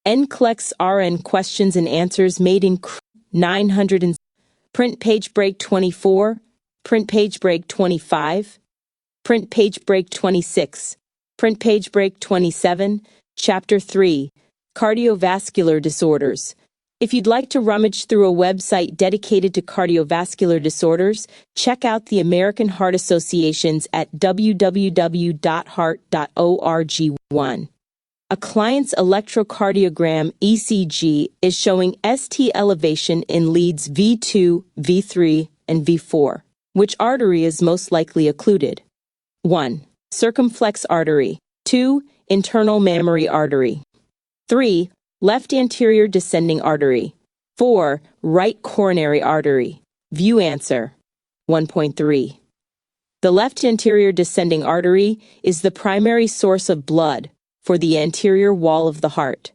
NCLEX RN questions and answers made in 900 and print page break 24, print page break 25, print page break 26, print page break 27, chapter 3, cardiovascular disorders. If you'd like to rummage through a website dedicated to cardiovascular disorders, check out the American Heart Association's at www.heart.org. 1. A client's electrocardiogram ECG is showing ST elevation in leads V2, V3, and V4. Which artery is most likely occluded? 1. Circumflex artery. 2. Internal mammary artery. 3. Left anterior descending artery. 4. Right coronary artery. View answer. 1.3. The left anterior descending artery is the primary source of blood for the anterior wall of the heart.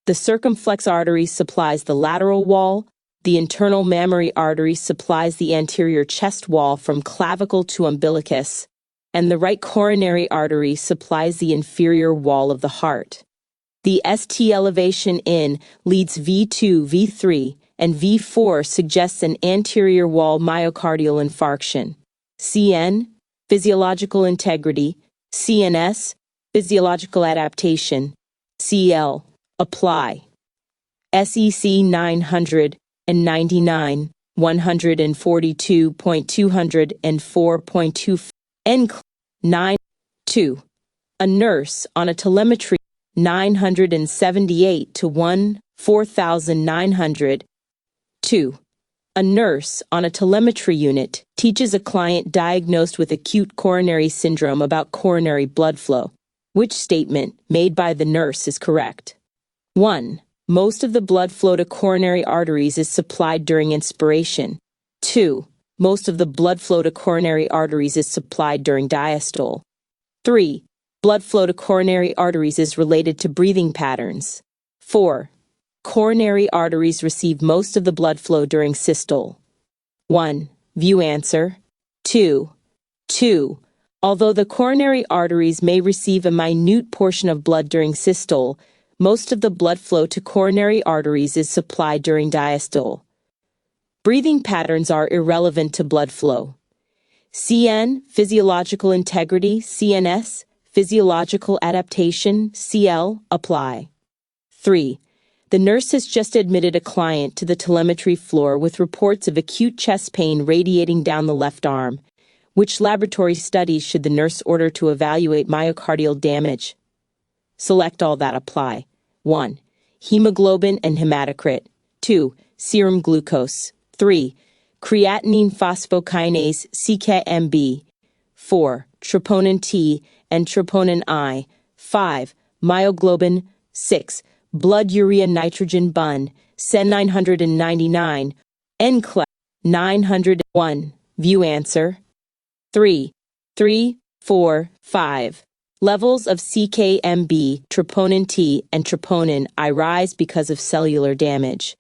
The circumflex artery supplies the lateral wall, the internal mammary artery supplies the anterior chest wall from clavicle to umbilicus, and the right coronary artery supplies the inferior wall of the heart. The ST elevation in leads V2, V3, and V4 suggests an anterior wall myocardial infarction. CN, physiological integrity, CNS, physiological adaptation, CL, apply. SEC 999, 142.204.2 NCLEX 9 2. A nurse on a telemetry 978 to 1 4900. 2. A nurse on a telemetry unit teaches a client diagnosed with acute coronary syndrome about coronary blood flow. Which statement made by the nurse is correct? 1. Most of the blood flow to coronary arteries is supplied during inspiration. 2. Most of the blood flow to coronary arteries is supplied during diastole. 3. Blood flow to coronary arteries is related to breathing patterns. 4. Coronary arteries receive most of the blood flow during systole. 1. View answer. 2. Although the coronary arteries may receive a minute portion of blood during systole, most of the blood flow to coronary arteries is supplied during diastole. Breathing patterns are irrelevant to blood flow. CN, physiological integrity, CNS, physiological adaptation, CL, apply. 3. The nurse has just admitted a client to the telemetry floor with reports of acute chest pain radiating down the left arm. Which laboratory studies should the nurse order to evaluate myocardial damage? Select all that apply. 1. Hemoglobin and hematocrit. 2. Serum glucose. 3. Creatinine phosphokinase CKMB. 4. Troponin T and troponin I. 5. Myoglobin. 6. Blood urea nitrogen bun. SEN 999. NCLEX 901. View answer. 3, 4, 5. Levels of CKMB, troponin T, and troponin I rise because of cellular damage.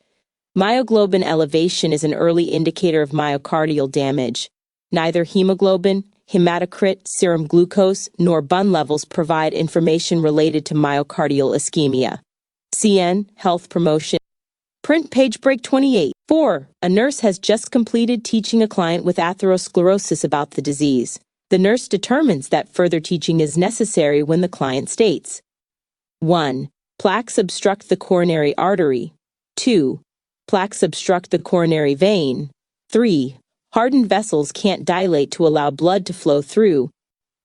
Myoglobin elevation is an early indicator of myocardial damage. Neither hemoglobin, hematocrit, serum glucose, nor bun levels provide information related to myocardial ischemia. CN, health promotion. Print page break 28. 4. A nurse has just completed teaching a client with atherosclerosis about the disease. The nurse determines that further teaching is necessary when the client states: 1. Plaques obstruct the coronary artery. 2. Plaques obstruct the coronary vein. 3. Hardened vessels can't dilate to allow blood to flow through.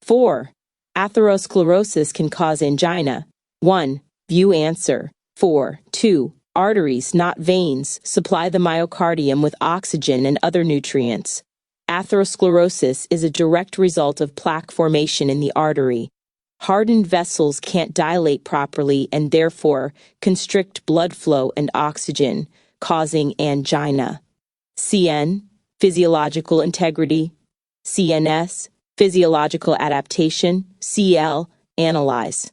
4. Atherosclerosis can cause angina. 1. View answer. 4. 2. Arteries, not veins, supply the myocardium with oxygen and other nutrients. Atherosclerosis is a direct result of plaque formation in the artery. Hardened vessels can't dilate properly and therefore constrict blood flow and oxygen, causing angina. CN, physiological integrity. CNS, physiological adaptation. CL, analyze.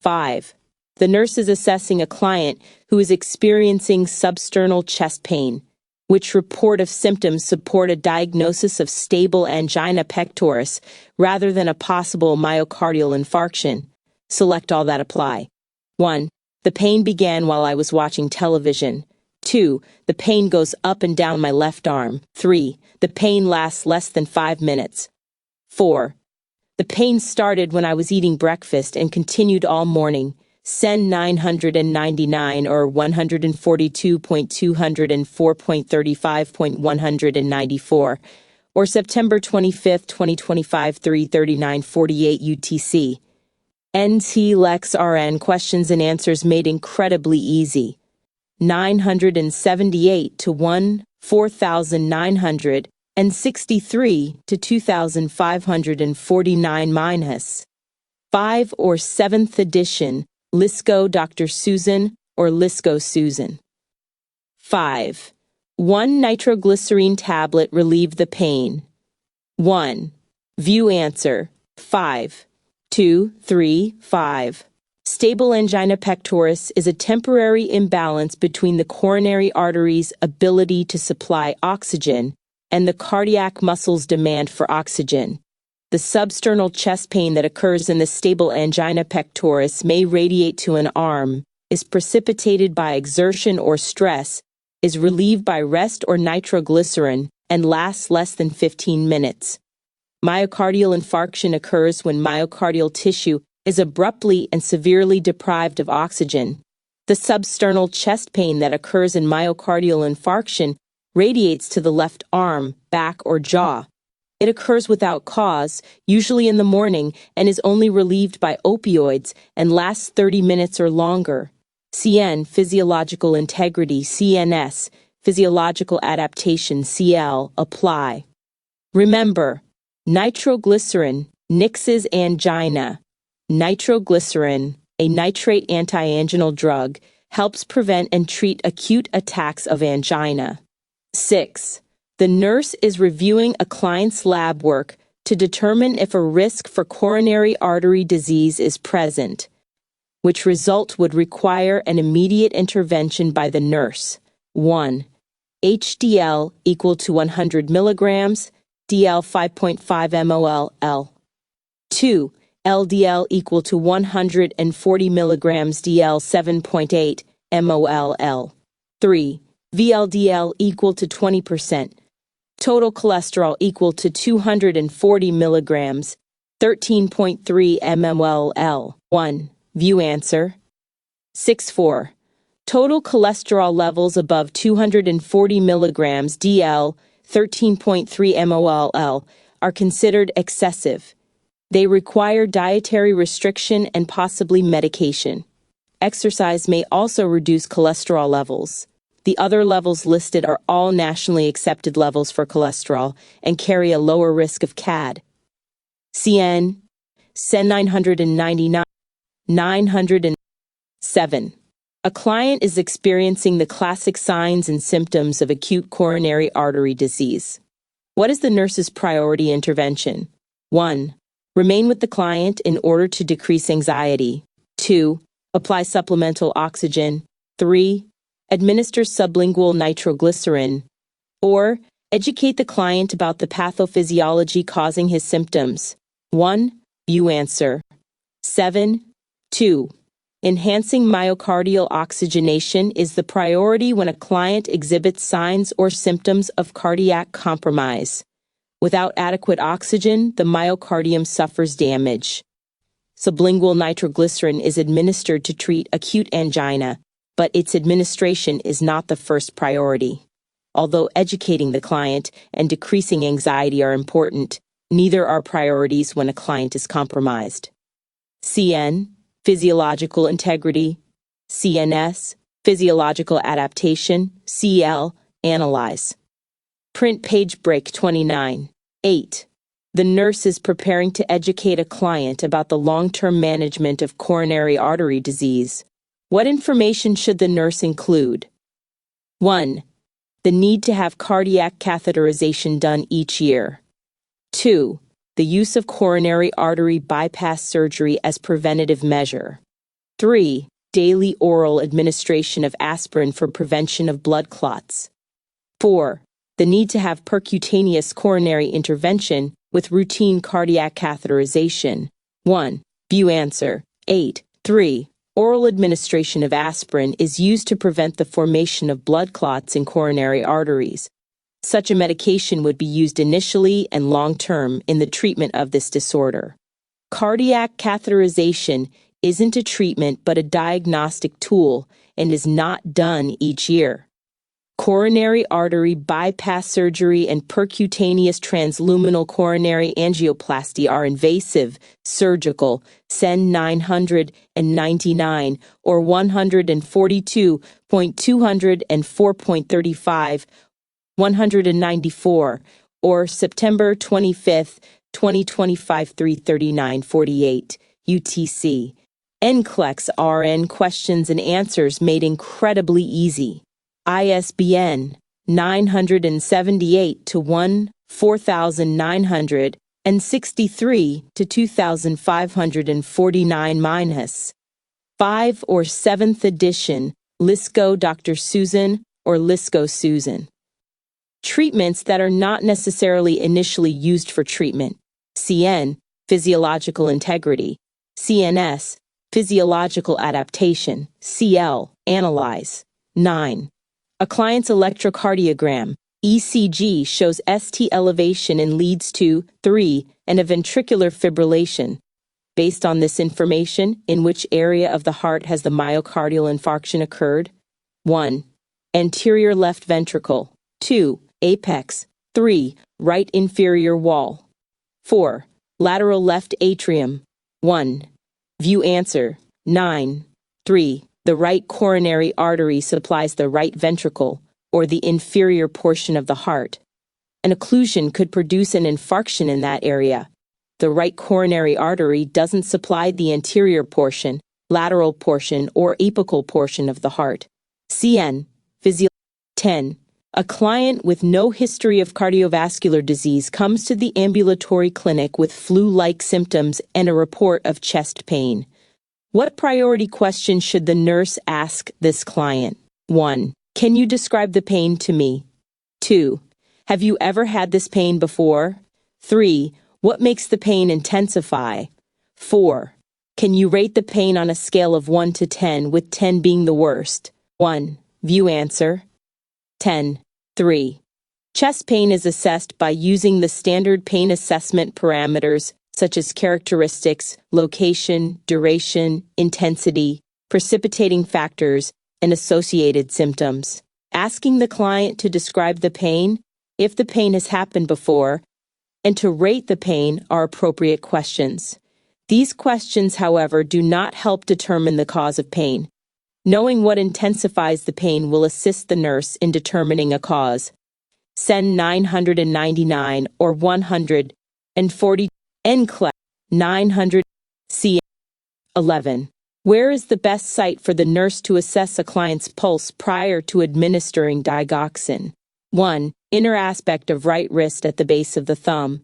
5. The nurse is assessing a client who is experiencing substernal chest pain. Which report of symptoms support a diagnosis of stable angina pectoris rather than a possible myocardial infarction? Select all that apply. 1. The pain began while I was watching television. 2. The pain goes up and down my left arm. 3. The pain lasts less than 5 minutes. 4. The pain started when I was eating breakfast and continued all morning. SEN 999 or 142.204.35.194 or September 25, 2025, 3:39:48 UTC. NCLEX RN questions and answers made incredibly easy. 978 to 1, 4,963 to 2,549 minus 5 or 7th edition, Lisco Dr. Susan or Lisco Susan. 5. 1 nitroglycerine tablet relieved the pain. 1. View answer. 5. 2, 3, 5. Stable angina pectoris is a temporary imbalance between the coronary artery's ability to supply oxygen and the cardiac muscle's demand for oxygen. The substernal chest pain that occurs in the stable angina pectoris may radiate to an arm, is precipitated by exertion or stress, is relieved by rest or nitroglycerin, and lasts less than 15 minutes. Myocardial infarction occurs when myocardial tissue is abruptly and severely deprived of oxygen. The substernal chest pain that occurs in myocardial infarction radiates to the left arm, back, or jaw. It occurs without cause, usually in the morning, and is only relieved by opioids and lasts 30 minutes or longer. CN, physiological integrity, CNS, physiological adaptation, CL, apply. Remember, nitroglycerin nixes angina. Nitroglycerin, a nitrate antianginal drug, helps prevent and treat acute attacks of angina. 6. The nurse is reviewing a client's lab work to determine if a risk for coronary artery disease is present, which result would require an immediate intervention by the nurse. 1. HDL equal to 100 milligrams, DL 5.5 mol/L. 2. LDL equal to 140 milligrams, DL 7.8 mol/L. 3. VLDL equal to 20%. Total cholesterol equal to 240 milligrams, 13.3 mmol/L. 1. View answer. 6.4. Total cholesterol levels above 240 milligrams, DL 13.3 mmol/L, are considered excessive. They require dietary restriction and possibly medication. Exercise may also reduce cholesterol levels. The other levels listed are all nationally accepted levels for cholesterol and carry a lower risk of CAD. CN, SEN 999, 907. A client is experiencing the classic signs and symptoms of acute coronary artery disease. What is the nurse's priority intervention? 1. Remain with the client in order to decrease anxiety. 2. Apply supplemental oxygen. 3. Administer sublingual nitroglycerin. Or educate the client about the pathophysiology causing his symptoms. 1. View answer. 7. 2. Enhancing myocardial oxygenation is the priority when a client exhibits signs or symptoms of cardiac compromise. Without adequate oxygen, the myocardium suffers damage. Sublingual nitroglycerin is administered to treat acute angina, but its administration is not the first priority. Although educating the client and decreasing anxiety are important, neither are priorities when a client is compromised. CN, physiological integrity. CNS, physiological adaptation. CL, analyze. Print page break 29. 8. The nurse is preparing to educate a client about the long-term management of coronary artery disease. What information should the nurse include? 1. The need to have cardiac catheterization done each year. 2. The use of coronary artery bypass surgery as preventative measure. 3. Daily oral administration of aspirin for prevention of blood clots. 4. The need to have percutaneous coronary intervention with routine cardiac catheterization. 1. View answer. 8. 3. Oral administration of aspirin is used to prevent the formation of blood clots in coronary arteries. Such a medication would be used initially and long-term in the treatment of this disorder. Cardiac catheterization isn't a treatment but a diagnostic tool and is not done each year. Coronary artery bypass surgery and percutaneous transluminal coronary angioplasty are invasive, surgical, CEN 999 or 142.204.35, 194, or September 25, 2025 339:48, UTC. NCLEX RN questions and answers made incredibly easy. ISBN 978-1-4563-2549-. 5 or 7th edition, Lisco Dr. Susan or Lisco Susan. Treatments that are not necessarily initially used for treatment. CN, physiological integrity. CNS, physiological adaptation. CL, analyze. 9. A client's electrocardiogram, ECG, shows ST elevation and leads to 3. And a ventricular fibrillation. Based on this information, in which area of the heart has the myocardial infarction occurred? 1. Anterior left ventricle. 2. Apex. 3. Right inferior wall. 4. Lateral left atrium. 1. View answer. 9. 3. The right coronary artery supplies the right ventricle, or the inferior portion of the heart. An occlusion could produce an infarction in that area. The right coronary artery doesn't supply the anterior portion, lateral portion, or apical portion of the heart. CN, physio. 10. A client with no history of cardiovascular disease comes to the ambulatory clinic with flu-like symptoms and a report of chest pain. What priority question should the nurse ask this client? 1. Can you describe the pain to me? 2. Have you ever had this pain before? 3. What makes the pain intensify? 4. Can you rate the pain on a scale of 1 to 10, with 10 being the worst? 1. View answer. 10. 3. Chest pain is assessed by using the standard pain assessment parameters such as characteristics, location, duration, intensity, precipitating factors, and associated symptoms. Asking the client to describe the pain, if the pain has happened before, and to rate the pain are appropriate questions. These questions, however, do not help determine the cause of pain. Knowing what intensifies the pain will assist the nurse in determining a cause. CEN 999 or 140. NCLEX 900. C. 11. Where is the best site for the nurse to assess a client's pulse prior to administering digoxin? 1. Inner aspect of right wrist at the base of the thumb.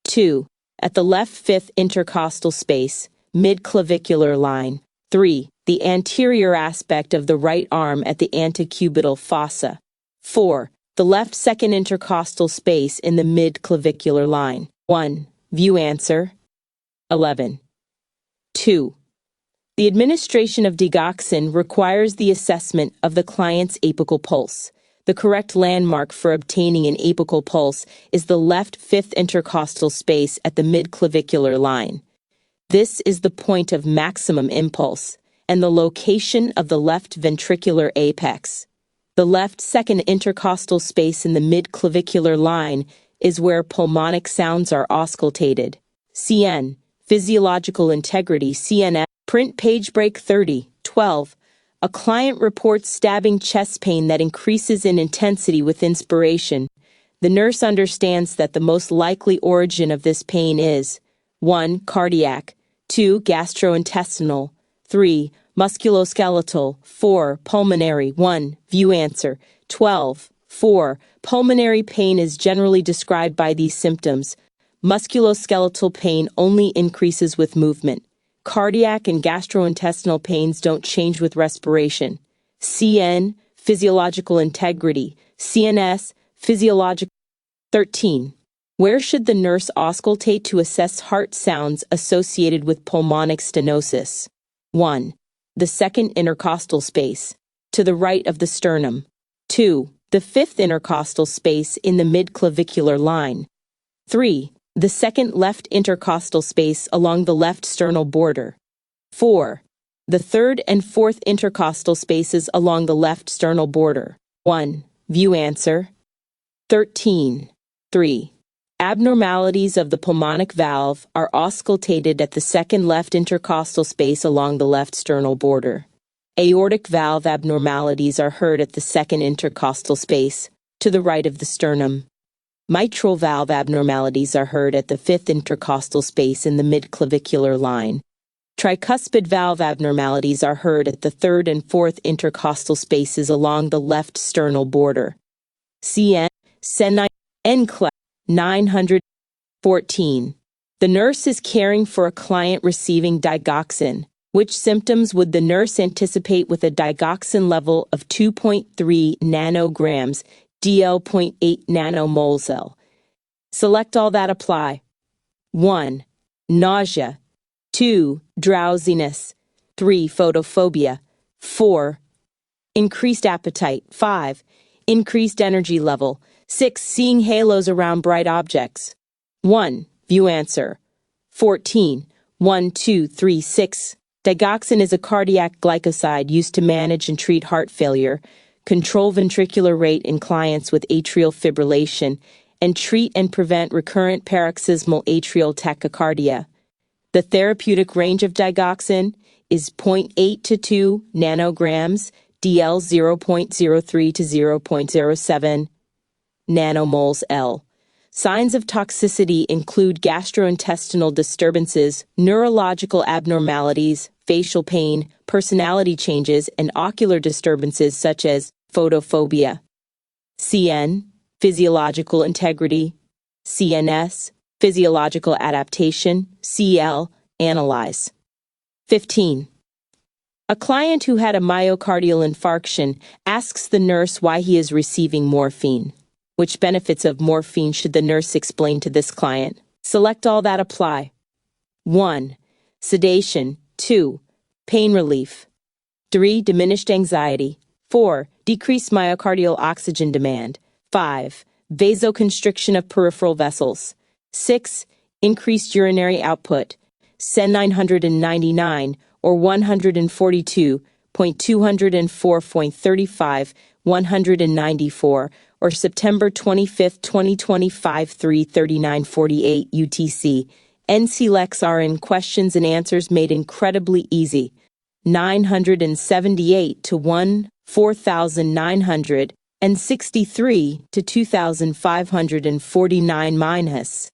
2. At the left fifth intercostal space, mid-clavicular line. 3. The anterior aspect of the right arm at the antecubital fossa. 4. The left second intercostal space in the mid-clavicular line. 1. View answer. 11. 2. The administration of digoxin requires the assessment of the client's apical pulse. The correct landmark for obtaining an apical pulse is the left fifth intercostal space at the mid-clavicular line. This is the point of maximum impulse and the location of the left ventricular apex. The left second intercostal space in the mid-clavicular line is where pulmonic sounds are auscultated. CN, physiological integrity, CNS. Print page break 30. 12. A client reports stabbing chest pain that increases in intensity with inspiration. The nurse understands that the most likely origin of this pain is 1. Cardiac, 2. Gastrointestinal, 3. Musculoskeletal, 4. Pulmonary. 1. View answer. 12. 4. Pulmonary pain is generally described by these symptoms. Musculoskeletal pain only increases with movement. Cardiac and gastrointestinal pains don't change with respiration. CN, physiological integrity. CNS, physiological. 13. Where should the nurse auscultate to assess heart sounds associated with pulmonic stenosis? 1. The second intercostal space, to the right of the sternum. 2. The fifth intercostal space in the midclavicular line. 3. The second left intercostal space along the left sternal border. 4. The third and fourth intercostal spaces along the left sternal border. 1. View answer. 13. 3. Abnormalities of the pulmonic valve are auscultated at the second left intercostal space along the left sternal border. Aortic valve abnormalities are heard at the second intercostal space, to the right of the sternum. Mitral valve abnormalities are heard at the fifth intercostal space in the midclavicular line. Tricuspid valve abnormalities are heard at the third and fourth intercostal spaces along the left sternal border. RN-NCLEX-914. The nurse is caring for a client receiving digoxin. Which symptoms would the nurse anticipate with a digoxin level of 2.3 nanograms, DL 0.8 nanomoles L? Select all that apply. 1. Nausea. 2. Drowsiness. 3. Photophobia. 4. Increased appetite. 5. Increased energy level. 6. Seeing halos around bright objects. 1. View answer. 14. 1, 2, 3, 6. Digoxin is a cardiac glycoside used to manage and treat heart failure, control ventricular rate in clients with atrial fibrillation, and treat and prevent recurrent paroxysmal atrial tachycardia. The therapeutic range of digoxin is 0.8 to 2 nanograms, DL 0.03 to 0.07 nanomoles L. Signs of toxicity include gastrointestinal disturbances, neurological abnormalities, facial pain, personality changes, and ocular disturbances such as photophobia. CN, physiological integrity. CNS, physiological adaptation. CL, analyze. 15. A client who had a myocardial infarction asks the nurse why he is receiving morphine. Which benefits of morphine should the nurse explain to this client? Select all that apply. 1. Sedation. 2. Pain relief. 3. Diminished anxiety. 4. Decreased myocardial oxygen demand. 5. Vasoconstriction of peripheral vessels. 6. Increased urinary output. SEN 999 or 142.204.35, 194, or September 25, 2025, 3:39:48 UTC. NCLEX RN questions and answers made incredibly easy. 978 to 4,963 to 2,549 minus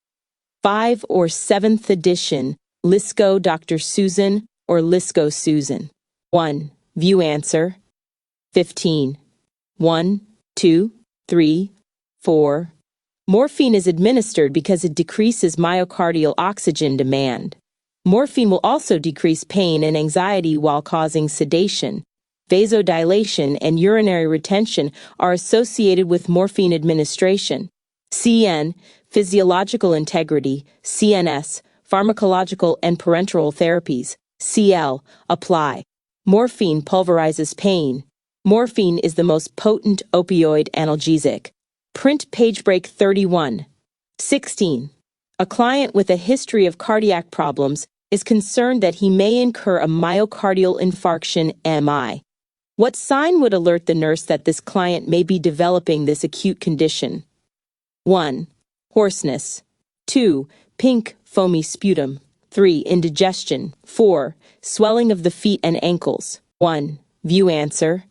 5 or 7th edition. Lisco Dr. Susan or Lisco Susan. 1. View answer. 15. 1, 2, 3, 4. Morphine is administered because it decreases myocardial oxygen demand. Morphine will also decrease pain and anxiety while causing sedation. Vasodilation and urinary retention are associated with morphine administration. CN, physiological integrity. CNS, pharmacological and parenteral therapies. CL, apply. Morphine pulverizes pain. Morphine is the most potent opioid analgesic. Print page break 31. 16. A client with a history of cardiac problems is concerned that he may incur a myocardial infarction MI. What sign would alert the nurse that this client may be developing this acute condition? 1. Hoarseness. 2. Pink, foamy sputum. 3. Indigestion. 4. Swelling of the feet and ankles. 1. View answer.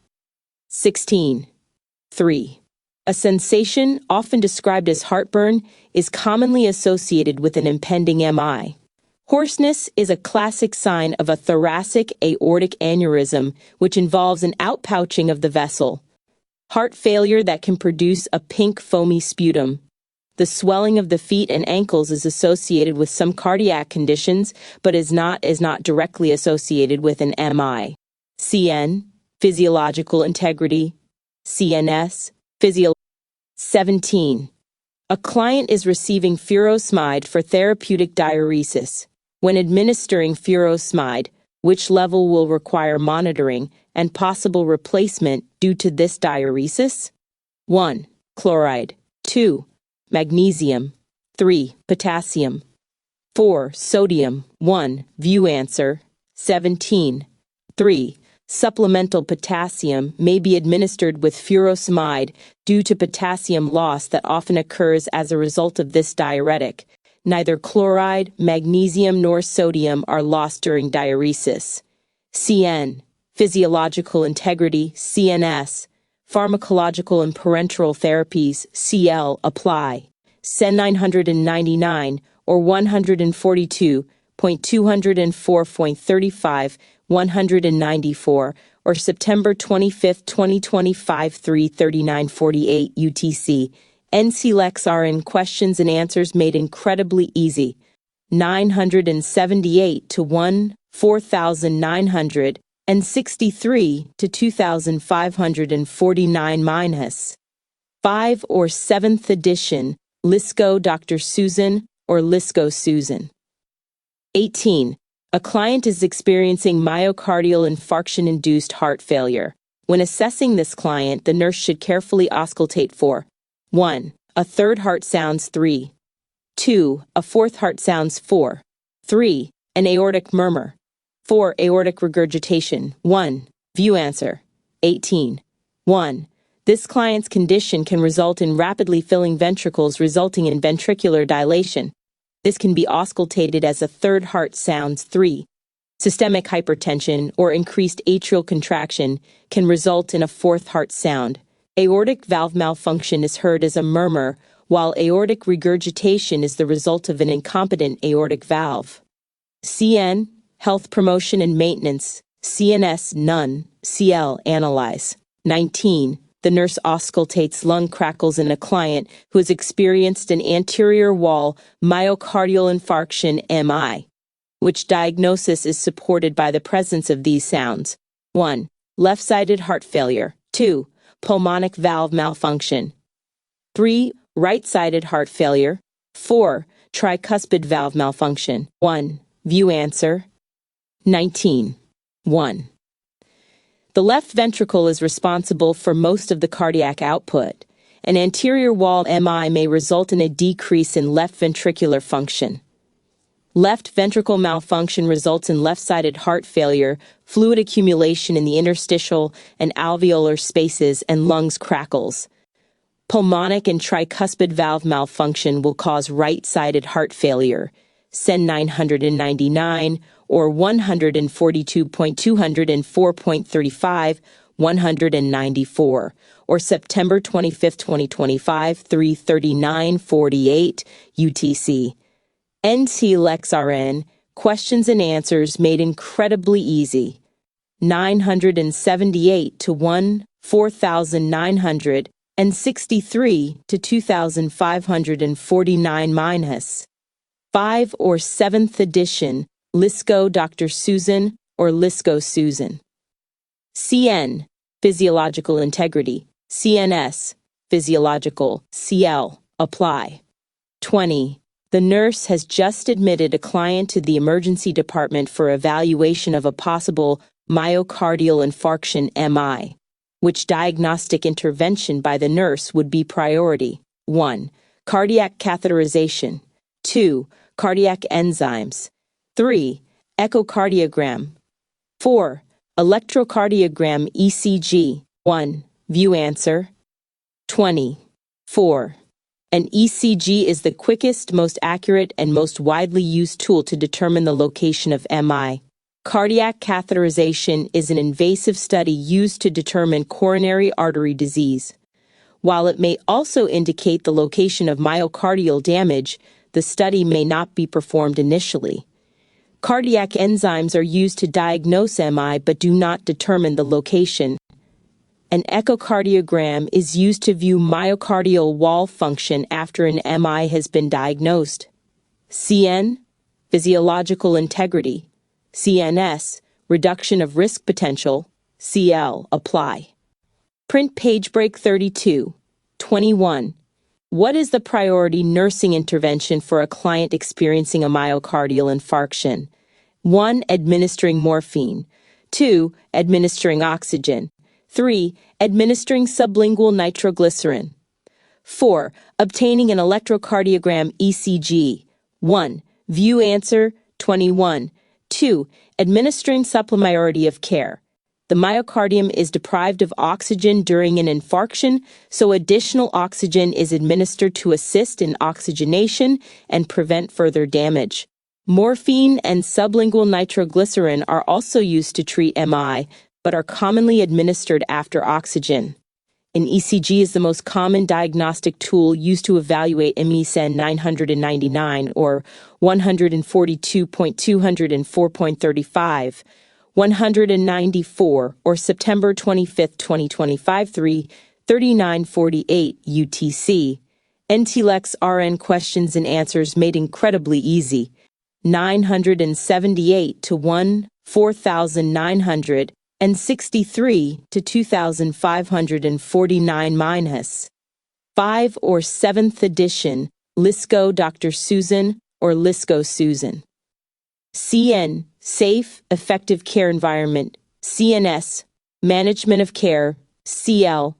16. 3. A sensation, often described as heartburn, is commonly associated with an impending MI. Hoarseness is a classic sign of a thoracic aortic aneurysm, which involves an outpouching of the vessel. Heart failure that can produce a pink foamy sputum. The swelling of the feet and ankles is associated with some cardiac conditions, but is not directly associated with an MI. CN, physiological integrity. CNS, 17. A client is receiving furosemide for therapeutic diuresis. When administering furosemide, which level will require monitoring and possible replacement due to this diuresis? 1. Chloride. 2. Magnesium. 3. Potassium. 4. Sodium. 1. View answer. 17. 3. Supplemental potassium may be administered with furosemide due to potassium loss that often occurs as a result of this diuretic. Neither chloride, magnesium, nor sodium are lost during diuresis. CN. Physiological integrity, CNS. Pharmacological and parenteral therapies, CL, apply. SEN 999 or 142.204.35, 194, or September 25, 2025, 3:39:48 UTC. NCLEX RN questions and answers made incredibly easy. 978 to 4,963 to 2,549 minus 5 or 7th edition. LISCO Dr. Susan or LISCO Susan. 18. A client is experiencing myocardial infarction-induced heart failure. When assessing this client, the nurse should carefully auscultate for 1. A third heart sounds 3. 2. A fourth heart sounds 4. 3. An aortic murmur. 4. Aortic regurgitation. 1. View answer. 18. 1. This client's condition can result in rapidly filling ventricles, resulting in ventricular dilation. This can be auscultated as a third heart sounds 3. Systemic hypertension or increased atrial contraction can result in a fourth heart sound. Aortic valve malfunction is heard as a murmur, while aortic regurgitation is the result of an incompetent aortic valve. CN, health promotion and maintenance, CNS, none, CL, analyze. 19. The nurse auscultates lung crackles in a client who has experienced an anterior wall myocardial infarction MI, which diagnosis is supported by the presence of these sounds. 1. Left-sided heart failure. 2. Pulmonic valve malfunction. 3. Right-sided heart failure. 4. Tricuspid valve malfunction. 1. View answer. 19. 1. The left ventricle is responsible for most of the cardiac output. An anterior wall MI may result in a decrease in left ventricular function. Left ventricle malfunction results in left-sided heart failure, fluid accumulation in the interstitial and alveolar spaces, and lungs crackles. Pulmonic and tricuspid valve malfunction will cause right-sided heart failure. SEN 999 or 142.204.35, 194, or September 25, 2025, 3:39:48 UTC. NCLEX-RN questions and answers made incredibly easy. 978 to 4,963 to 2,549 minus 5 or 7th edition. LISCO Dr. Susan or LISCO Susan. CN, physiological integrity. CNS, physiological. CL, apply. 20. The nurse has just admitted a client to the emergency department for evaluation of a possible myocardial infarction MI, which diagnostic intervention by the nurse would be priority. 1. Cardiac catheterization. 2. Cardiac enzymes. 3. Echocardiogram. 4. Electrocardiogram ECG. 1. View answer. 20. 4. An ECG is the quickest, most accurate, and most widely used tool to determine the location of MI. Cardiac catheterization is an invasive study used to determine coronary artery disease. While it may also indicate the location of myocardial damage, the study may not be performed initially. Cardiac enzymes are used to diagnose MI but do not determine the location. An echocardiogram is used to view myocardial wall function after an MI has been diagnosed. CN, physiological integrity. CNS, reduction of risk potential. CL, apply. Print page break 32. 21. What is the priority nursing intervention for a client experiencing a myocardial infarction? 1. Administering morphine. 2. Administering oxygen. 3. Administering sublingual nitroglycerin. 4. Obtaining an electrocardiogram ECG. 1. View answer 21. 2. Administering supplementarity of care. The myocardium is deprived of oxygen during an infarction, so additional oxygen is administered to assist in oxygenation and prevent further damage. Morphine and sublingual nitroglycerin are also used to treat MI, but are commonly administered after oxygen. An ECG is the most common diagnostic tool used to evaluate MECN 999 or 142.204.35, 194 or September 25, 2025, 3948 UTC. NCLEX RN questions and answers made incredibly easy. 978 to 1, 4,963 to 2,549 minus 5 or 7th edition, Lisco Dr. Susan or Lisco Susan. CN, Safe, Effective Care Environment. CNS, Management of Care. CL,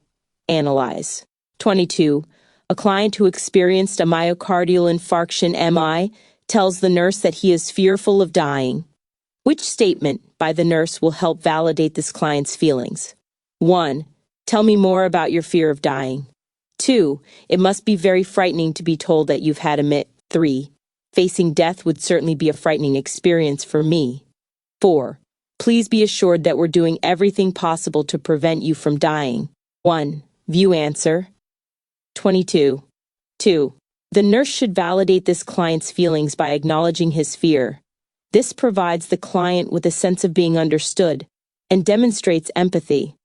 Analyze. 22. A client who experienced a myocardial infarction MI tells the nurse that he is fearful of dying. Which statement by the nurse will help validate this client's feelings? 1. Tell me more about your fear of dying. 2. It must be very frightening to be told that you've had a MI. 3. Facing death would certainly be a frightening experience for me. 4. Please be assured that we're doing everything possible to prevent you from dying. 1. View answer 22. 2. The nurse should validate this client's feelings by acknowledging his fear. This provides the client with a sense of being understood and demonstrates empathy.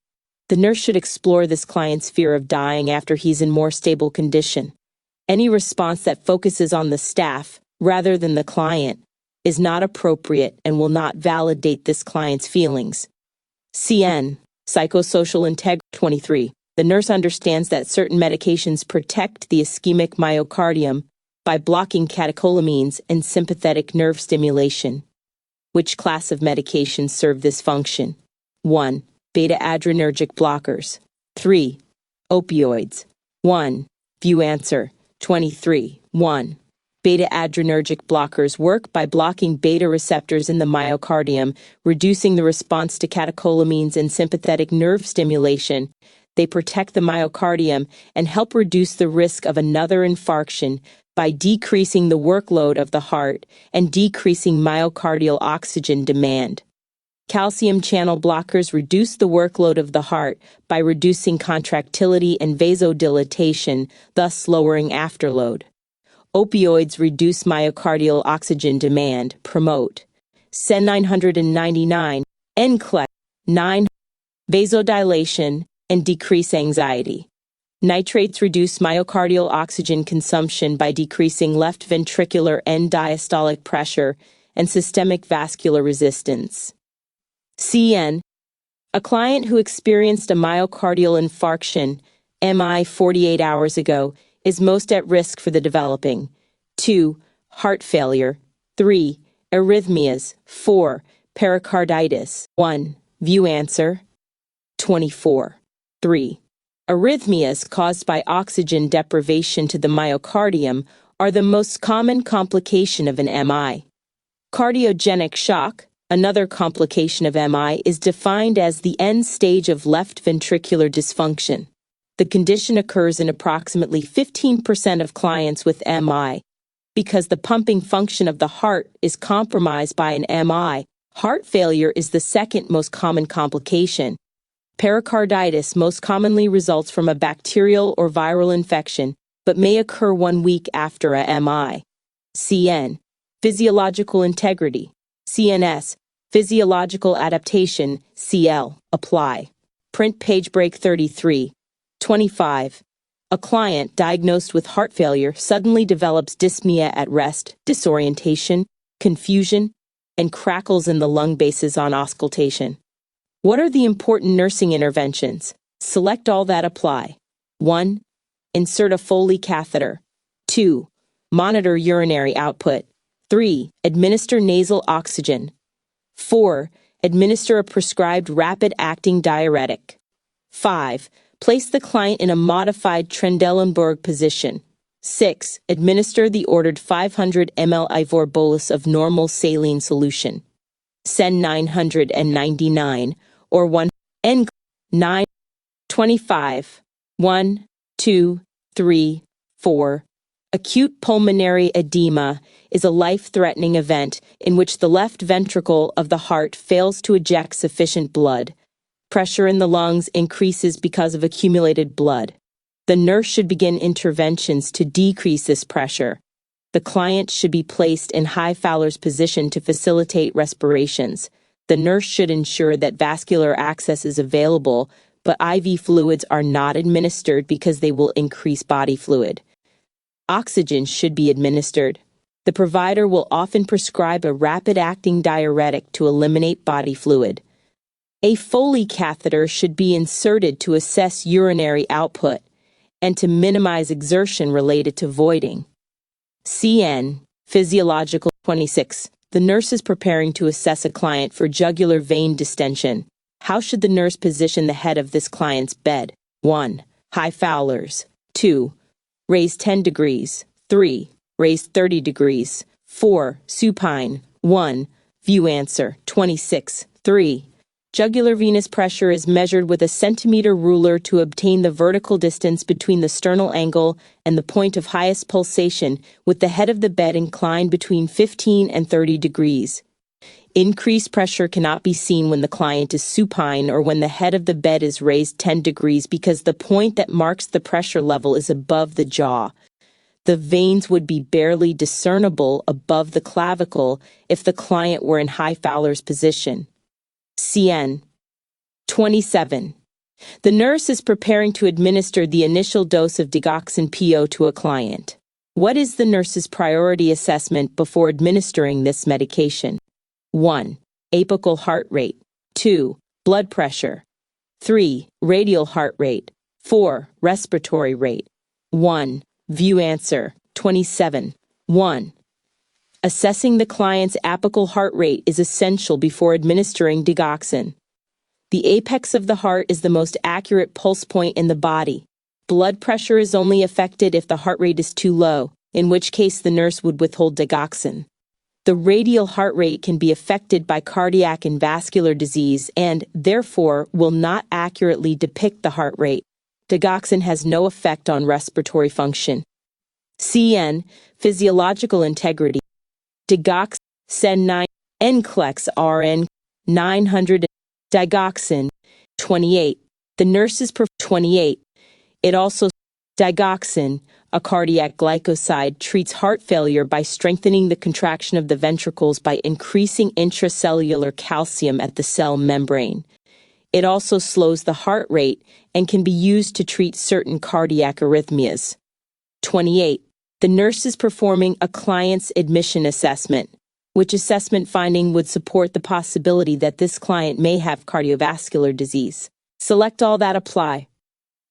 The nurse should explore this client's fear of dying after he's in more stable condition. Any response that focuses on the staff rather than the client is not appropriate and will not validate this client's feelings. CN, Psychosocial Integrity. 23. The nurse understands that certain medications protect the ischemic myocardium by blocking catecholamines and sympathetic nerve stimulation. Which class of medications serve this function? 1. Beta-adrenergic blockers. 3. Opioids. 1. View answer 23. 1. Beta-adrenergic blockers work by blocking beta receptors in the myocardium, reducing the response to catecholamines and sympathetic nerve stimulation. They protect the myocardium and help reduce the risk of another infarction by decreasing the workload of the heart and decreasing myocardial oxygen demand. Calcium channel blockers reduce the workload of the heart by reducing contractility and vasodilatation, thus lowering afterload. Opioids reduce myocardial oxygen demand, promote. CEN 999, NCLEX 9, vasodilation, and decrease anxiety. Nitrates reduce myocardial oxygen consumption by decreasing left ventricular end diastolic pressure and systemic vascular resistance. CN. A client who experienced a myocardial infarction, MI 48 hours ago, is most at risk for the developing. 2. Heart failure. 3. Arrhythmias. 4. Pericarditis. 1. View answer 24. 3. Arrhythmias caused by oxygen deprivation to the myocardium are the most common complication of an MI. Cardiogenic shock, another complication of MI, is defined as the end stage of left ventricular dysfunction. The condition occurs in approximately 15% of clients with MI. Because the pumping function of the heart is compromised by an MI, heart failure is the second most common complication. Pericarditis most commonly results from a bacterial or viral infection, but may occur 1 week after a MI. CN. Physiological integrity. CNS. Physiological adaptation. CL. Apply. Print page break 33. 25. A client diagnosed with heart failure suddenly develops dyspnea at rest, disorientation, confusion, and crackles in the lung bases on auscultation. What are the important nursing interventions? Select all that apply. 1. Insert a Foley catheter. 2. Monitor urinary output. 3. Administer nasal oxygen. 4. Administer a prescribed rapid-acting diuretic. 5. Place the client in a modified Trendelenburg position. 6. Administer the ordered 500 ml Ivor bolus of normal saline solution. SEN 999 or 1 N 9 25 1 2 3 4. Acute pulmonary edema is a life-threatening event in which the left ventricle of the heart fails to eject sufficient blood. Pressure in the lungs increases because of accumulated blood. The nurse should begin interventions to decrease this pressure. The client should be placed in high Fowler's position to facilitate respirations. The nurse should ensure that vascular access is available, but IV fluids are not administered because they will increase body fluid. Oxygen should be administered. The provider will often prescribe a rapid-acting diuretic to eliminate body fluid. A Foley catheter should be inserted to assess urinary output and to minimize exertion related to voiding. CN, Physiological 26. The nurse is preparing to assess a client for jugular vein distension. How should the nurse position the head of this client's bed? 1. High Fowler's. 2. Raise 10 degrees. 3. Raise 30 degrees. 4. Supine. 1. View answer. 26. 3. Jugular venous pressure is measured with a centimeter ruler to obtain the vertical distance between the sternal angle and the point of highest pulsation, with the head of the bed inclined between 15 and 30 degrees. Increased pressure cannot be seen when the client is supine or when the head of the bed is raised 10 degrees because the point that marks the pressure level is above the jaw. The veins would be barely discernible above the clavicle if the client were in high Fowler's position. CN 27. The nurse is preparing to administer the initial dose of digoxin PO to a client. What is the nurse's priority assessment before administering this medication? 1. Apical heart rate. 2. Blood pressure. 3. Radial heart rate. 4. Respiratory rate. 1. View answer. 27. 1. Assessing the client's apical heart rate is essential before administering digoxin. The apex of the heart is the most accurate pulse point in the body. Blood pressure is only affected if the heart rate is too low, in which case the nurse would withhold digoxin. The radial heart rate can be affected by cardiac and vascular disease and, therefore, will not accurately depict the heart rate. Digoxin has no effect on respiratory function. CN, Physiological integrity. Digoxin, SEN 9, NCLEX RN 900, digoxin, 28. The nurses 28. It also digoxin, a cardiac glycoside, treats heart failure by strengthening the contraction of the ventricles by increasing intracellular calcium at the cell membrane. It also slows the heart rate and can be used to treat certain cardiac arrhythmias. 28. The nurse is performing a client's admission assessment, which assessment finding would support the possibility that this client may have cardiovascular disease. Select all that apply.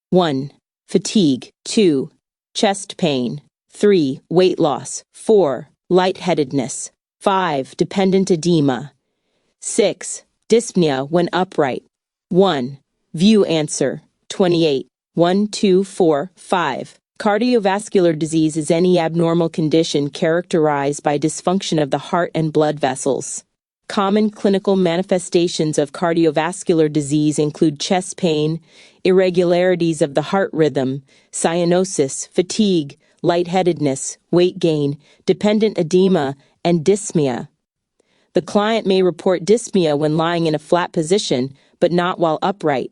1. Fatigue. 2. Chest pain. 3. Weight loss. 4. Lightheadedness. 5. Dependent edema. 6. Dyspnea when upright. 1. View answer. 28. 1, 2, 4, 5. Cardiovascular disease is any abnormal condition characterized by dysfunction of the heart and blood vessels. Common clinical manifestations of cardiovascular disease include chest pain, irregularities of the heart rhythm, cyanosis, fatigue, lightheadedness, weight gain, dependent edema, and dyspnea. The client may report dyspnea when lying in a flat position, but not while upright.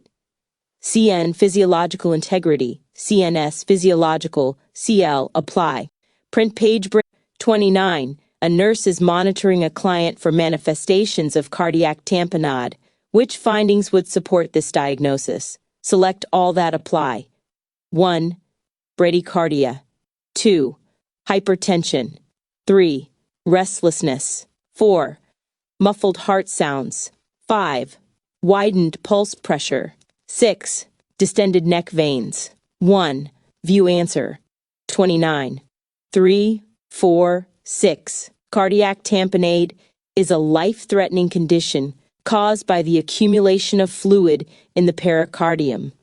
CN, Physiological integrity. CNS, Physiological, CL, apply. Print page break. 29. A nurse is monitoring a client for manifestations of cardiac tamponade. Which findings would support this diagnosis? Select all that apply. 1. Bradycardia. 2. Hypertension. 3. Restlessness. 4. Muffled heart sounds. 5. Widened pulse pressure. 6. Distended neck veins. 1. View answer. 29. 3, 4, 6. Cardiac tamponade is a life-threatening condition caused by the accumulation of fluid in the pericardium.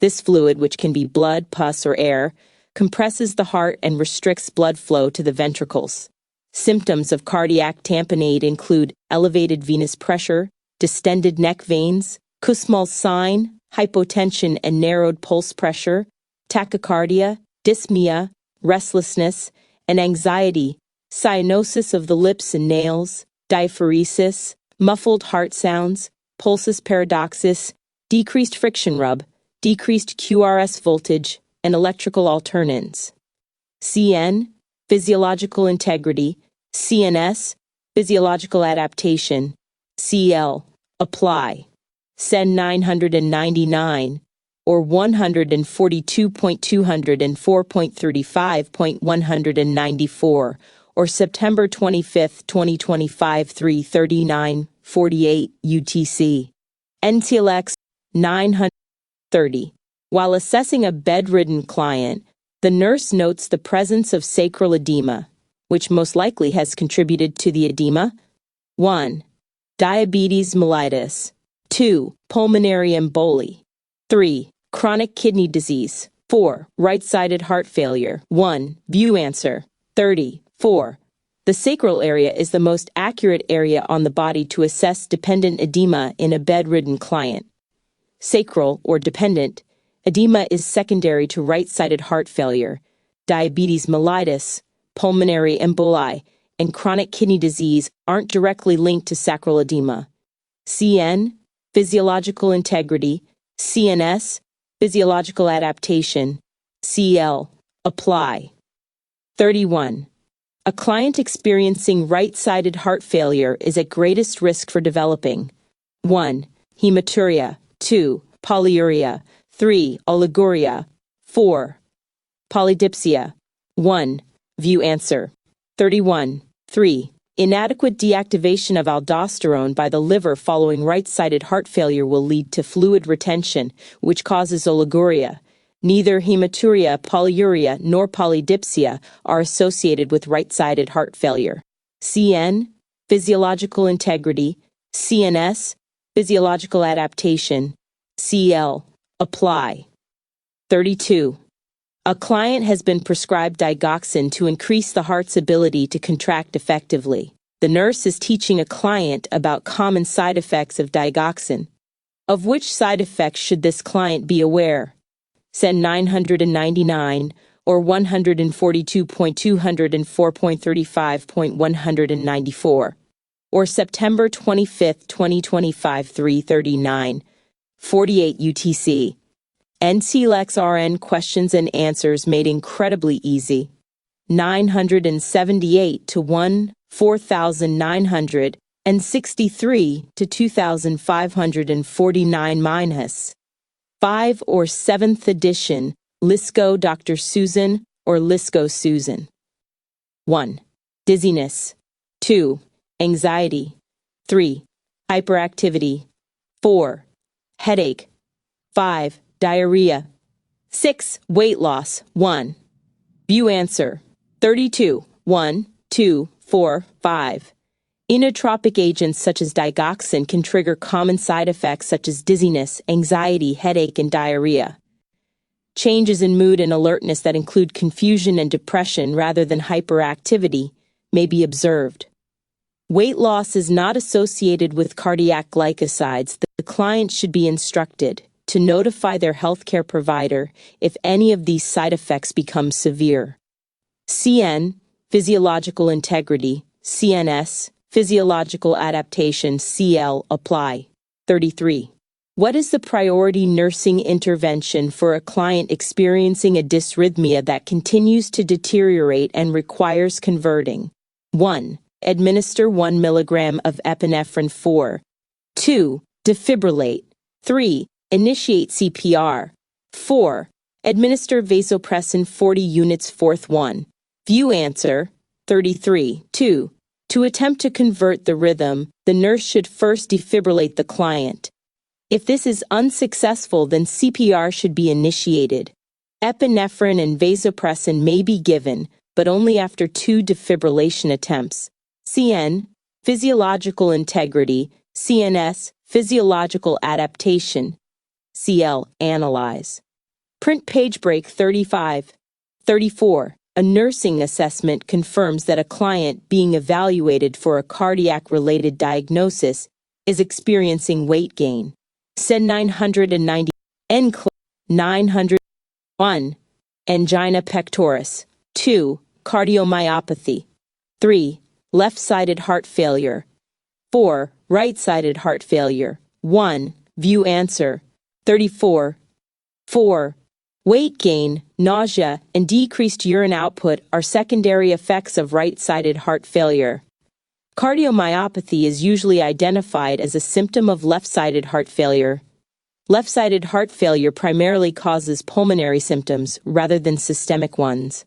This fluid, which can be blood, pus, or air, compresses the heart and restricts blood flow to the ventricles. Symptoms of cardiac tamponade include elevated venous pressure, distended neck veins, Kussmaul's sign, hypotension and narrowed pulse pressure, tachycardia, dyspnea, restlessness, and anxiety, cyanosis of the lips and nails, diaphoresis, muffled heart sounds, pulsus paradoxus, decreased friction rub, decreased QRS voltage, and electrical alternans. CN, physiological integrity, CNS, physiological adaptation, CL, apply, SEN 999, or 142.204.35.194, or September 25, 2025, 3:39:48 UTC. NCLEX 930. While assessing a bedridden client, the nurse notes the presence of sacral edema, which most likely has contributed to the edema. 1. Diabetes mellitus. 2. Pulmonary emboli. 3. Chronic kidney disease. 4. Right-sided heart failure. 1. View answer. 30. 4. The sacral area is the most accurate area on the body to assess dependent edema in a bedridden client. Sacral, or dependent, edema is secondary to right-sided heart failure, diabetes mellitus, pulmonary emboli, and chronic kidney disease aren't directly linked to sacral edema. CN, physiological integrity, CNS, physiological adaptation, CL, apply. 31. A client experiencing right-sided heart failure is at greatest risk for developing 1. Hematuria, 2. Polyuria, 3. Oliguria, 4. Polydipsia. 1. View answer. 31. 3. Inadequate deactivation of aldosterone by the liver following right-sided heart failure will lead to fluid retention, which causes oliguria. Neither hematuria, polyuria, nor polydipsia are associated with right-sided heart failure. CN, physiological integrity, CNS, physiological adaptation, CL, apply. 32. A client has been prescribed digoxin to increase the heart's ability to contract effectively. The nurse is teaching a client about common side effects of digoxin. Of which side effects should this client be aware? SEN 999, or 142.204.35.194, or September 25, 2025, 3:39:48 UTC. NCLEX RN questions and answers made incredibly easy. 978 to 4,963 to 2,549 minus 5 or 7th edition Lisco Dr. Susan or Lisco Susan. 1. Dizziness. 2. Anxiety. 3. Hyperactivity. 4. Headache. 5. Diarrhea. 6. Weight loss. 1. View answer. 32. 1, 2, 4, 5. Inotropic agents such as digoxin can trigger common side effects such as dizziness, anxiety, headache, and diarrhea. Changes in mood and alertness that include confusion and depression rather than hyperactivity may be observed. Weight loss is not associated with cardiac glycosides. The client should be instructed to notify their healthcare provider if any of these side effects become severe. CN, physiological integrity, CNS, physiological adaptation, CL, apply. 33. What is the priority nursing intervention for a client experiencing a dysrhythmia that continues to deteriorate and requires converting? 1. Administer 1 mg of epinephrine. 4. 2. Defibrillate. 3. Initiate CPR. 4. Administer vasopressin 40 units. 4th 1. View answer. 33. 2. To attempt to convert the rhythm, the nurse should first defibrillate the client. If this is unsuccessful, then CPR should be initiated. Epinephrine and vasopressin may be given, but only after 2 defibrillation attempts. CN, physiological integrity, CNS, physiological adaptation, CL, analyze. Print page break 35. 34. A nursing assessment confirms that a client being evaluated for a cardiac-related diagnosis is experiencing weight gain. SEN 990. NCLEX 901. Angina pectoris. 2. Cardiomyopathy. 3. Left-sided heart failure. 4. Right-sided heart failure. 1. View answer. 34. 4. Weight gain, nausea, and decreased urine output are secondary effects of right-sided heart failure. Cardiomyopathy is usually identified as a symptom of left-sided heart failure. Left-sided heart failure primarily causes pulmonary symptoms rather than systemic ones.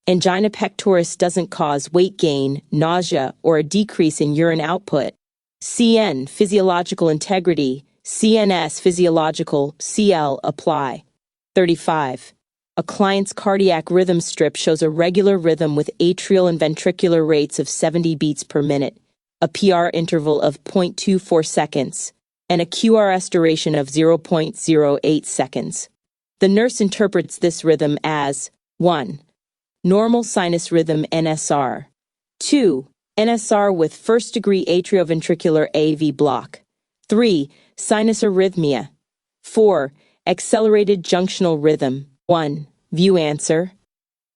Angina pectoris doesn't cause weight gain, nausea, or a decrease in urine output. CN, physiological integrity, CNS, physiological, CL, apply. 35. A client's cardiac rhythm strip shows a regular rhythm with atrial and ventricular rates of 70 beats per minute, a PR interval of 0.24 seconds, and a QRS duration of 0.08 seconds. The nurse interprets this rhythm as 1. Normal sinus rhythm NSR. 2. NSR with first-degree atrioventricular AV block. 3. Sinus arrhythmia. 4. Accelerated junctional rhythm. 1. View answer.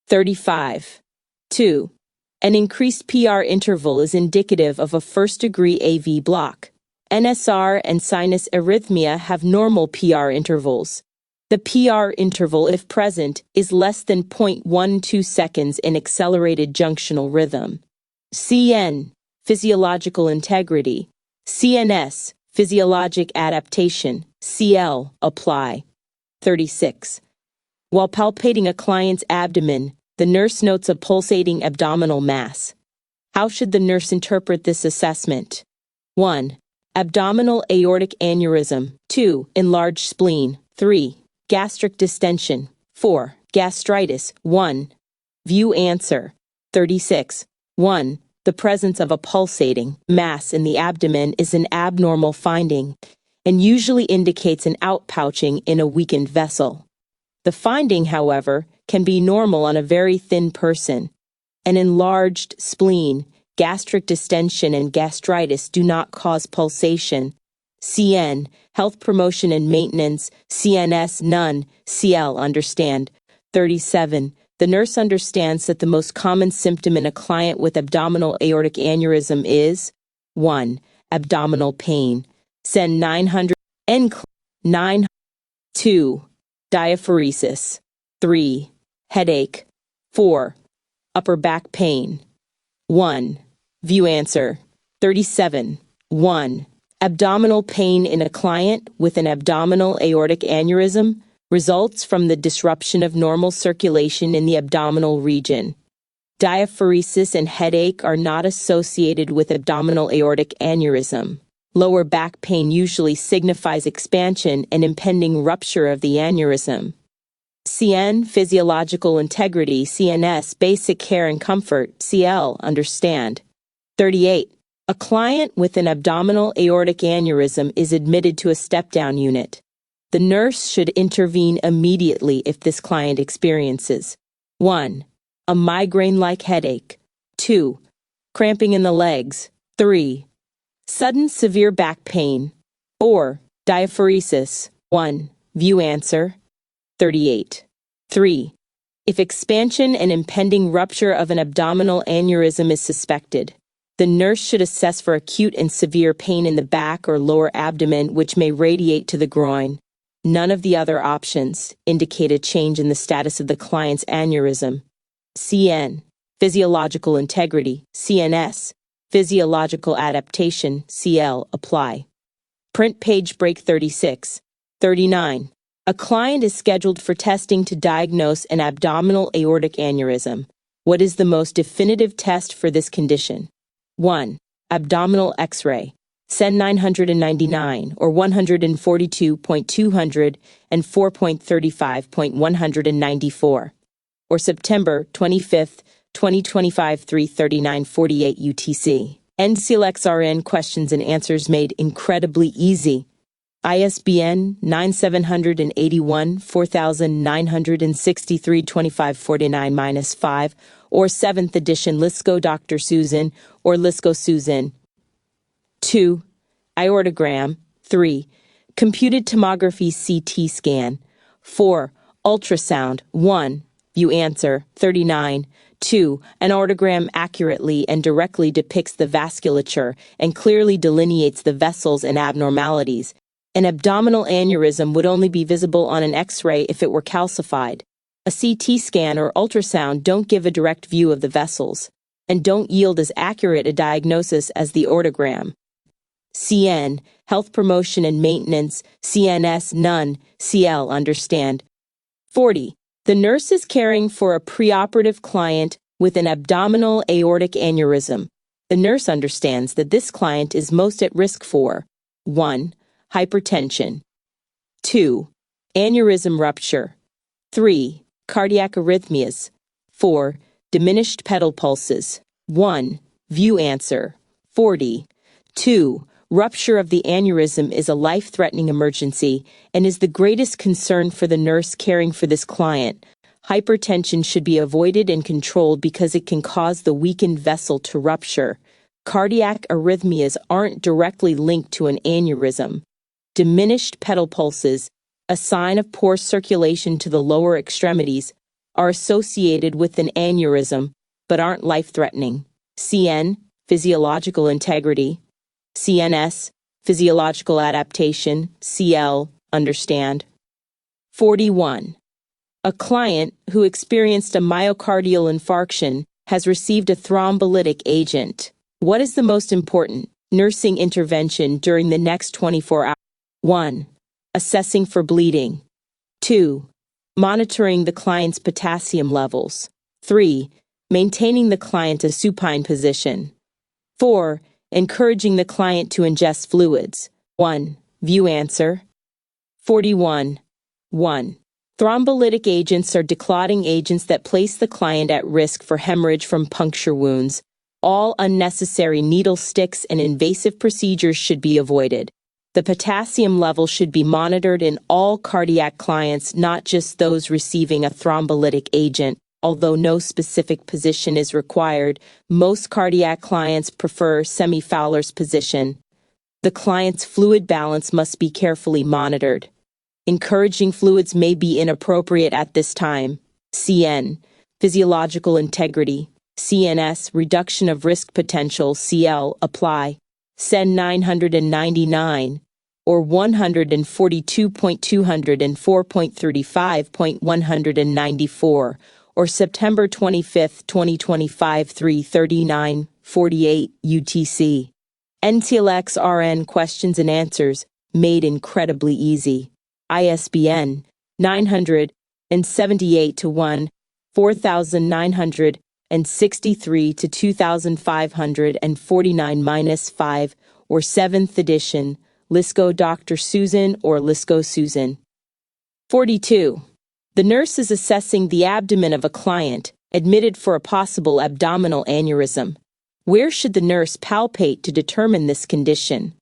35. 2. An increased PR interval is indicative of a first-degree AV block. NSR and sinus arrhythmia have normal PR intervals. The PR interval, if present, is less than 0.12 seconds in accelerated junctional rhythm. CN, physiological integrity. CNS, physiologic adaptation. CL, apply. 36. While palpating a client's abdomen, the nurse notes a pulsating abdominal mass. How should the nurse interpret this assessment? 1. Abdominal aortic aneurysm. 2. Enlarged spleen. 3. Gastric distension. 4. Gastritis. 1. View answer. 36. 1. The presence of a pulsating mass in the abdomen is an abnormal finding and usually indicates an outpouching in a weakened vessel. The finding, however, can be normal on a very thin person. An enlarged spleen, gastric distension, and gastritis do not cause pulsation. CN, health promotion and maintenance. CNS, none. CL, understand. 37. The nurse understands that the most common symptom in a client with abdominal aortic aneurysm is 1. Abdominal pain. SEN 900. NCLEX 9. 2. Diaphoresis. 3. Headache. 4. Upper back pain. 1. View answer. 37. 1. Abdominal pain in a client with an abdominal aortic aneurysm results from the disruption of normal circulation in the abdominal region. Diaphoresis and headache are not associated with abdominal aortic aneurysm. Lower back pain usually signifies expansion and impending rupture of the aneurysm. CN, physiological integrity. CNS, basic care and comfort. CL, understand. 38. A client with an abdominal aortic aneurysm is admitted to a step-down unit. The nurse should intervene immediately if this client experiences 1. A migraine-like headache. 2. Cramping in the legs. 3. Sudden severe back pain. 4. Diaphoresis. 1. View answer. 38. 3. If expansion and impending rupture of an abdominal aneurysm is suspected, the nurse should assess for acute and severe pain in the back or lower abdomen, which may radiate to the groin. None of the other options indicate a change in the status of the client's aneurysm. CN, physiological integrity. CNS, physiological adaptation. CL, apply. Print page break 36. 39. A client is scheduled for testing to diagnose an abdominal aortic aneurysm. What is the most definitive test for this condition? 1. Abdominal X-ray. SEN 999 or 142.200 and 4.35.194. Or September 25, 2025, 3:39:48 UTC. RN-NCLEX-RN questions and answers made incredibly easy. ISBN 9781-4963-2549-5 or 7th edition LISCO Dr. Susan or LISCO Susan. 2. Aortogram. 3. Computed tomography CT scan. 4. Ultrasound. 1. View answer. 39. 2. An aortogram accurately and directly depicts the vasculature and clearly delineates the vessels and abnormalities. An abdominal aneurysm would only be visible on an X-ray if it were calcified. A CT scan or ultrasound don't give a direct view of the vessels and don't yield as accurate a diagnosis as the aortogram. CN, Health Promotion and Maintenance, CNS, none, CL, understand. 40. The nurse is caring for a preoperative client with an abdominal aortic aneurysm. The nurse understands that this client is most at risk for 1. Hypertension. 2. Aneurysm rupture. 3. Cardiac arrhythmias. 4. Diminished pedal pulses. 1. View answer. 40. 2. Rupture of the aneurysm is a life-threatening emergency and is the greatest concern for the nurse caring for this client. Hypertension should be avoided and controlled because it can cause the weakened vessel to rupture. Cardiac arrhythmias aren't directly linked to an aneurysm. Diminished pedal pulses, a sign of poor circulation to the lower extremities, are associated with an aneurysm but aren't life-threatening. CN, physiological integrity. CNS, physiological adaptation. CL, understand. 41. A client who experienced a myocardial infarction has received a thrombolytic agent. What is the most important nursing intervention during the next 24 hours? 1. Assessing for bleeding. 2. Monitoring the client's potassium levels. 3. Maintaining the client a supine position. 4. Encouraging the client to ingest fluids. 1. View answer. 41. 1. Thrombolytic agents are declotting agents that place the client at risk for hemorrhage from puncture wounds. All unnecessary needle sticks and invasive procedures should be avoided. The potassium level should be monitored in all cardiac clients, not just those receiving a thrombolytic agent. Although no specific position is required, most cardiac clients prefer semi-Fowler's position. The client's fluid balance must be carefully monitored. Encouraging fluids may be inappropriate at this time. CN, physiological integrity. CNS, reduction of risk potential. CL, apply. SEN 999 or 142.204.35.194 or September 25, 2025, 3:39:48 UTC. NCLEX-RN questions and answers made incredibly easy. ISBN 978-1 4963-2549-5 or 7th edition LISCO Dr. Susan or LISCO Susan. 42. The nurse is assessing the abdomen of a client admitted for a possible abdominal aneurysm. Where should the nurse palpate to determine this condition?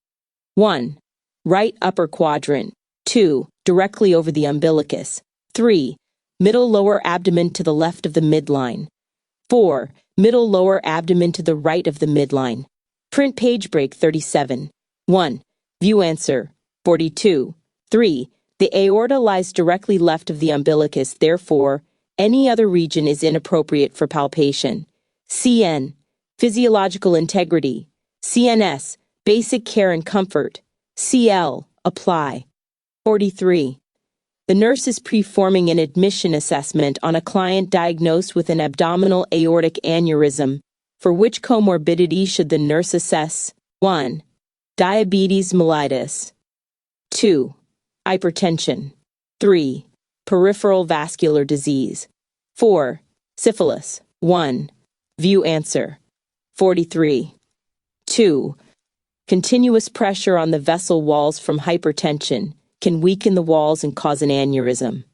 1. Right upper quadrant. 2. Directly over the umbilicus. 3. Middle lower abdomen to the left of the midline. 4. Middle lower abdomen to the right of the midline. Print page break 37. 1. View answer. 42. 3. The aorta lies directly left of the umbilicus, therefore, any other region is inappropriate for palpation. CN, physiological integrity. CNS, basic care and comfort. CL, apply. 43. The nurse is performing an admission assessment on a client diagnosed with an abdominal aortic aneurysm. For which comorbidity should the nurse assess? 1. Diabetes mellitus. 2. Hypertension. 3. Peripheral vascular disease. 4. Syphilis. 1. View answer. 43. 2. Continuous pressure on the vessel walls from hypertension can weaken the walls and cause an aneurysm.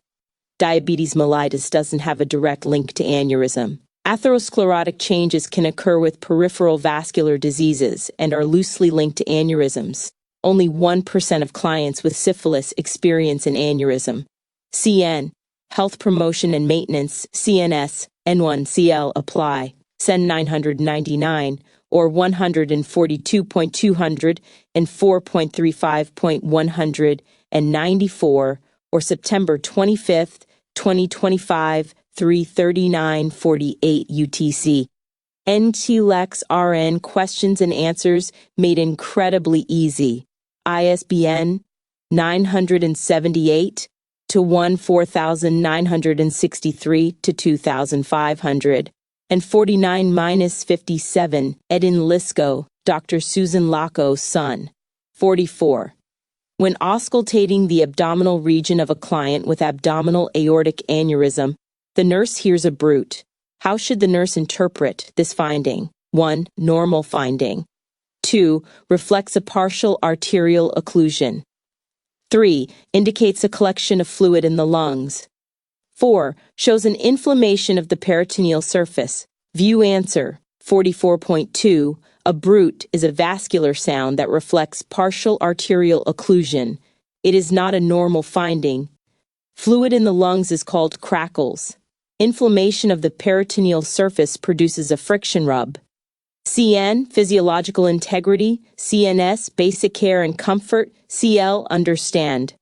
Diabetes mellitus doesn't have a direct link to aneurysm. Atherosclerotic changes can occur with peripheral vascular diseases and are loosely linked to aneurysms. Only 1% of clients with syphilis experience an aneurysm. CN, Health Promotion and Maintenance, CNS, N1CL apply, SEN 999, or 142.200 and 4.35.194, or September 25, 2025, 339:48 UTC. NCLEX RN questions and answers made incredibly easy. ISBN 978 to 14963 to 2500 and 49-57 Edin Lisco, Dr. Susan Lacko's son. 44. When auscultating the abdominal region of a client with abdominal aortic aneurysm, the nurse hears a bruit. How should the nurse interpret this finding? 1. Normal finding. 2. Reflects a partial arterial occlusion. 3. Indicates a collection of fluid in the lungs. 4. Shows an inflammation of the peritoneal surface. View answer. 44.2. A bruit is a vascular sound that reflects partial arterial occlusion. It is not a normal finding. Fluid in the lungs is called crackles. Inflammation of the peritoneal surface produces a friction rub. CN, physiological integrity. CNS, basic care and comfort. CL, understand.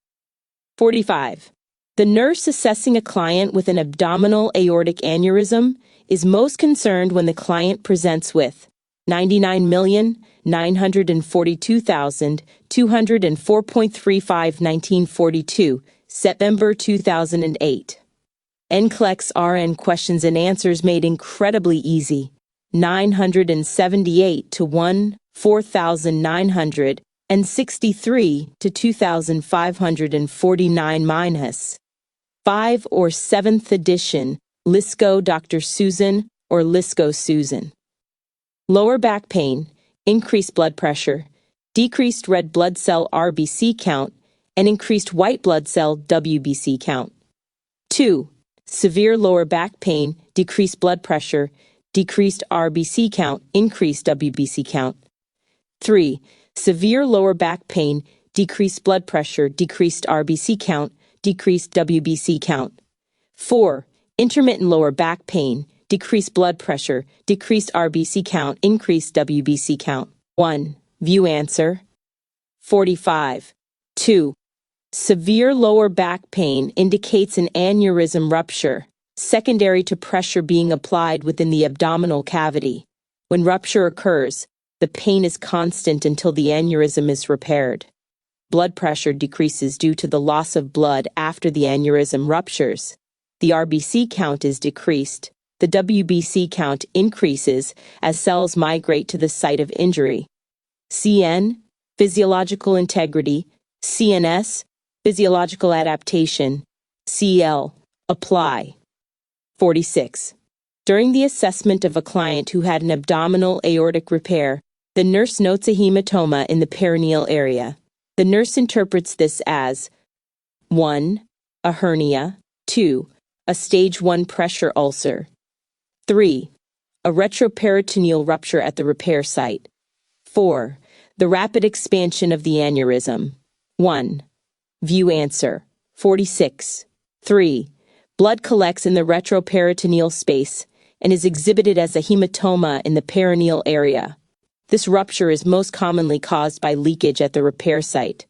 45. The nurse assessing a client with an abdominal aortic aneurysm is most concerned when the client presents with 99,942,204.35 1942, September 2008. NCLEX RN questions and answers made incredibly easy. 978 to 14963 to 2549 minus 5 or 7th edition, Lisco Dr. Susan or Lisco Susan. Lower back pain, increased blood pressure, decreased red blood cell RBC count, and increased white blood cell WBC count. 2. Severe lower back pain, decreased blood pressure, decreased RBC count, increased WBC count. 3. Severe lower back pain, decreased blood pressure, decreased RBC count, decreased WBC count. 4. Intermittent lower back pain, decreased blood pressure, decreased RBC count, increased WBC count. 1. View answer. 45. 2. Severe lower back pain indicates an aneurysm rupture, secondary to pressure being applied within the abdominal cavity. When rupture occurs, the pain is constant until the aneurysm is repaired. Blood pressure decreases due to the loss of blood after the aneurysm ruptures. The RBC count is decreased. The WBC count increases as cells migrate to the site of injury. CN, physiological integrity. CNS, physiological adaptation. CL, apply. 46. During the assessment of a client who had an abdominal aortic repair, the nurse notes a hematoma in the perineal area. The nurse interprets this as 1. A hernia. 2. A stage 1 pressure ulcer. 3. A retroperitoneal rupture at the repair site. 4. The rapid expansion of the aneurysm. 1. View answer. 46. 3. Blood collects in the retroperitoneal space and is exhibited as a hematoma in the perineal area. This rupture is most commonly caused by leakage at the repair site.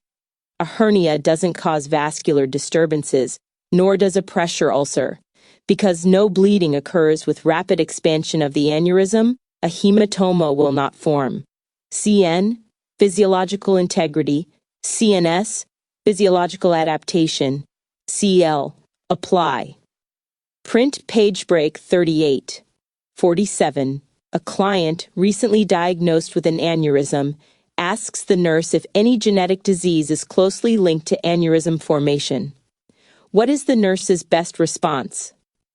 A hernia doesn't cause vascular disturbances, nor does a pressure ulcer. Because no bleeding occurs with rapid expansion of the aneurysm, a hematoma will not form. CN, physiological integrity. CNS, physiological adaptation. CL, apply. Print page break 38. 47. A client recently diagnosed with an aneurysm asks the nurse if any genetic disease is closely linked to aneurysm formation. What is the nurse's best response?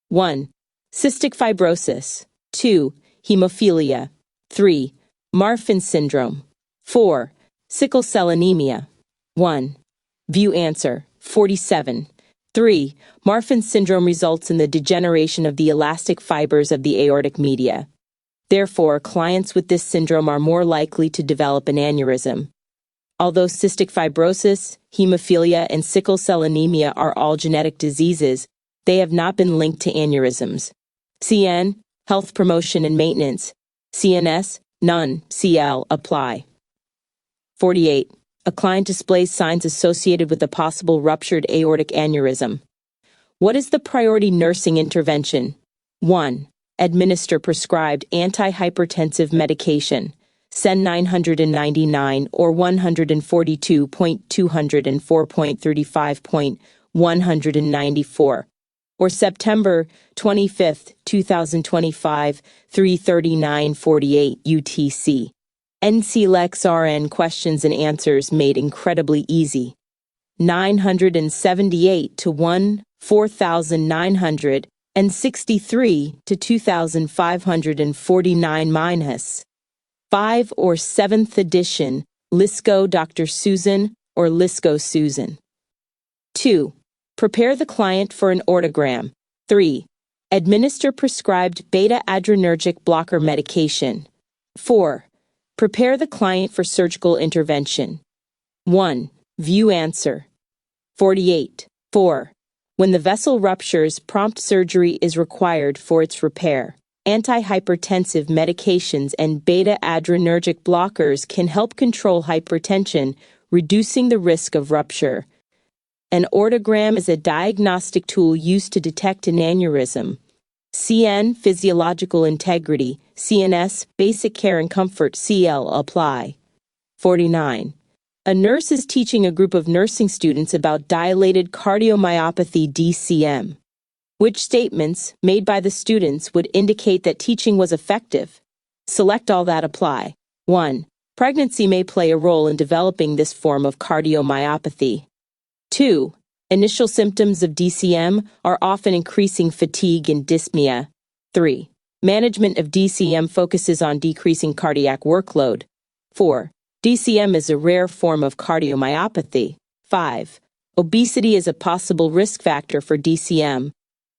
1. Cystic fibrosis. 2. Hemophilia. 3. Marfan syndrome. 4. Sickle cell anemia. 1. View answer. 47. 3. Marfan syndrome results in the degeneration of the elastic fibers of the aortic media. Therefore, clients with this syndrome are more likely to develop an aneurysm. Although cystic fibrosis, hemophilia, and sickle cell anemia are all genetic diseases, they have not been linked to aneurysms. CN, health promotion and maintenance. CNS, none. CL, apply. 48. A client displays signs associated with a possible ruptured aortic aneurysm. What is the priority nursing intervention? 1. Administer prescribed antihypertensive medication, SEN 999 or 142.204.35.194, or September 25, 2025, 3:39:48 UTC. NCLEX-RN questions and answers made incredibly easy. 978 to 4,963 to 2,549 minus 5 or 7th edition, Lisco Dr. Susan or Lisco Susan. 2. Prepare the client for an aortogram. 3. Administer prescribed beta-adrenergic blocker medication. 4. Prepare the client for surgical intervention. 1. View answer. 48. 4. When the vessel ruptures, prompt surgery is required for its repair. Antihypertensive medications and beta-adrenergic blockers can help control hypertension, reducing the risk of rupture. An aortogram is a diagnostic tool used to detect an aneurysm. CN, physiological integrity. CNS, basic care and comfort. CL, apply. 49. A nurse is teaching a group of nursing students about dilated cardiomyopathy DCM. Which statements, made by the students, would indicate that teaching was effective? Select all that apply. 1. Pregnancy may play a role in developing this form of cardiomyopathy. 2. Initial symptoms of DCM are often increasing fatigue and dyspnea. 3. Management of DCM focuses on decreasing cardiac workload. 4. DCM is a rare form of cardiomyopathy. 5. Obesity is a possible risk factor for DCM.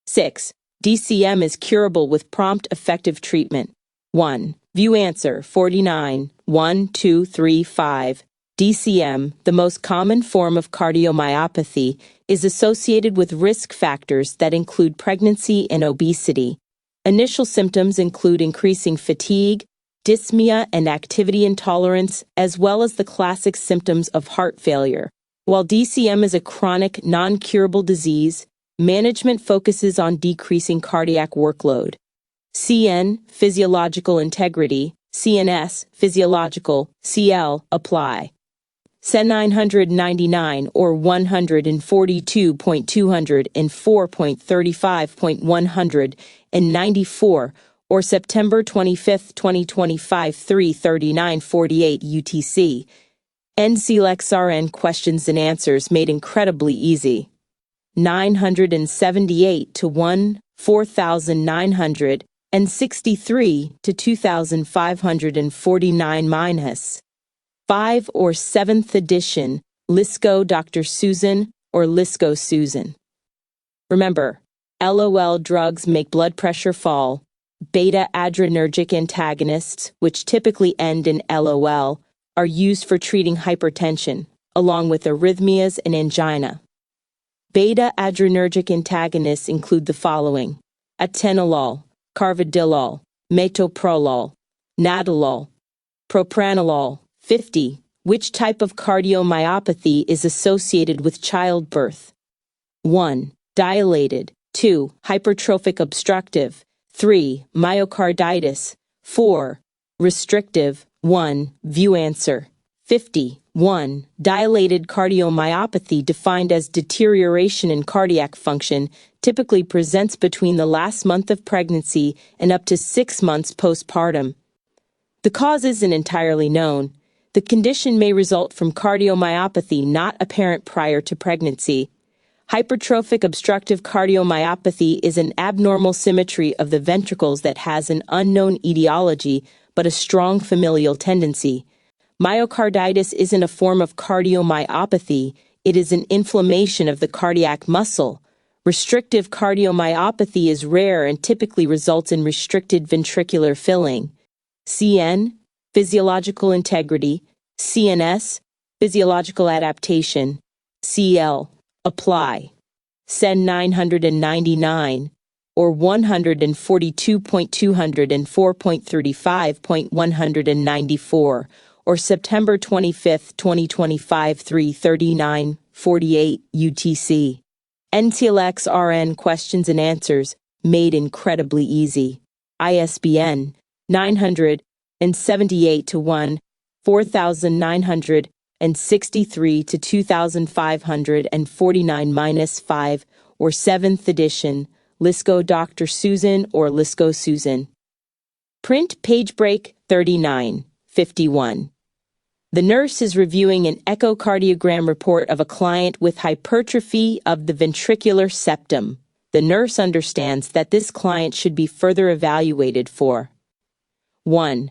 6. DCM is curable with prompt, effective treatment. 1. View answer 49. 1, 2, 3, 5. DCM, the most common form of cardiomyopathy, is associated with risk factors that include pregnancy and obesity. Initial symptoms include increasing fatigue, dyspnea, and activity intolerance, as well as the classic symptoms of heart failure. While DCM is a chronic, non-curable disease, management focuses on decreasing cardiac workload. CN, physiological integrity. CNS, physiological. CL, apply. SEN 999 or 142.204.35.194, or September 25, 2025, 3:39:48 UTC. NCLEX-RN questions and answers made incredibly easy. 978 to 4,963 to 2,549 minus 5 or 7th edition, Lisco Dr. Susan or Lisco Susan. Remember, LOL drugs make blood pressure fall. Beta-adrenergic antagonists, which typically end in LOL, are used for treating hypertension, along with arrhythmias and angina. Beta-adrenergic antagonists include the following: atenolol, carvedilol, metoprolol, nadolol, propranolol. 50. Which type of cardiomyopathy is associated with childbirth? 1. Dilated. 2. Hypertrophic obstructive. 3. Myocarditis. 4. Restrictive. 1. View answer. 50. 1. Dilated cardiomyopathy, defined as deterioration in cardiac function, typically presents between the last month of pregnancy and up to 6 months postpartum. The cause isn't entirely known. The condition may result from cardiomyopathy not apparent prior to pregnancy. Hypertrophic obstructive cardiomyopathy is an abnormal symmetry of the ventricles that has an unknown etiology but a strong familial tendency. Myocarditis isn't a form of cardiomyopathy, it is an inflammation of the cardiac muscle, Restrictive cardiomyopathy is rare and typically results in restricted ventricular filling. CN, physiological integrity. CNS, physiological adaptation. CL, apply. SEN 999, or 142.204.35.194, or September 25, 2025, 3:39:48 UTC. NCLEX RN questions and answers made incredibly easy. ISBN 978-1, 4963-2549-5, or 7th edition, Lisco Dr. Susan or Lisco Susan. Print page break 39:51. The nurse is reviewing an echocardiogram report of a client with hypertrophy of the ventricular septum. The nurse understands that this client should be further evaluated for 1.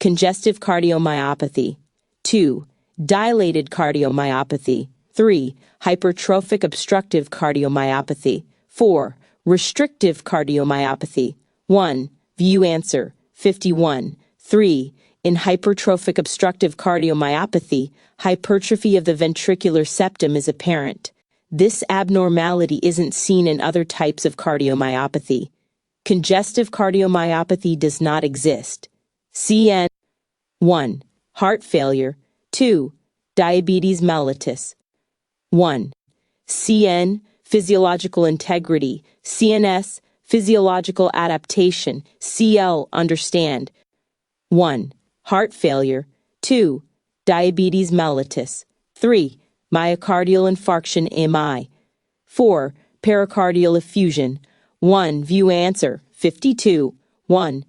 Congestive cardiomyopathy. 2. Dilated cardiomyopathy. 3. Hypertrophic obstructive cardiomyopathy. 4. Restrictive cardiomyopathy. 1. View answer 51. 3. In hypertrophic obstructive cardiomyopathy, hypertrophy of the ventricular septum is apparent. This abnormality isn't seen in other types of cardiomyopathy. Congestive cardiomyopathy does not exist. CN 1. Heart failure. 2. Diabetes mellitus. 1. CN, physiological integrity. CNS, physiological adaptation. CL, understand. 1. Heart failure. 2. Diabetes mellitus. 3. Myocardial infarction MI. 4. Pericardial effusion. 1. View answer 52. 1.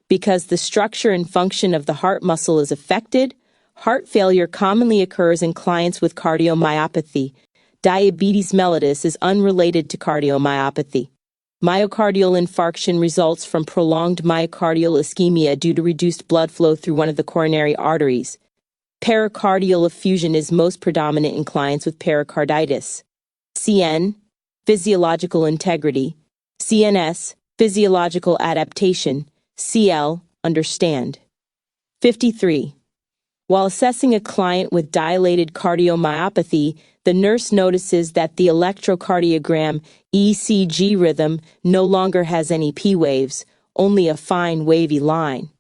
Because the structure and function of the heart muscle is affected, heart failure commonly occurs in clients with cardiomyopathy. Diabetes mellitus is unrelated to cardiomyopathy. Myocardial infarction results from prolonged myocardial ischemia due to reduced blood flow through one of the coronary arteries. Pericardial effusion is most predominant in clients with pericarditis. CN, physiological integrity. CNS, physiological adaptation. CL, understand. 53. While assessing a client with dilated cardiomyopathy, the nurse notices that the electrocardiogram ECG rhythm no longer has any P waves, only a fine wavy line.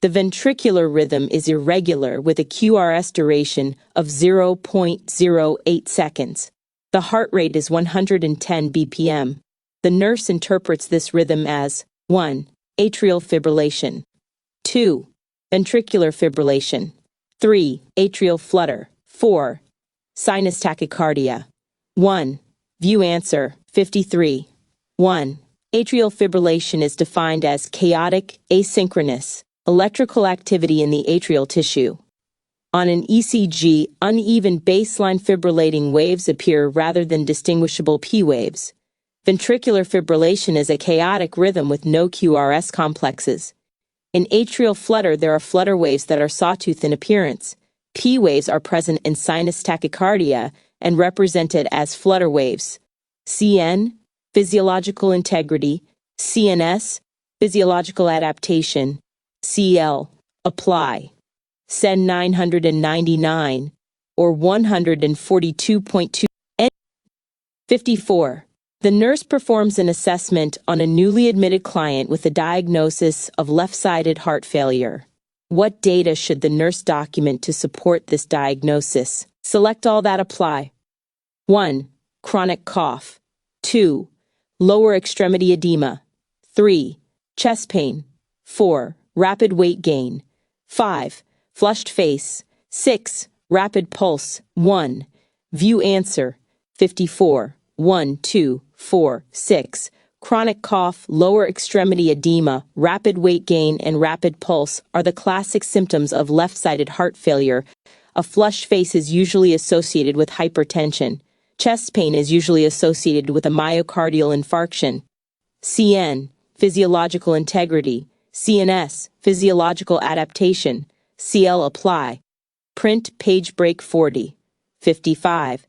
The ventricular rhythm is irregular with a QRS duration of 0.08 seconds. The heart rate is 110 BPM. The nurse interprets this rhythm as 1. Atrial fibrillation. 2. Ventricular fibrillation. 3. Atrial flutter. 4. Sinus tachycardia. 1. View answer 53. 1. Atrial fibrillation is defined as chaotic, asynchronous, electrical activity in the atrial tissue. On an ECG, uneven baseline fibrillating waves appear rather than distinguishable P waves. Ventricular fibrillation is a chaotic rhythm with no QRS complexes. In atrial flutter, there are flutter waves that are sawtooth in appearance. P waves are present in sinus tachycardia and represented as flutter waves. CN, physiological integrity. CNS, physiological adaptation. CL, apply. SEN 999, or 142.2. 54. The nurse performs an assessment on a newly admitted client with a diagnosis of left-sided heart failure. What data should the nurse document to support this diagnosis? Select all that apply. 1. Chronic cough. 2. Lower extremity edema. 3. Chest pain. 4. Rapid weight gain. 5. Flushed face. 6. Rapid pulse. 1. View answer 54. 1, 2, 4, 6. Chronic cough, lower extremity edema, rapid weight gain, and rapid pulse are the classic symptoms of left-sided heart failure. A flushed face is usually associated with hypertension. Chest pain is usually associated with a myocardial infarction. CN, physiological integrity. CNS, physiological adaptation. CL, apply. Print page break 40. 55.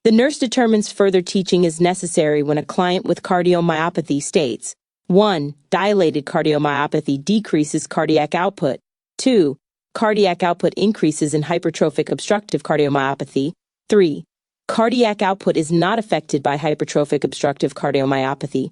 The nurse determines further teaching is necessary when a client with cardiomyopathy states 1. Dilated cardiomyopathy decreases cardiac output. 2. Cardiac output increases in hypertrophic obstructive cardiomyopathy. 3. Cardiac output is not affected by hypertrophic obstructive cardiomyopathy.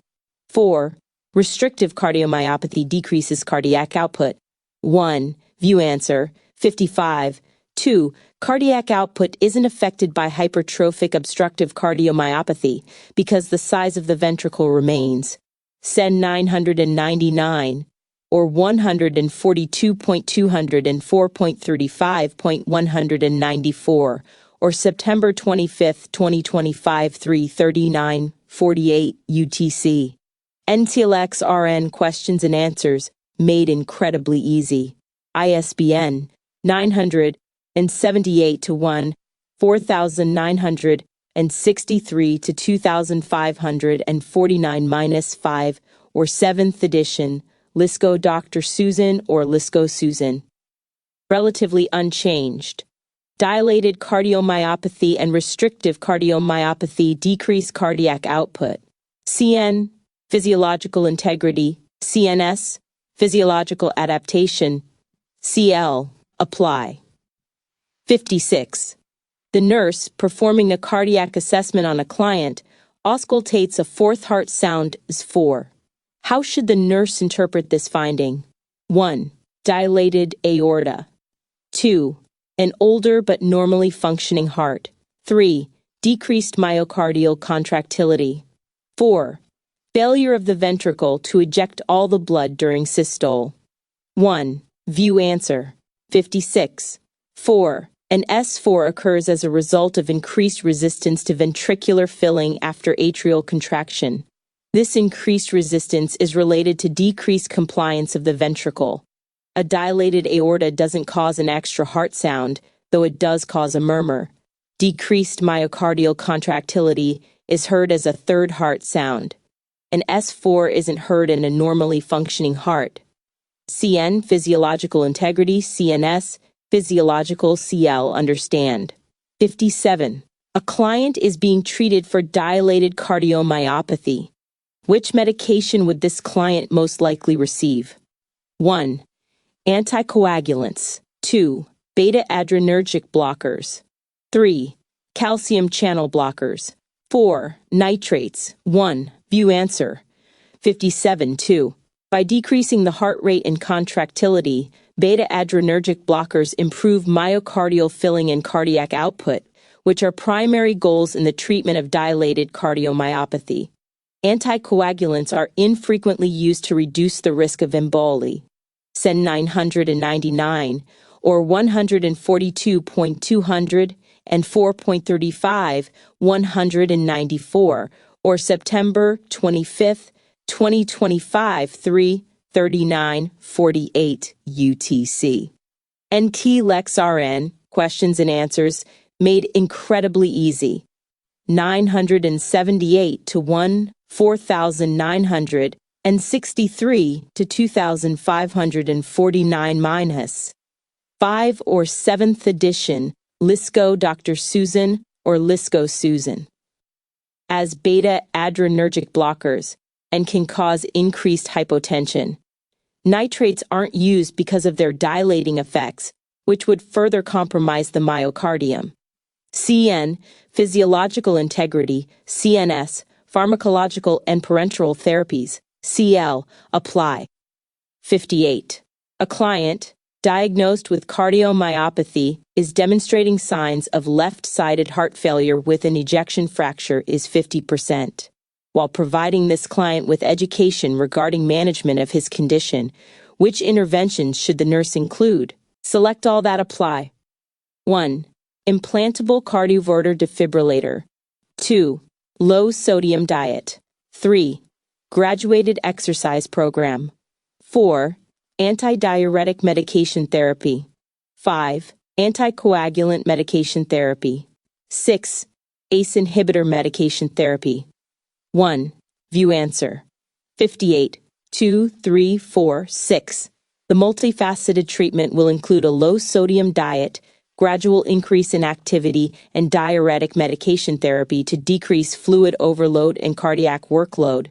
4. Restrictive cardiomyopathy decreases cardiac output. 1. View answer. 55. 2. Cardiac output isn't affected by hypertrophic obstructive cardiomyopathy because the size of the ventricle remains. SEN 999, or 142.204.35.194, or September 25, 2025, 3:39:48 UTC. NCLEX RN questions and answers made incredibly easy. ISBN 978-1, 4963-2549-5, or 7th edition, LISCO Dr. Susan or LISCO Susan. Relatively unchanged. Dilated cardiomyopathy and restrictive cardiomyopathy decrease cardiac output. CN, physiological integrity. CNS, physiological adaptation. CL, apply. 56. The nurse, performing a cardiac assessment on a client, auscultates a fourth heart sound as 4. How should the nurse interpret this finding? 1. Dilated aorta. 2. An older but normally functioning heart. 3. Decreased myocardial contractility. 4. Failure of the ventricle to eject all the blood during systole. 1. View answer. 56. 4. An S4 occurs as a result of increased resistance to ventricular filling after atrial contraction. This increased resistance is related to decreased compliance of the ventricle. A dilated aorta doesn't cause an extra heart sound, though it does cause a murmur. Decreased myocardial contractility is heard as a third heart sound. An S4 isn't heard in a normally functioning heart. CN, physiological integrity. CNS, physiological. CL, understand. 57. A client is being treated for dilated cardiomyopathy. Which medication would this client most likely receive? 1. Anticoagulants. 2. Beta-adrenergic blockers. 3. Calcium channel blockers. 4. Nitrates. 1. View answer. 57. 2. By decreasing the heart rate and contractility, beta-adrenergic blockers improve myocardial filling and cardiac output, which are primary goals in the treatment of dilated cardiomyopathy. Anticoagulants are infrequently used to reduce the risk of emboli. SEN 999, or 142.200 and 4.35, 194, or September 25, 2025, 3:39:48 UTC. NCLEX RN questions and answers made incredibly easy. 978 to 1, 4,963 to 2,549 minus 5 or 7th edition, LISCO Dr. Susan or LISCO Susan. As beta-adrenergic blockers and can cause increased hypotension. Nitrates aren't used because of their dilating effects, which would further compromise the myocardium. CN, physiological integrity. CNS, pharmacological and parenteral therapies. CL, apply. 58. A client, diagnosed with cardiomyopathy, is demonstrating signs of left-sided heart failure with an ejection fracture is 50%. While providing this client with education regarding management of his condition, which interventions should the nurse include? Select all that apply. 1. Implantable cardioverter defibrillator. 2. Low sodium diet. 3. Graduated exercise program. 4. Antidiuretic medication therapy. 5. Anticoagulant medication therapy. 6. ACE inhibitor medication therapy. 1. View answer. 58. 2, 3, 4, 6. The multifaceted treatment will include a low-sodium diet, gradual increase in activity, and diuretic medication therapy to decrease fluid overload and cardiac workload.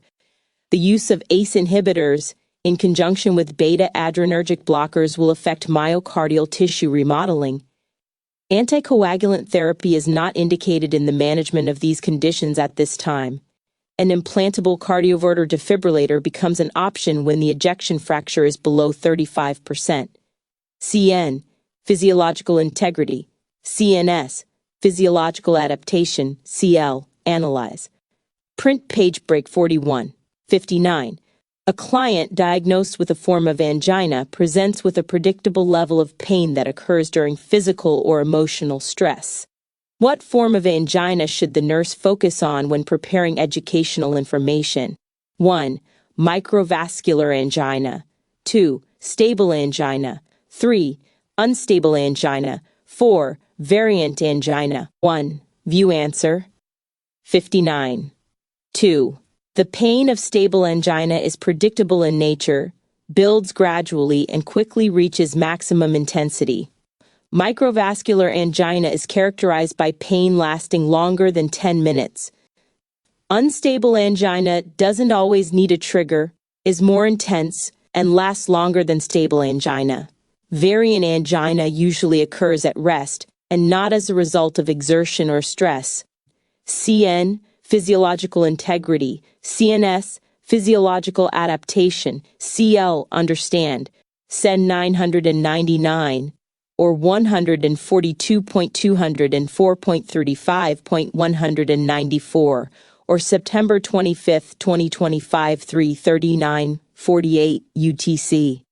The use of ACE inhibitors in conjunction with beta-adrenergic blockers will affect myocardial tissue remodeling. Anticoagulant therapy is not indicated in the management of these conditions at this time. An implantable cardioverter defibrillator becomes an option when the ejection fraction is below 35%. CN, physiological integrity. CNS, physiological adaptation. CL, analyze. Print page break 41. 59. A client diagnosed with a form of angina presents with a predictable level of pain that occurs during physical or emotional stress. What form of angina should the nurse focus on when preparing educational information? 1. Microvascular angina. 2. Stable angina. 3. Unstable angina. 4. Variant angina. 1. View answer. 59. 2. The pain of stable angina is predictable in nature, builds gradually, and quickly reaches maximum intensity. Microvascular angina is characterized by pain lasting longer than 10 minutes. Unstable angina doesn't always need a trigger, is more intense, and lasts longer than stable angina. Variant angina usually occurs at rest and not as a result of exertion or stress. CN, physiological integrity. CNS, physiological adaptation. CL, understand. SEN 999, or 142.204.35.194, or September 25, 2025, 3:39:48 UTC.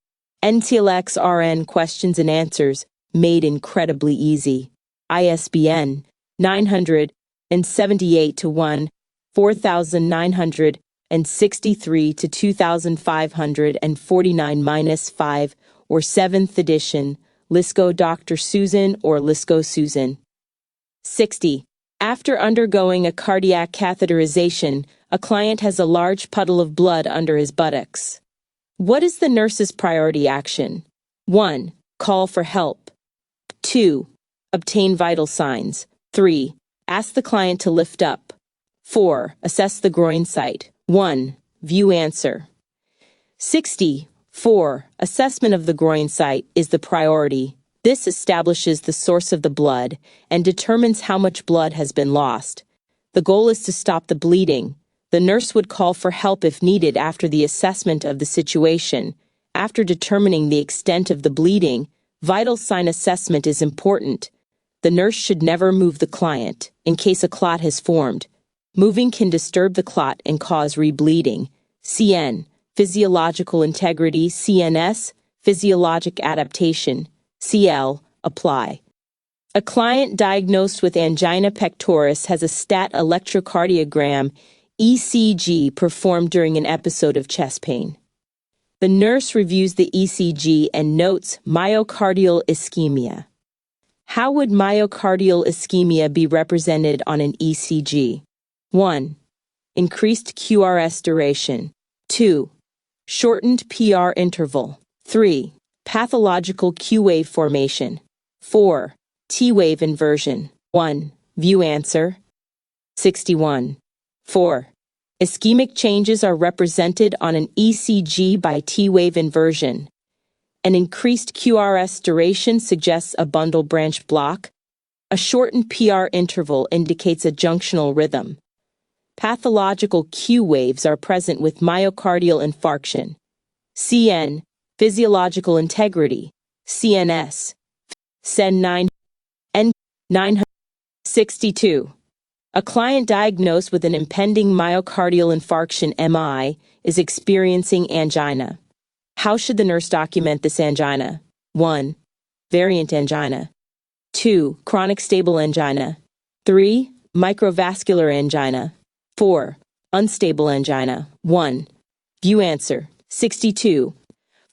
NCLEX RN questions and answers made incredibly easy. ISBN 978-1, 4963-2549-5, or 7th edition, Lisco Dr. Susan or Lisco Susan. 60. After undergoing a cardiac catheterization, a client has a large puddle of blood under his buttocks. What is the nurse's priority action? 1. Call for help. 2. Obtain vital signs. 3. Ask the client to lift up. 4. Assess the groin site. 1. View answer. 60. 4. Assessment of the groin site is the priority. This establishes the source of the blood and determines how much blood has been lost. The goal is to stop the bleeding. The nurse would call for help if needed after the assessment of the situation. After determining the extent of the bleeding, vital sign assessment is important. The nurse should never move the client in case a clot has formed. Moving can disturb the clot and cause rebleeding. CN, physiological integrity. CNS, physiologic adaptation. CL, apply. A client diagnosed with angina pectoris has a stat electrocardiogram ECG performed during an episode of chest pain. The nurse reviews the ECG and notes myocardial ischemia. How would myocardial ischemia be represented on an ECG? 1. Increased QRS duration. 2. Shortened PR interval. 3. Pathological Q wave formation. 4. T wave inversion. 1. View answer. 61. 4. Ischemic changes are represented on an ECG by T wave inversion. An increased QRS duration suggests a bundle branch block. A shortened PR interval indicates a junctional rhythm. Pathological Q waves are present with myocardial infarction. CN, physiological integrity. CNS, SEN 9 N 962. A client diagnosed with an impending myocardial infarction MI is experiencing angina. How should the nurse document this angina? 1. Variant angina. 2. Chronic stable angina. 3. Microvascular angina. 4. Unstable angina. 1. View answer. 62.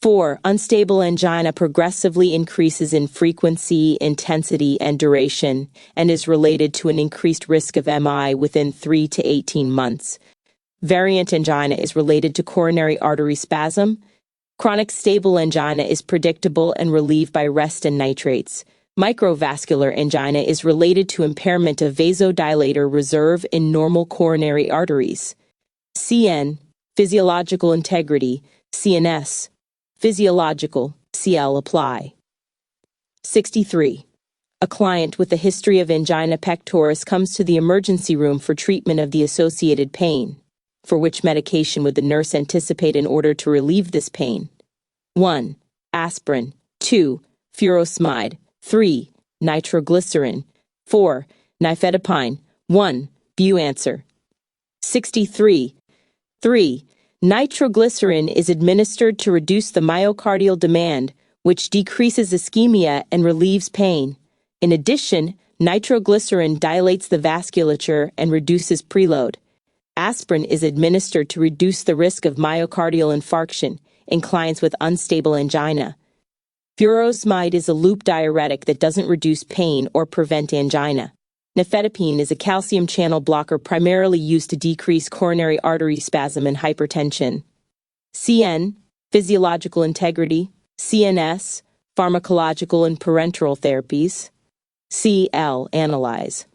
4. Unstable angina progressively increases in frequency, intensity, and duration, and is related to an increased risk of MI within 3 to 18 months. Variant angina is related to coronary artery spasm. Chronic stable angina is predictable and relieved by rest and nitrates. Microvascular angina is related to impairment of vasodilator reserve in normal coronary arteries. CN, physiological integrity, CNS, physiological, CL apply. 63. A client with a history of angina pectoris comes to the emergency room for treatment of the associated pain. For which medication would the nurse anticipate in order to relieve this pain? 1. Aspirin. 2. Furosemide. 3. Nitroglycerin. 4. Nifedipine. 1. View answer. 63. 3. Nitroglycerin is administered to reduce the myocardial demand, which decreases ischemia and relieves pain. In addition, nitroglycerin dilates the vasculature and reduces preload. Aspirin is administered to reduce the risk of myocardial infarction in clients with unstable angina. Furosemide is a loop diuretic that doesn't reduce pain or prevent angina. Nifedipine is a calcium channel blocker primarily used to decrease coronary artery spasm and hypertension. CN, physiological integrity, CNS, pharmacological and parenteral therapies. CL, analyze.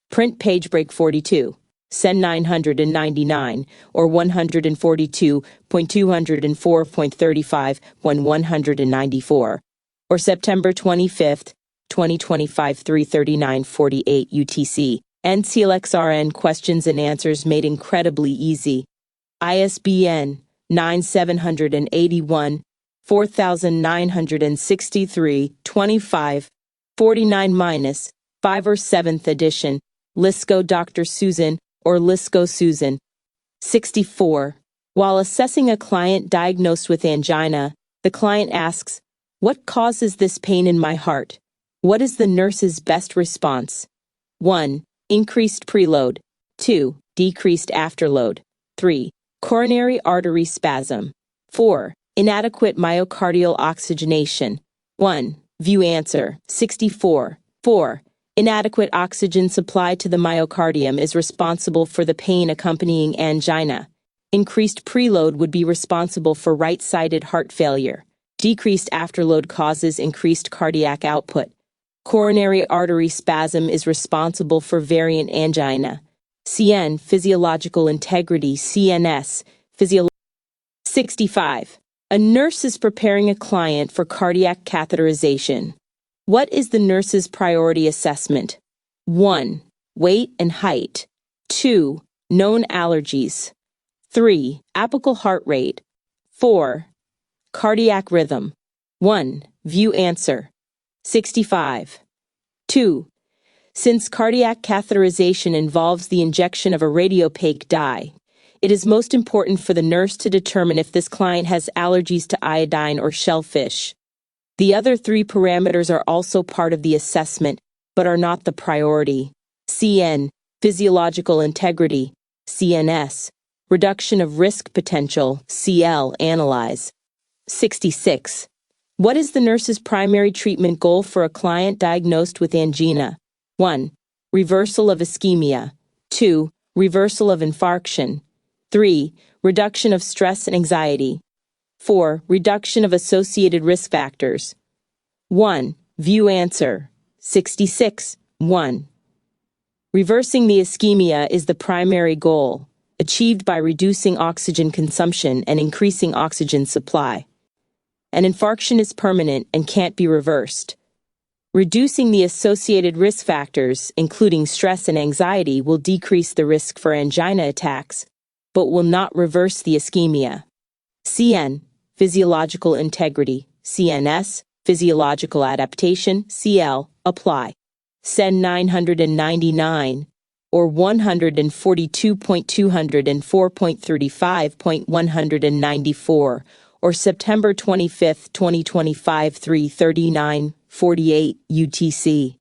Print page break 42, SEN 999, or 142.204.35 when 194, or September 25, 2025 3:39:48 UTC. NCLEX-RN questions and answers made incredibly easy. ISBN 9781 4963 25 49-5 or 7th edition. Lisco Dr. Susan or Lisco Susan. 64. While assessing a client diagnosed with angina, the client asks, "What causes this pain in my heart?" What is the nurse's best response? 1. Increased preload. 2. Decreased afterload. 3. Coronary artery spasm. 4. Inadequate myocardial oxygenation. 1. View answer. 64. 4. Inadequate oxygen supply to the myocardium is responsible for the pain accompanying angina. Increased preload would be responsible for right-sided heart failure. Decreased afterload causes increased cardiac output. Coronary artery spasm is responsible for variant angina. CN, physiological integrity, CNS, 65. A nurse is preparing a client for cardiac catheterization. What is the nurse's priority assessment? 1. Weight and height. 2. Known allergies. 3. Apical heart rate. 4. Cardiac rhythm. 1. View answer. 65. 2. Since cardiac catheterization involves the injection of a radiopaque dye, it is most important for the nurse to determine if this client has allergies to iodine or shellfish. The other 3 parameters are also part of the assessment, but are not the priority. CN, physiological integrity, CNS, reduction of risk potential, CL, analyze. 66. What is the nurse's primary treatment goal for a client diagnosed with angina? 1. Reversal of ischemia. 2. Reversal of infarction. 3. Reduction of stress and anxiety. 4. Reduction of associated risk factors. 1. View answer. 66. 1. Reversing the ischemia is the primary goal, achieved by reducing oxygen consumption and increasing oxygen supply. An infarction is permanent and can't be reversed. Reducing the associated risk factors, including stress and anxiety, will decrease the risk for angina attacks, but will not reverse the ischemia. CN, physiological integrity, CNS, physiological adaptation, CL, apply. SEN 999, or 142.204.35.194, or September 25, 2025 3:39:48 UTC.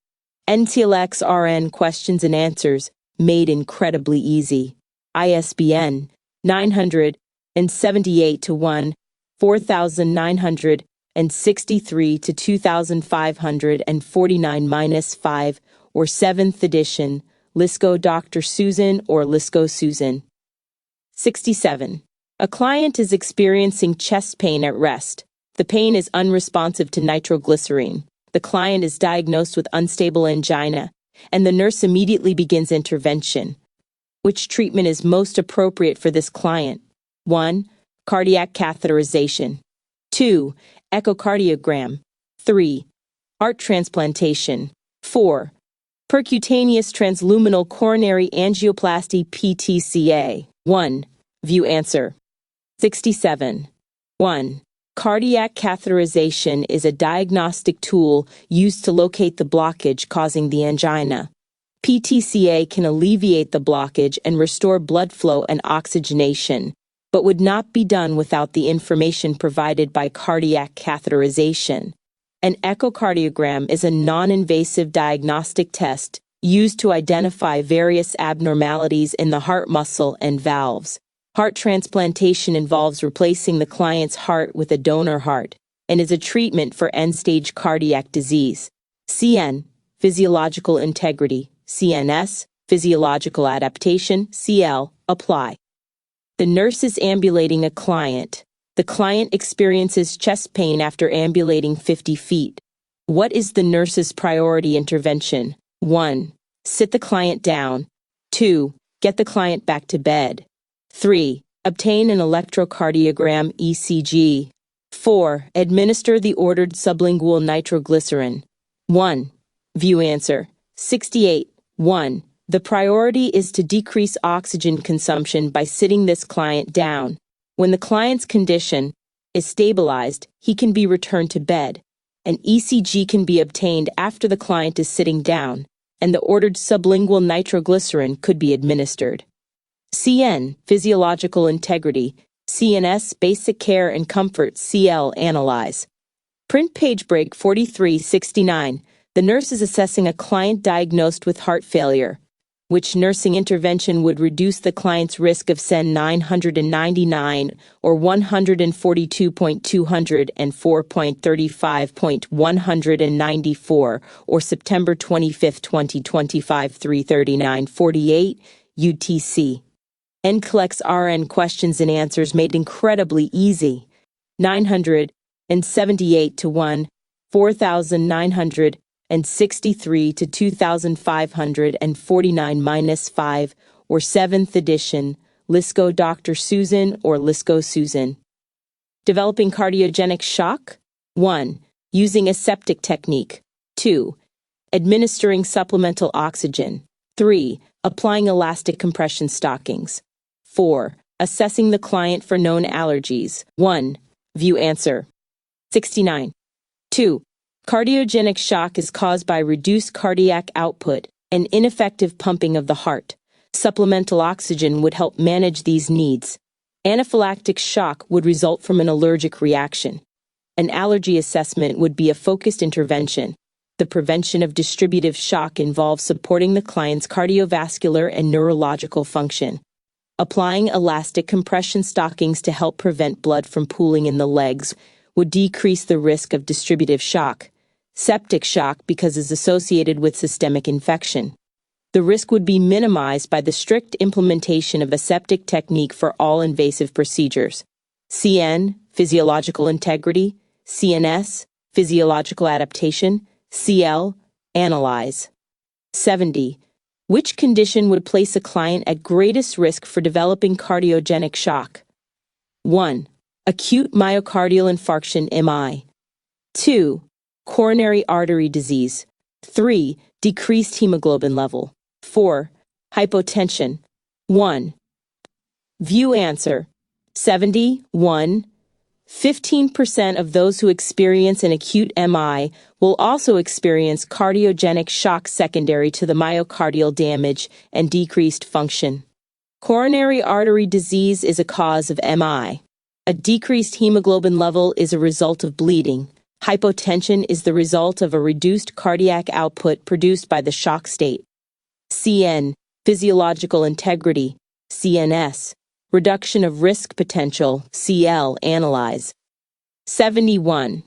NCLEX-RN questions and answers made incredibly easy. ISBN 978-1 4963-2549-5 or 7th edition. Lisco Dr. Susan or Lisco Susan. 67. A client is experiencing chest pain at rest. The pain is unresponsive to nitroglycerin. The client is diagnosed with unstable angina, and the nurse immediately begins intervention. Which treatment is most appropriate for this client? 1. Cardiac catheterization. 2. Echocardiogram. 3. Heart transplantation. 4. Percutaneous transluminal coronary angioplasty PTCA. 1. View answer. 67. 1. Cardiac catheterization is a diagnostic tool used to locate the blockage causing the angina. PTCA can alleviate the blockage and restore blood flow and oxygenation, but would not be done without the information provided by cardiac catheterization. An echocardiogram is a non-invasive diagnostic test used to identify various abnormalities in the heart muscle and valves. Heart transplantation involves replacing the client's heart with a donor heart and is a treatment for end-stage cardiac disease. CN, physiological integrity. CNS, physiological adaptation. CL, apply. The nurse is ambulating a client. The client experiences chest pain after ambulating 50 feet. What is the nurse's priority intervention? 1. Sit the client down. 2. Get the client back to bed. 3. Obtain an electrocardiogram ECG. 4. Administer the ordered sublingual nitroglycerin. 1. View answer. 68. 1. The priority is to decrease oxygen consumption by sitting this client down. When the client's condition is stabilized, he can be returned to bed. An ECG can be obtained after the client is sitting down, and the ordered sublingual nitroglycerin could be administered. CN, physiological integrity. CNS, basic care and comfort. CL, analyze. Print page break 4369. The nurse is assessing a client diagnosed with heart failure. Which nursing intervention would reduce the client's risk of SEN 999 or 142.204.35.194 or September 25, 2025, 3:39:48 UTC? NCLEX RN questions and answers made incredibly easy. 978 to 1, 4,963 to 2,549 minus 5, or 7th edition, Lisco Dr. Susan or Lisco Susan. Developing cardiogenic shock. 1. Using aseptic technique. 2. Administering supplemental oxygen. 3. Applying elastic compression stockings. 4. Assessing the client for known allergies. 1. View answer. 69. 2. Cardiogenic shock is caused by reduced cardiac output and ineffective pumping of the heart. Supplemental oxygen would help manage these needs. Anaphylactic shock would result from an allergic reaction. An allergy assessment would be a focused intervention. The prevention of distributive shock involves supporting the client's cardiovascular and neurological function. Applying elastic compression stockings to help prevent blood from pooling in the legs would decrease the risk of distributive shock. Septic shock because is associated with systemic infection. The risk would be minimized by the strict implementation of aseptic technique for all invasive procedures. CN, physiological integrity. CNS, physiological adaptation. CL, analyze. 70. Which condition would place a client at greatest risk for developing cardiogenic shock? 1. Acute myocardial infarction MI. 2. Coronary artery disease. 3. Decreased hemoglobin level. 4. Hypotension. 1. View answer. 71. 15% of those who experience an acute MI will also experience cardiogenic shock secondary to the myocardial damage and decreased function. Coronary artery disease is a cause of MI. A decreased hemoglobin level is a result of bleeding. Hypotension is the result of a reduced cardiac output produced by the shock state. CN, physiological integrity. CNS, reduction of risk potential. CL, analyze. 71.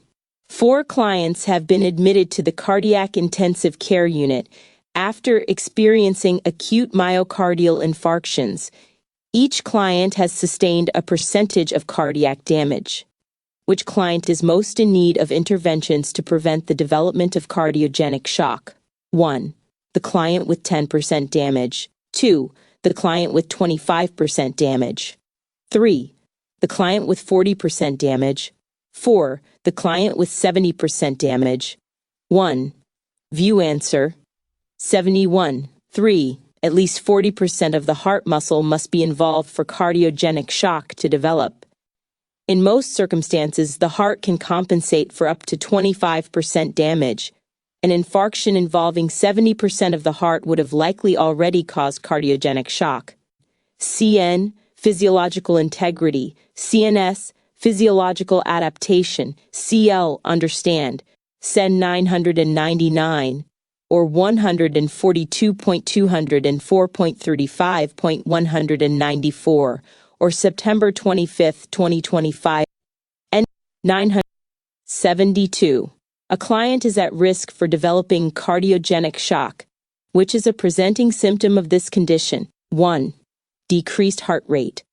4 clients have been admitted to the cardiac intensive care unit after experiencing acute myocardial infarctions. Each client has sustained a percentage of cardiac damage. Which client is most in need of interventions to prevent the development of cardiogenic shock? 1. The client with 10% damage. 2. The client with 25% damage. 3. The client with 40% damage. 4. The client with 70% damage. 1. View answer. 71. 3. At least 40% of the heart muscle must be involved for cardiogenic shock to develop. In most circumstances, the heart can compensate for up to 25% damage. An infarction involving 70% of the heart would have likely already caused cardiogenic shock. CN, physiological integrity. CNS, physiological adaptation. CL, understand. SEN 999, or 142.204.35.194, or September 25, 2025. N 972. A client is at risk for developing cardiogenic shock. Which is a presenting symptom of this condition? 1. Decreased heart rate.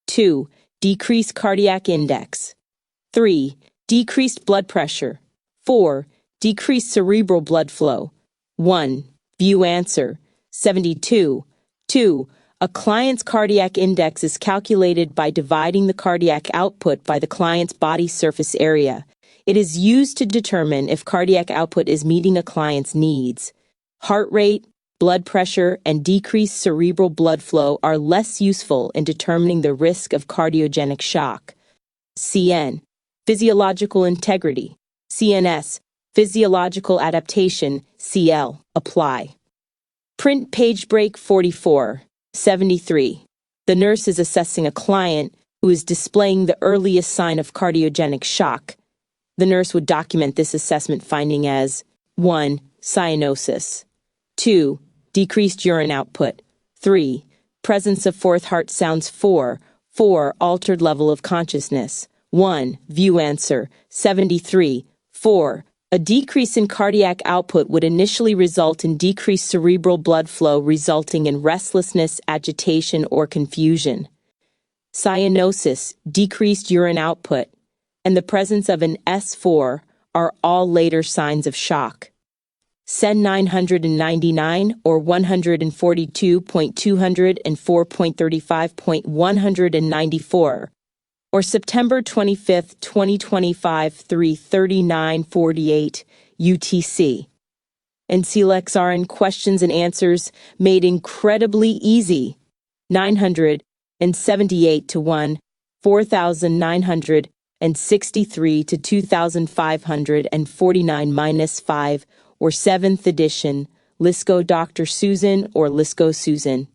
2. Decreased cardiac index. 3. Decreased blood pressure. 4. Decreased cerebral blood flow. 1. View answer. 72. 2. A client's cardiac index is calculated by dividing the cardiac output by the client's body surface area. It is used to determine if cardiac output is meeting a client's needs. Heart rate, blood pressure, and decreased cerebral blood flow are less useful in determining the risk of cardiogenic shock. CN, physiological integrity. CNS, physiological adaptation. CL, apply. Print page break 44. 73. The nurse is assessing a client who is displaying the earliest sign of cardiogenic shock. The nurse would document this assessment finding as 1. Cyanosis. 2. Decreased urine output. 3. Presence of fourth heart sounds. 4. Altered level of consciousness. 1. View answer. 73. 4. A decrease in cardiac output would initially result in decreased cerebral blood flow, resulting in restlessness, agitation, or confusion. Cyanosis, decreased urine output, and the presence of an S4 are all later signs of shock. SEN 999 or 142.204.35.194. Or September 25, 2025, 3:39:48 UTC. NCLEX-RN questions and answers made incredibly easy. 978 to 1, 4,963 to 2,549-5, or 7th edition, Lisco Dr. Susan or Lisco Susan.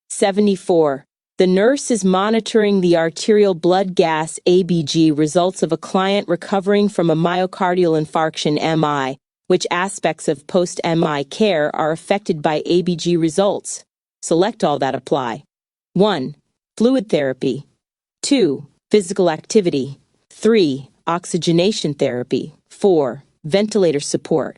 74. The nurse is monitoring the arterial blood gas ABG results of a client recovering from a myocardial infarction MI. Which aspects of post-MI care are affected by ABG results? Select all that apply. 1. Fluid therapy. 2. Physical activity. 3. Oxygenation therapy. 4. Ventilator support.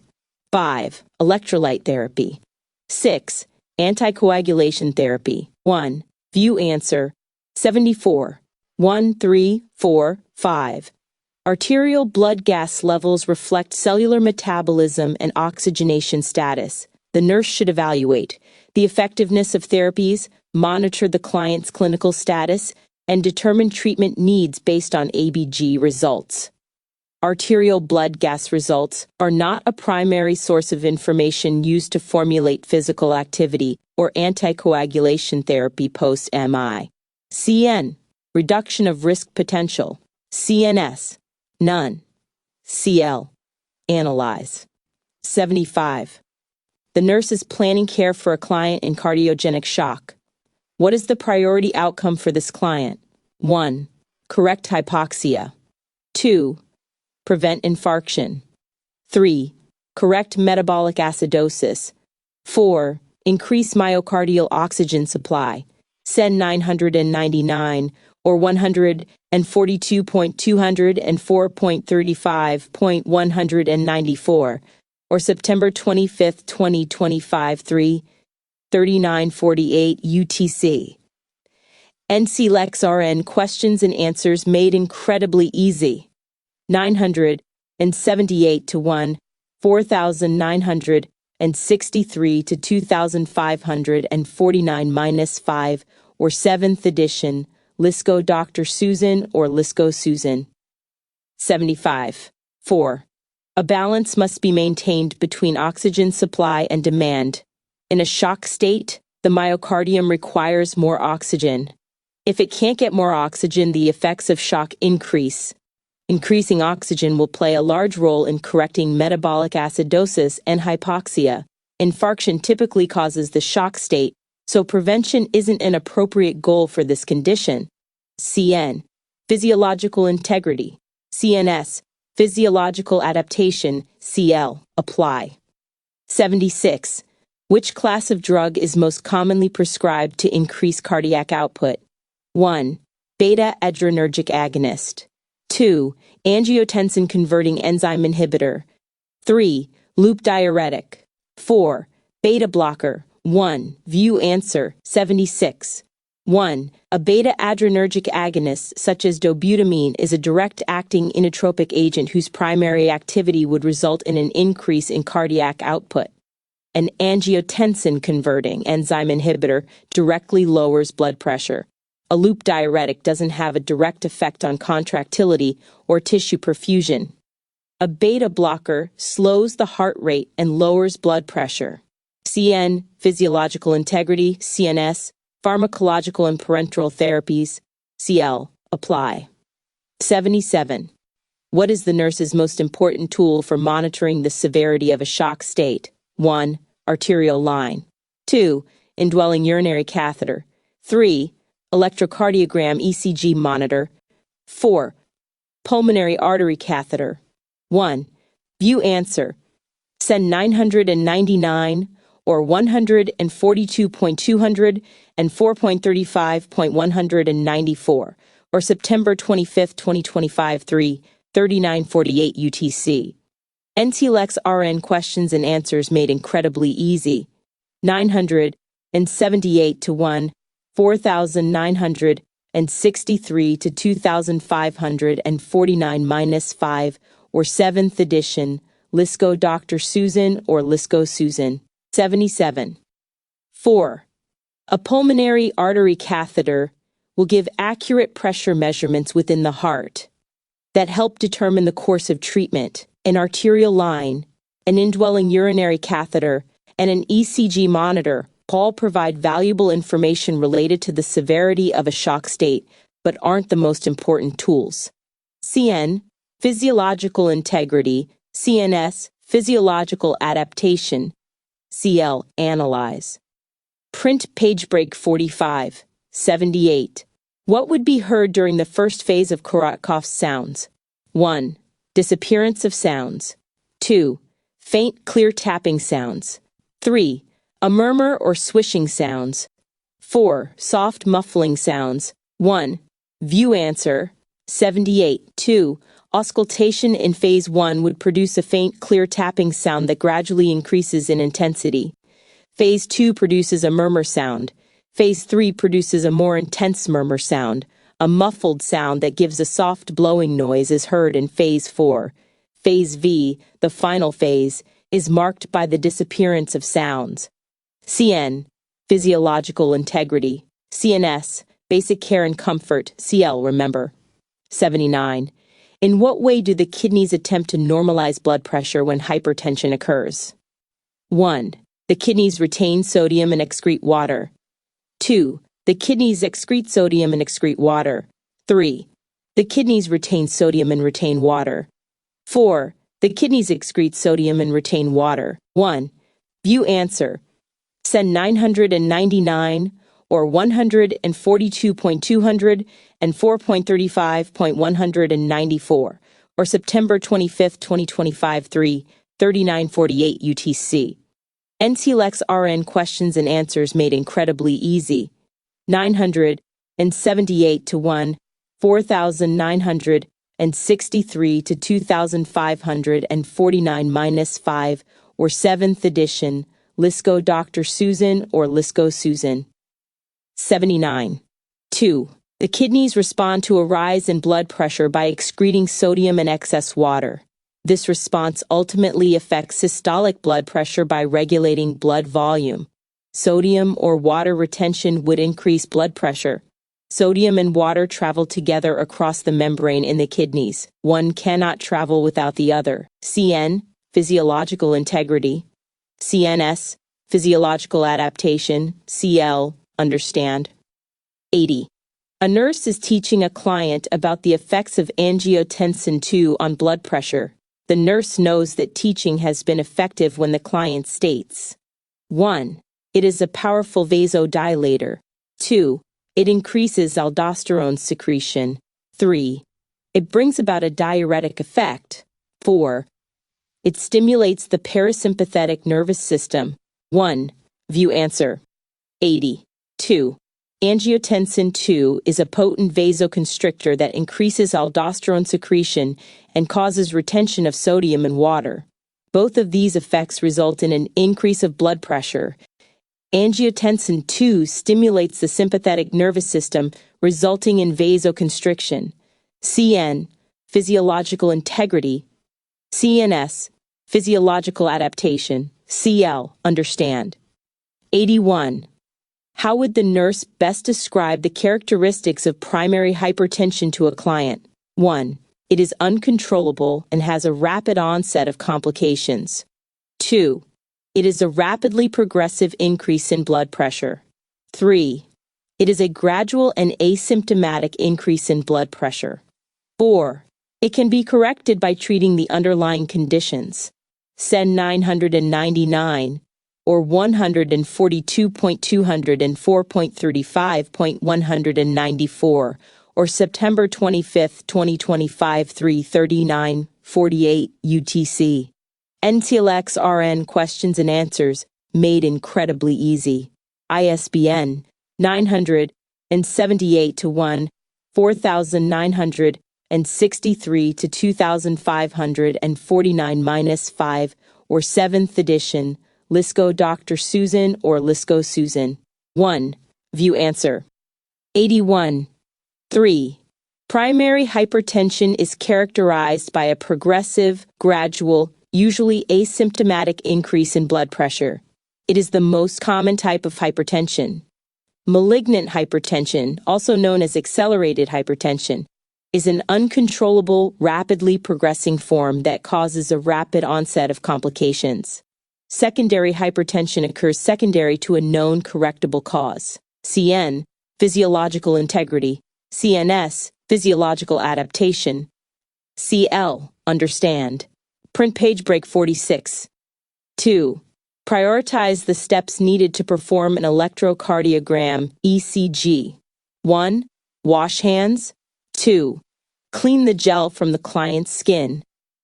5. Electrolyte therapy. 6. Anticoagulation therapy. 1. View answer. 74. 1, 3, 4, 5. Arterial blood gas levels reflect cellular metabolism and oxygenation status. The nurse should evaluate the effectiveness of therapies, monitor the client's clinical status, and determine treatment needs based on ABG results. Arterial blood gas results are not a primary source of information used to formulate physical activity or anticoagulation therapy post-MI. CN, reduction of risk potential. CNS, none. CL, analyze. 75. The nurse is planning care for a client in cardiogenic shock. What is the priority outcome for this client? 1. Correct hypoxia. 2. Prevent infarction. 3. Correct metabolic acidosis. 4. Increase myocardial oxygen supply. SEN 999 or 142.204.35.194, or September 25, 2025, 3:39:48 UTC. NCLEX-RN questions and answers made incredibly easy. 978 to 1, 4,963 to 2,549 minus 5, or 7th edition, Lisco Dr. Susan or Lisco Susan. 75. 4. A balance must be maintained between oxygen supply and demand. In a shock state, the myocardium requires more oxygen. If it can't get more oxygen, the effects of shock increase. Increasing oxygen will play a large role in correcting metabolic acidosis and hypoxia. Infarction typically causes the shock state, so prevention isn't an appropriate goal for this condition. CN. Physiological integrity. CNS. Physiological adaptation. CL. Apply. 76. Which class of drug is most commonly prescribed to increase cardiac output? 1. Beta-adrenergic agonist. 2. Angiotensin-converting enzyme inhibitor. 3. Loop diuretic. 4. Beta blocker. 1. View answer. 76. 1. A beta-adrenergic agonist, such as dobutamine, is a direct-acting inotropic agent whose primary activity would result in an increase in cardiac output. An angiotensin-converting enzyme inhibitor directly lowers blood pressure. A loop diuretic doesn't have a direct effect on contractility or tissue perfusion. A beta blocker slows the heart rate and lowers blood pressure. CN, physiological integrity, CNS, pharmacological and parenteral therapies, CL, apply. 77. What is the nurse's most important tool for monitoring the severity of a shock state? 1. Arterial line. 2. Indwelling urinary catheter. 3. Electrocardiogram ECG monitor. 4. Pulmonary artery catheter. 1. View answer. Send 999 or 142.200 and 4.35.194 or September 25, 2025 3:39:48 UTC. NCLEX RN questions and answers made incredibly easy. 978 to 1, 4,963 to 2,549 minus 5, or 7th edition, Lisco Dr. Susan or Lisco Susan. 77. 4. A pulmonary artery catheter will give accurate pressure measurements within the heart that help determine the course of treatment. An arterial line, an indwelling urinary catheter, and an ECG monitor all provide valuable information related to the severity of a shock state, but aren't the most important tools. CN, physiological integrity, CNS, physiological adaptation, CL, analyze. Print page break 45, 78. What would be heard during the first phase of Korotkov sounds? 1. Disappearance of sounds. 2. Faint, clear tapping sounds. 3. A murmur or swishing sounds. 4. Soft muffling sounds. 1. View answer. 78. 2. Auscultation in phase 1 would produce a faint, clear tapping sound that gradually increases in intensity. Phase 2 produces a murmur sound. Phase 3 produces a more intense murmur sound. A muffled sound that gives a soft blowing noise is heard in phase 4. Phase V, the final phase, is marked by the disappearance of sounds. CN, physiological integrity. CNS, basic care and comfort. CL, remember. 79. In what way do the kidneys attempt to normalize blood pressure when hypertension occurs? 1. The kidneys retain sodium and excrete water. 2. The kidneys excrete sodium and excrete water. 3. The kidneys retain sodium and retain water. 4. The kidneys excrete sodium and retain water. 1. View answer. Send 999 or 142.200 and 4.35.194 or September 25, 2025 3:39:48 UTC. NCLEX RN questions and answers made incredibly easy. 978 to 1, 4,963 to 2,549 minus 5, or 7th edition, Lisco Dr. Susan or Lisco Susan. 79. 2. The kidneys respond to a rise in blood pressure by excreting sodium and excess water. This response ultimately affects systolic blood pressure by regulating blood volume. Sodium or water retention would increase blood pressure. Sodium and water travel together across the membrane in the kidneys. One cannot travel without the other. CN, physiological integrity. CNS, physiological adaptation. CL, understand. 80. A nurse is teaching a client about the effects of angiotensin II on blood pressure. The nurse knows that teaching has been effective when the client states: 1. It is a powerful vasodilator. 2. It increases aldosterone secretion. 3. It brings about a diuretic effect. 4. It stimulates the parasympathetic nervous system. 1. View answer. 80. 2. Angiotensin II is a potent vasoconstrictor that increases aldosterone secretion and causes retention of sodium and water. Both of these effects result in an increase of blood pressure. Angiotensin II stimulates the sympathetic nervous system, resulting in vasoconstriction. CN, physiological integrity. CNS, physiological adaptation. CL, understand. 81. How would the nurse best describe the characteristics of primary hypertension to a client? 1. It is uncontrollable and has a rapid onset of complications. 2. It is a rapidly progressive increase in blood pressure. 3. It is a gradual and asymptomatic increase in blood pressure. 4. It can be corrected by treating the underlying conditions. SEN 999 or 142.204.35.194 or September 25, 2025 3:39:48 UTC. NCLEX RN questions and answers made incredibly easy. ISBN 978-1 4963-2549-5 or 7th edition. Lisco Dr. Susan or Lisco Susan. 1. View answer. 81. 3. Primary hypertension is characterized by a progressive, gradual, usually asymptomatic increase in blood pressure. It is the most common type of hypertension. Malignant hypertension, also known as accelerated hypertension, is an uncontrollable, rapidly progressing form that causes a rapid onset of complications. Secondary hypertension occurs secondary to a known correctable cause. CN, physiological integrity. CNS, physiological adaptation. CL, understand. Print page break 46. 2. Prioritize the steps needed to perform an electrocardiogram (ECG). 1. Wash hands. 2. Clean the gel from the client's skin.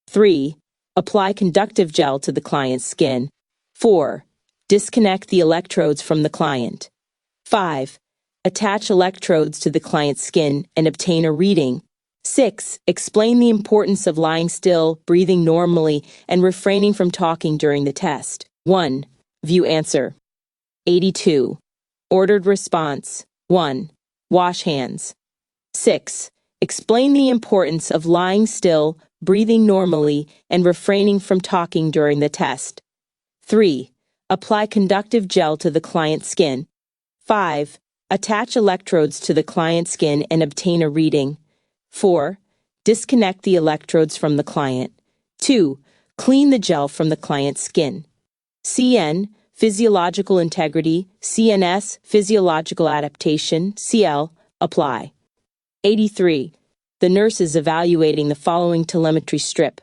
3. Apply conductive gel to the client's skin. 4. Disconnect the electrodes from the client. 5. Attach electrodes to the client's skin and obtain a reading. 6. Explain the importance of lying still, breathing normally, and refraining from talking during the test. 1. View answer. 82. Ordered response. 1. Wash hands. 6. Explain the importance of lying still, breathing normally, and refraining from talking during the test. 3. Apply conductive gel to the client's skin. 5. Attach electrodes to the client's skin and obtain a reading. 4. Disconnect the electrodes from the client. 2. Clean the gel from the client's skin. CN, physiological integrity. CNS, physiological adaptation. CL, apply. 83. The nurse is evaluating the following telemetry strip.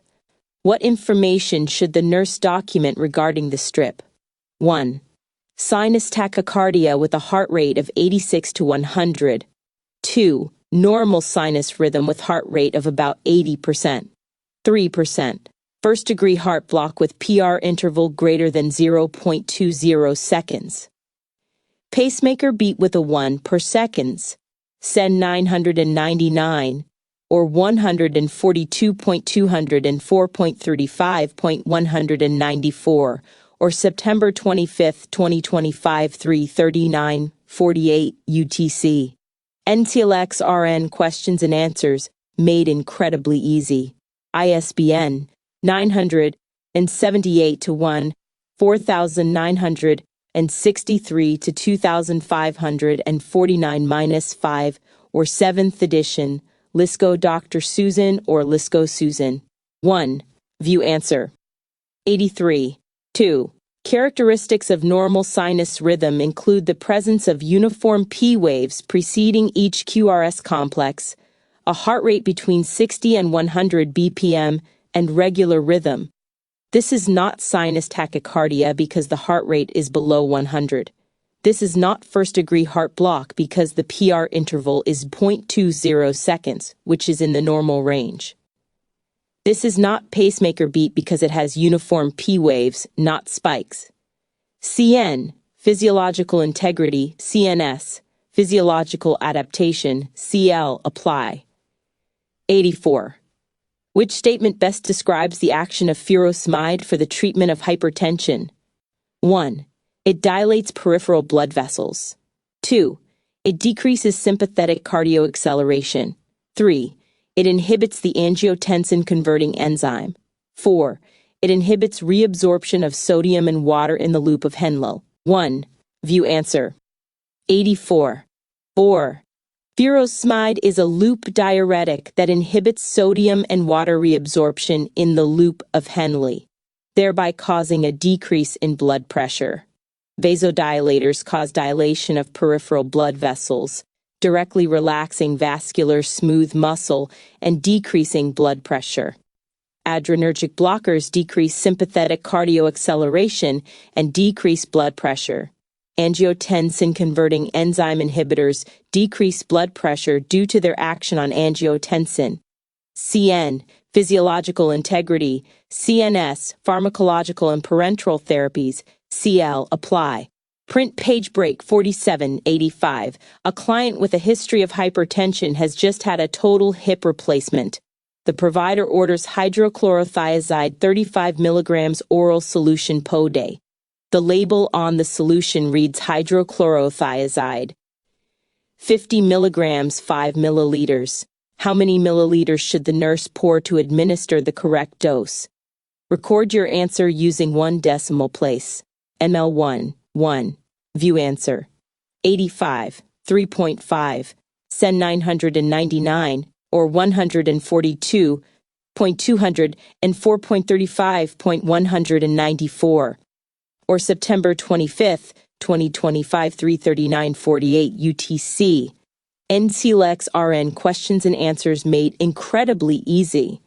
What information should the nurse document regarding the strip? 1. Sinus tachycardia with a heart rate of 86 to 100. 2. Normal sinus rhythm with heart rate of about 80%. 3%. First-degree heart block with PR interval greater than 0.20 seconds. Pacemaker beat with a 1 per seconds. SEN 999 or 142.204.35.194 or September 25, 2025 3:39:48 UTC. RN-NCLEX-RN questions and answers made incredibly easy. ISBN 978 to 1 4963 to 2549-5 or 7th edition. Lisco Dr. Susan or Lisco Susan. 1. View answer. 83. 2. Characteristics of normal sinus rhythm include the presence of uniform P waves preceding each QRS complex, a heart rate between 60 and 100 BPM, and regular rhythm. This is not sinus tachycardia because the heart rate is below 100. This is not first-degree heart block because the PR interval is 0.20 seconds, which is in the normal range. This is not pacemaker beat because it has uniform P waves, not spikes. CN, physiological integrity, CNS, physiological adaptation, CL, apply. 84. Which statement best describes the action of furosemide for the treatment of hypertension? 1. It dilates peripheral blood vessels. 2. It decreases sympathetic cardioacceleration. 3. It inhibits the angiotensin-converting enzyme. 4. It inhibits reabsorption of sodium and water in the loop of Henle. 1. View answer. 84. 4. Furosemide is a loop diuretic that inhibits sodium and water reabsorption in the loop of Henle, thereby causing a decrease in blood pressure. Vasodilators cause dilation of peripheral blood vessels, directly relaxing vascular smooth muscle and decreasing blood pressure. Adrenergic blockers decrease sympathetic cardioacceleration and decrease blood pressure. Angiotensin-converting enzyme inhibitors decrease blood pressure due to their action on angiotensin. CN, physiological integrity, CNS, pharmacological and parenteral therapies, CL, apply. Print page break 4785. A client with a history of hypertension has just had a total hip replacement. The provider orders hydrochlorothiazide 35 mg oral solution per day. The label on the solution reads hydrochlorothiazide. 50 mg 5 milliliters. How many milliliters should the nurse pour to administer the correct dose? Record your answer using 1 decimal place. ML1. 1. View answer. 85, 3.5, SEN 999, or 142.204.35.194, or September 25, 2025, 3:39:48 UTC. NCLEX-RN questions and answers made incredibly easy.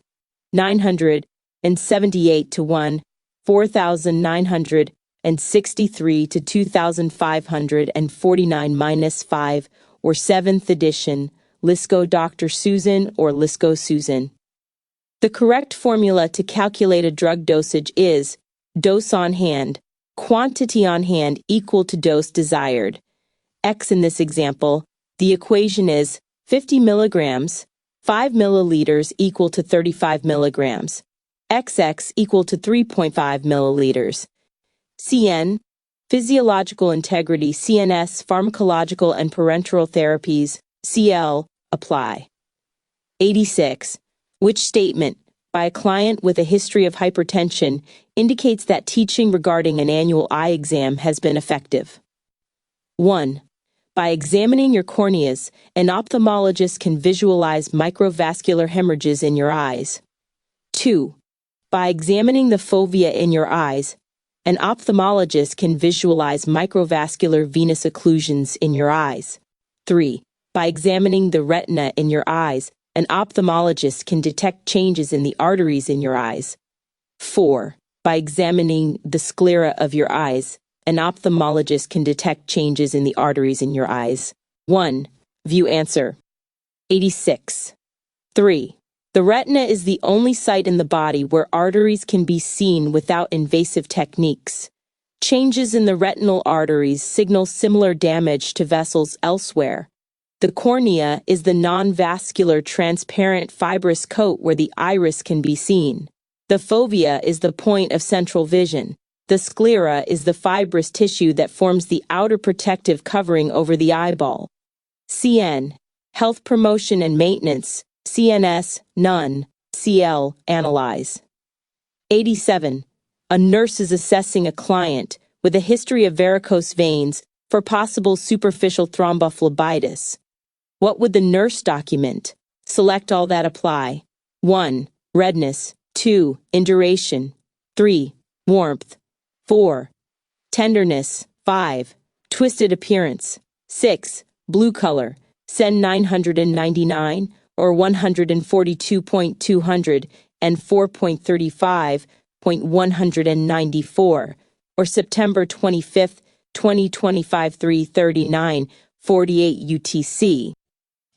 978 to 1, 4963 to 2549-5 or 7th edition. Lisco Dr. Susan or Lisco Susan. The correct formula to calculate a drug dosage is dose on hand, quantity on hand equal to dose desired. X in this example, the equation is 50 milligrams, 5 milliliters equal to 35 milligrams. XX equal to 3.5 milliliters. CN, physiological integrity, CNS, pharmacological and parenteral therapies, CL, apply. 86. Which statement, by a client with a history of hypertension, indicates that teaching regarding an annual eye exam has been effective? 1. By examining your corneas, an ophthalmologist can visualize microvascular hemorrhages in your eyes. 2. By examining the fovea in your eyes, an ophthalmologist can visualize microvascular venous occlusions in your eyes. 3. By examining the retina in your eyes, an ophthalmologist can detect changes in the arteries in your eyes. 4. By examining the sclera of your eyes, an ophthalmologist can detect changes in the arteries in your eyes. 1. View answer. 86. 3. The retina is the only site in the body where arteries can be seen without invasive techniques. Changes in the retinal arteries signal similar damage to vessels elsewhere. The cornea is the non-vascular transparent fibrous coat where the iris can be seen. The fovea is the point of central vision. The sclera is the fibrous tissue that forms the outer protective covering over the eyeball. CN, Health promotion and maintenance, CNS, none, CL, analyze. 87. A nurse is assessing a client with a history of varicose veins for possible superficial thrombophlebitis. What would the nurse document? Select all that apply. 1. Redness. 2. Induration. 3. Warmth. 4. Tenderness. 5. Twisted appearance. 6. Blue color. Send 999 or 142.200 and 4.35.194 or September 25th, 2025 3:39:48 UTC.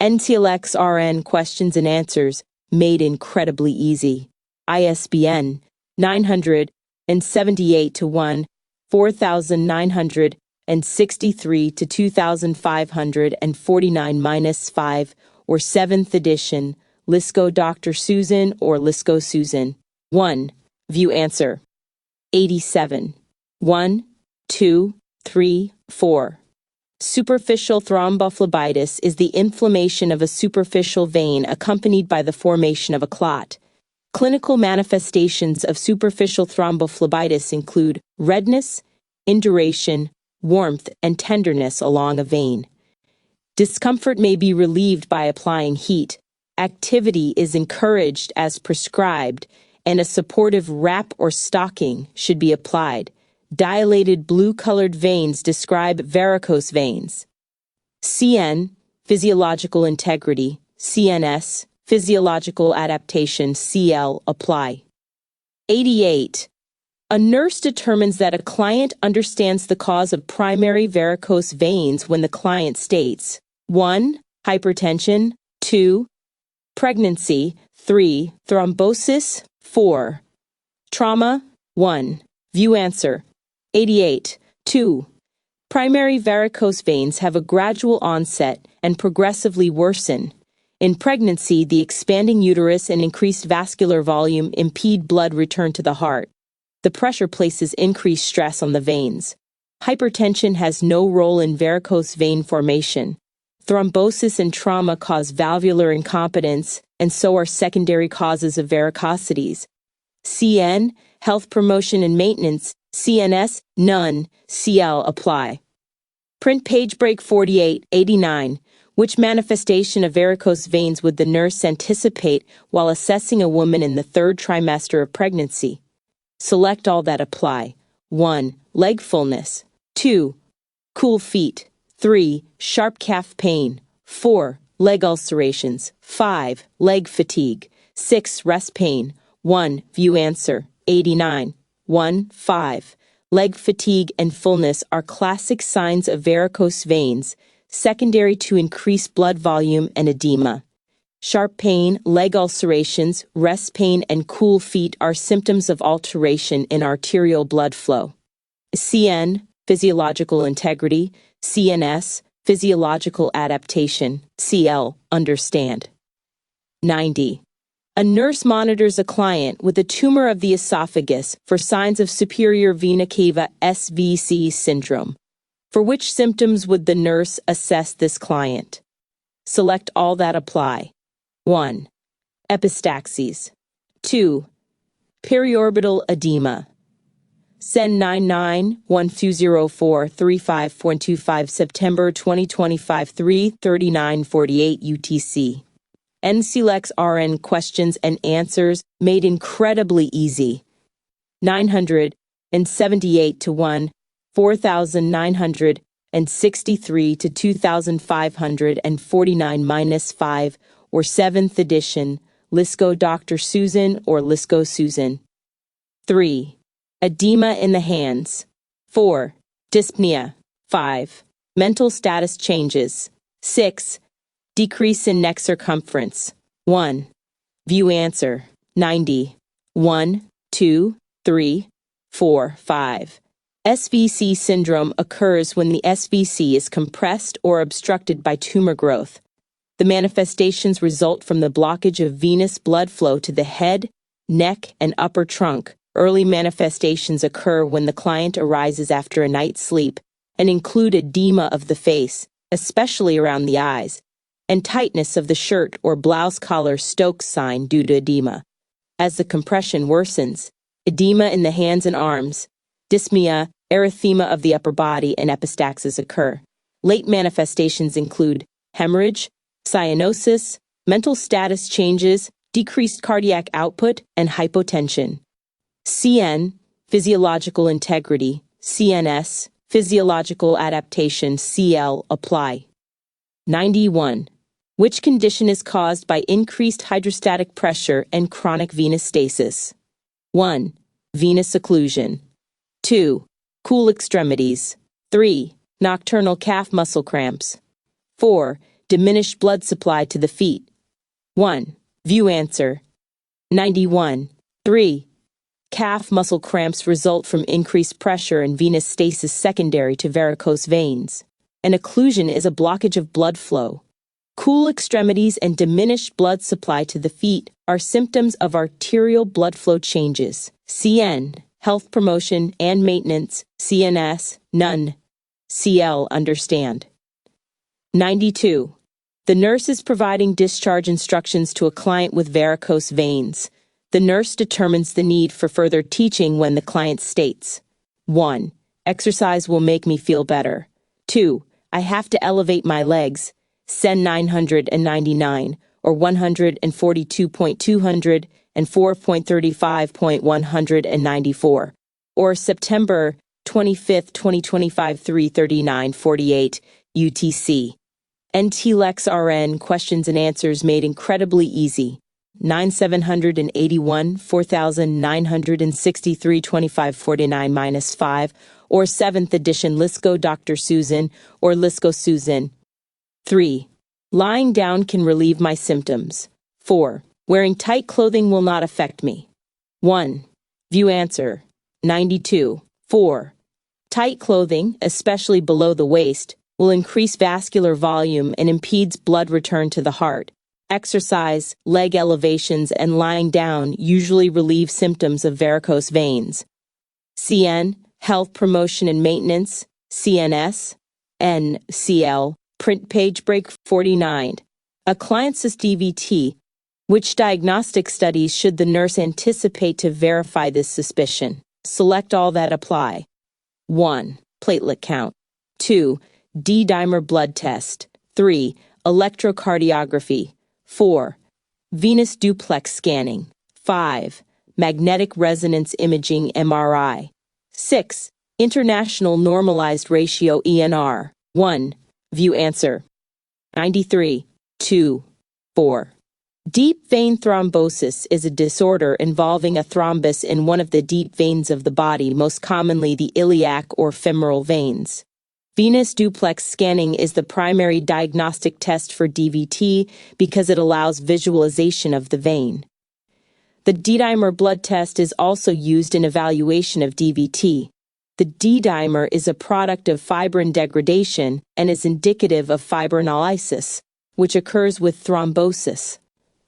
NCLEX RN questions and answers made incredibly easy. ISBN 978 to 1 4963 to 2549-5 or 7th edition. Lisco Dr. Susan or Lisco Susan. 1. View answer. 87. 1, 2, 3, 4. Superficial thrombophlebitis is the inflammation of a superficial vein accompanied by the formation of a clot. Clinical manifestations of superficial thrombophlebitis include redness, induration, warmth, and tenderness along a vein. Discomfort may be relieved by applying heat. Activity is encouraged as prescribed, and a supportive wrap or stocking should be applied. Dilated blue-colored veins describe varicose veins. CN, physiological integrity, CNS, physiological adaptation, CL, apply. 88. A nurse determines that a client understands the cause of primary varicose veins when the client states 1. Hypertension. 2. Pregnancy. 3. Thrombosis. 4. Trauma. 1. View answer. 88. 2. Primary varicose veins have a gradual onset and progressively worsen. In pregnancy, the expanding uterus and increased vascular volume impede blood return to the heart. The pressure places increased stress on the veins. Hypertension has no role in varicose vein formation. Thrombosis and trauma cause valvular incompetence, and so are secondary causes of varicosities. CN, health promotion and maintenance, CNS, none, CL, apply. Print page break 48, 89. Which manifestation of varicose veins would the nurse anticipate while assessing a woman in the 3rd trimester of pregnancy? Select all that apply. 1. Leg fullness. 2. Cool feet. 3. Sharp calf pain. 4. Leg ulcerations. 5. Leg fatigue. 6. Rest pain. 1. View answer. 89. 1. 5. Leg fatigue and fullness are classic signs of varicose veins, secondary to increased blood volume and edema. Sharp pain, leg ulcerations, rest pain, and cool feet are symptoms of alteration in arterial blood flow. CN, physiological integrity, CNS, physiological adaptation, CL, understand. 90. A nurse monitors a client with a tumor of the esophagus for signs of superior vena cava SVC syndrome. For which symptoms would the nurse assess this client? Select all that apply. 1. Epistaxis. 2. Periorbital edema. Send 99-1204-35125 September 2025 3:39:48 UTC. NCLEX RN questions and answers made incredibly easy. 978 to 1, 4963 to 2549-5 or 7th edition. Lisco Dr. Susan or Lisco Susan. 3. Edema in the hands. 4. Dyspnea. 5. Mental status changes. 6. Decrease in neck circumference. 1. View answer. 90. 1, 2, 3, 4, 5. SVC syndrome occurs when the SVC is compressed or obstructed by tumor growth. The manifestations result from the blockage of venous blood flow to the head, neck, and upper trunk. Early manifestations occur when the client arises after a night's sleep and include edema of the face, especially around the eyes. and tightness of the shirt or blouse collar Stokes sign due to edema. As the compression worsens, edema in the hands and arms, dyspnea, erythema of the upper body, and epistaxis occur. Late manifestations include hemorrhage, cyanosis, mental status changes, decreased cardiac output, and hypotension. CN, physiological integrity, CNS, physiological adaptation, CL, apply. 91. Which condition is caused by increased hydrostatic pressure and chronic venous stasis? 1. Venous occlusion. 2. Cool extremities. 3. Nocturnal calf muscle cramps. 4. Diminished blood supply to the feet. 1. View answer. 91. 3. Calf muscle cramps result from increased pressure and venous stasis secondary to varicose veins. An occlusion is a blockage of blood flow. Cool extremities and diminished blood supply to the feet are symptoms of arterial blood flow changes. CN, health promotion and maintenance, CNS, none. CL, understand. 92. The nurse is providing discharge instructions to a client with varicose veins. The nurse determines the need for further teaching when the client states, 1. Exercise will make me feel better. 2. I have to elevate my legs. SEN 999, or 142.200 and 4.35.194, or September 25, 2025, 3:39:48 UTC. NCLEX RN questions and answers made incredibly easy. 9781, 4963, 2549-5, or 7th edition Lisco Dr. Susan, or Lisco Susan. 3. Lying down can relieve my symptoms. 4. Wearing tight clothing will not affect me. 1. View answer. 92. 4. Tight clothing, especially below the waist, will increase vascular volume and impedes blood return to the heart. Exercise, leg elevations, and lying down usually relieve symptoms of varicose veins. CN, health promotion and maintenance, CNS, NCL, print page break 49. A client's DVT. Which diagnostic studies should the nurse anticipate to verify this suspicion? Select all that apply. 1. Platelet count. 2. D-dimer blood test. 3. Electrocardiography. 4. Venous duplex scanning. 5. Magnetic resonance imaging MRI. 6. International normalized ratio ENR. 1. View answer. 93. 2. 4. Deep vein thrombosis is a disorder involving a thrombus in one of the deep veins of the body, most commonly the iliac or femoral veins. Venous duplex scanning is the primary diagnostic test for DVT because it allows visualization of the vein. The D-dimer blood test is also used in evaluation of DVT. The D-dimer is a product of fibrin degradation and is indicative of fibrinolysis, which occurs with thrombosis.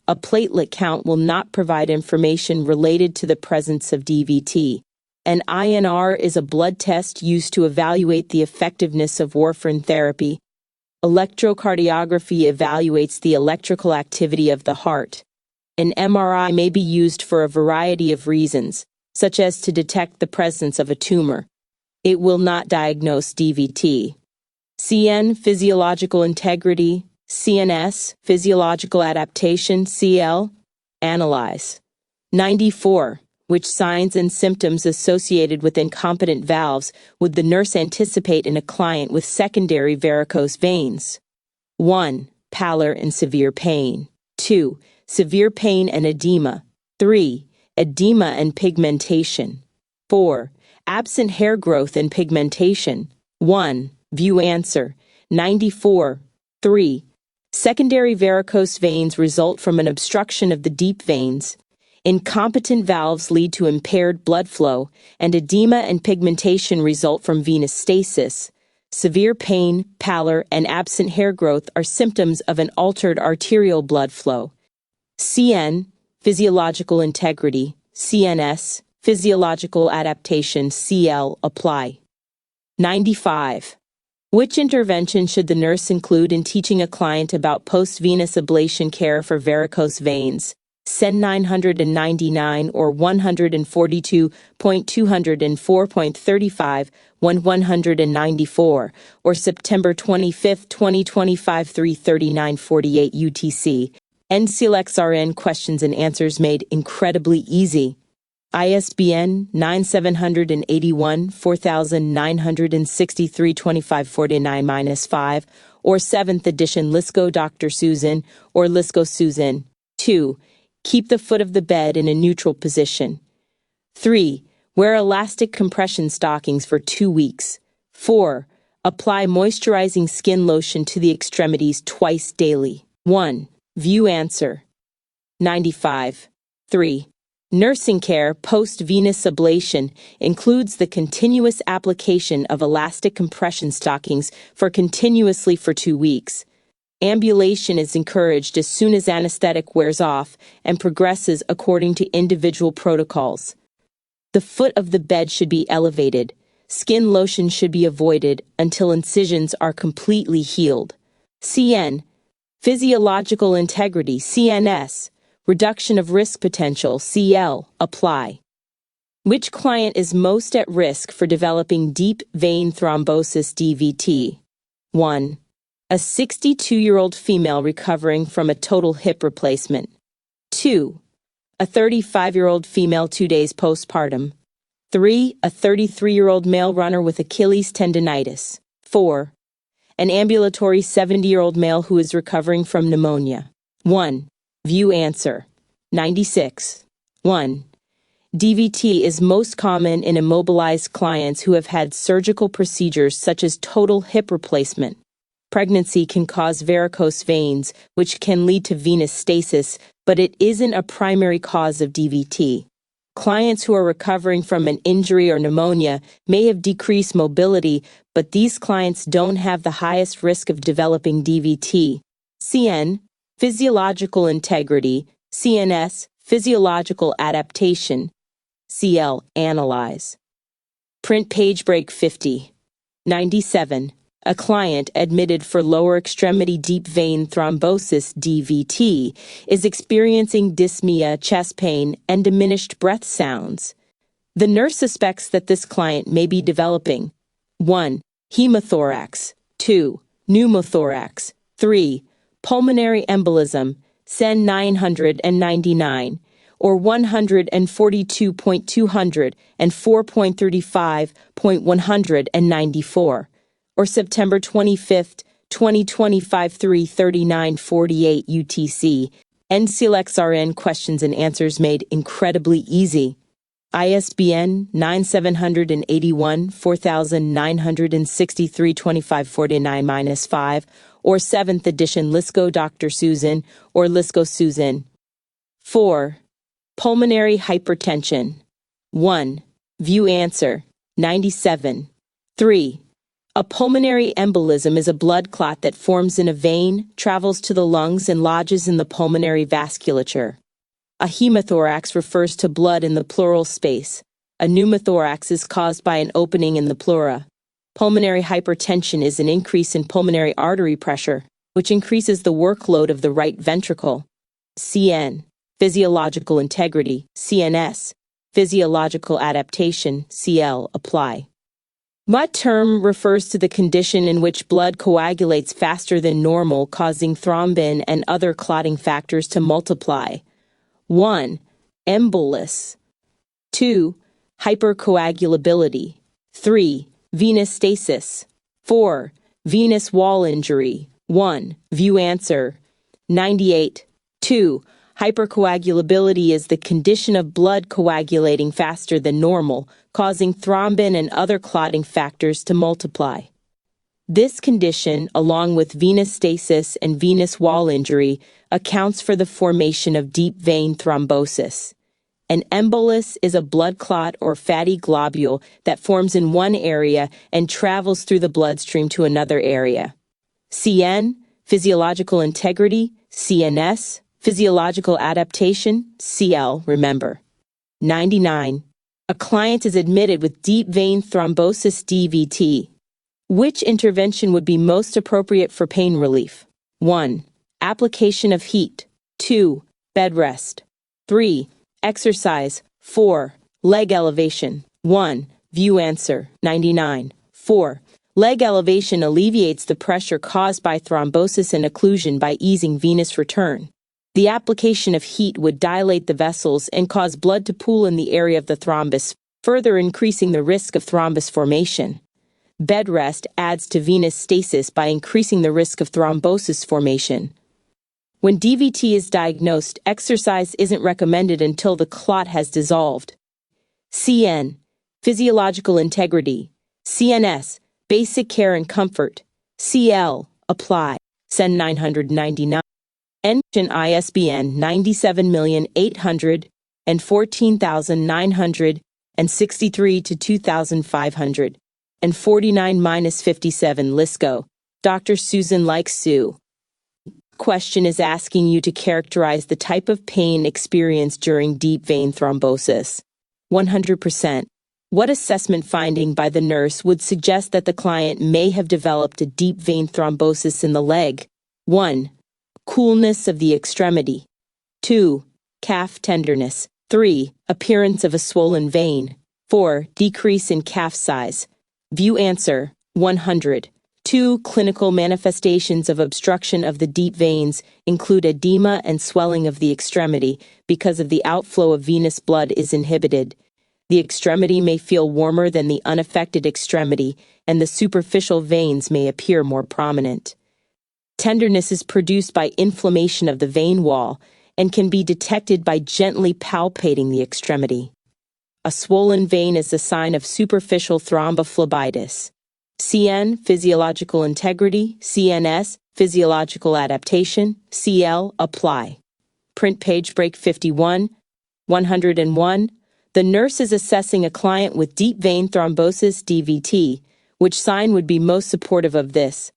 A platelet count will not provide information related to the presence of DVT. An INR is a blood test used to evaluate the effectiveness of warfarin therapy. Electrocardiography evaluates the electrical activity of the heart. An MRI may be used for a variety of reasons, such as to detect the presence of a tumor. It will not diagnose DVT. CN, physiological integrity. CNS, physiological adaptation. CL, analyze. 94. Which signs and symptoms associated with incompetent valves would the nurse anticipate in a client with secondary varicose veins? 1. Pallor and severe pain. 2. Severe pain and edema. 3. Edema and pigmentation. 4. Absent hair growth and pigmentation. 1. View answer. 94. 3. Secondary varicose veins result from an obstruction of the deep veins. Incompetent valves lead to impaired blood flow, and edema and pigmentation result from venous stasis. Severe pain, pallor, and absent hair growth are symptoms of an altered arterial blood flow. CN, physiological integrity. CNS, physiological adaptation. CL, apply. 95. Which intervention should the nurse include in teaching a client about post-venous ablation care for varicose veins? SEN 999 or 142.204.35, 194, or September 25, 2025, 3:39:48 UTC. NCLEX-RN questions and answers made incredibly easy. ISBN 9781 4963 2549-5 or 7th edition Lisco Dr. Susan or Lisco Susan. 2. Keep the foot of the bed in a neutral position. 3. Wear elastic compression stockings for 2 weeks. 4. Apply moisturizing skin lotion to the extremities twice daily. 1. View answer. 95. 3. Nursing care post-venous ablation includes the continuous application of elastic compression stockings continuously for 2 weeks. Ambulation is encouraged as soon as anesthetic wears off and progresses according to individual protocols. The foot of the bed should be elevated. Skin lotion should be avoided until incisions are completely healed. CN. Physiological integrity, CNS. Reduction of risk potential, CL, apply. Which client is most at risk for developing deep vein thrombosis, DVT? 1. A 62-year-old female recovering from a total hip replacement. 2. A 35-year-old female 2 days postpartum. 3. A 33-year-old male runner with Achilles tendinitis. 4. An ambulatory 70-year-old male who is recovering from pneumonia. 1. View answer. 96. 1. DVT is most common in immobilized clients who have had surgical procedures such as total hip replacement. Pregnancy can cause varicose veins, which can lead to venous stasis, but it isn't a primary cause of DVT. Clients who are recovering from an injury or pneumonia may have decreased mobility, but these clients don't have the highest risk of developing DVT. CN. Physiological integrity, CNS, physiological adaptation, CL, analyze. Print page break 50. 97. A client admitted for lower extremity deep vein thrombosis, DVT, is experiencing dyspnea, chest pain, and diminished breath sounds. The nurse suspects that this client may be developing 1. Hemothorax, 2. Pneumothorax, 3. Pulmonary embolism, SEN 999, or 142.200 and 4.35.194, or September 25, 2025, 3:39:48 UTC. NCLEX-RN questions and answers made incredibly easy. ISBN 9781 4963 2549-5 or 7th edition Lisco Dr. Susan or Lisco Susan. 4. Pulmonary hypertension. 1. View answer. 97. 3. A pulmonary embolism is a blood clot that forms in a vein, travels to the lungs, and lodges in the pulmonary vasculature. A hemothorax refers to blood in the pleural space. A pneumothorax is caused by an opening in the pleura. Pulmonary hypertension is an increase in pulmonary artery pressure, which increases the workload of the right ventricle. CN. Physiological integrity, CNS. Physiological adaptation, CL, apply. What term refers to the condition in which blood coagulates faster than normal, causing thrombin and other clotting factors to multiply? 1. Embolus. 2. Hypercoagulability. 3. Venous stasis. 4. Venous wall injury. 1. View answer. 98. 2. Hypercoagulability is the condition of blood coagulating faster than normal, causing thrombin and other clotting factors to multiply. This condition, along with venous stasis and venous wall injury, accounts for the formation of deep vein thrombosis. An embolus is a blood clot or fatty globule that forms in one area and travels through the bloodstream to another area. CN, physiological integrity, CNS, physiological adaptation, CL, remember. 99. A client is admitted with deep vein thrombosis, DVT. Which intervention would be most appropriate for pain relief? 1. Application of heat. 2. Bed rest. 3. Exercise. 4. Leg elevation. 1. View answer. 99. 4. Leg elevation alleviates the pressure caused by thrombosis and occlusion by easing venous return. The application of heat would dilate the vessels and cause blood to pool in the area of the thrombus, further increasing the risk of thrombus formation. Bed rest adds to venous stasis by increasing the risk of thrombosis formation. When DVT is diagnosed, exercise isn't recommended until the clot has dissolved. CN, physiological integrity. CNS, basic care and comfort. CL, apply. SEN 999. ISBN 97,814,963 to 2,500 and 49-57 Lisco. Dr. Susan likes Sue. Question is asking you to characterize the type of pain experienced during deep vein thrombosis. 100%. What assessment finding by the nurse would suggest that the client may have developed a deep vein thrombosis in the leg? 1. Coolness of the extremity. 2. Calf tenderness. 3. Appearance of a swollen vein. 4. Decrease in calf size. View answer. 100. 2. Clinical manifestations of obstruction of the deep veins include edema and swelling of the extremity because of the outflow of venous blood is inhibited. The extremity may feel warmer than the unaffected extremity, and the superficial veins may appear more prominent. Tenderness is produced by inflammation of the vein wall and can be detected by gently palpating the extremity. A swollen vein is a sign of superficial thrombophlebitis. CN, physiological integrity. CNS, physiological adaptation. CL, apply. Print page break 51, 101. The nurse is assessing a client with deep vein thrombosis DVT. Which sign would be most supportive of this?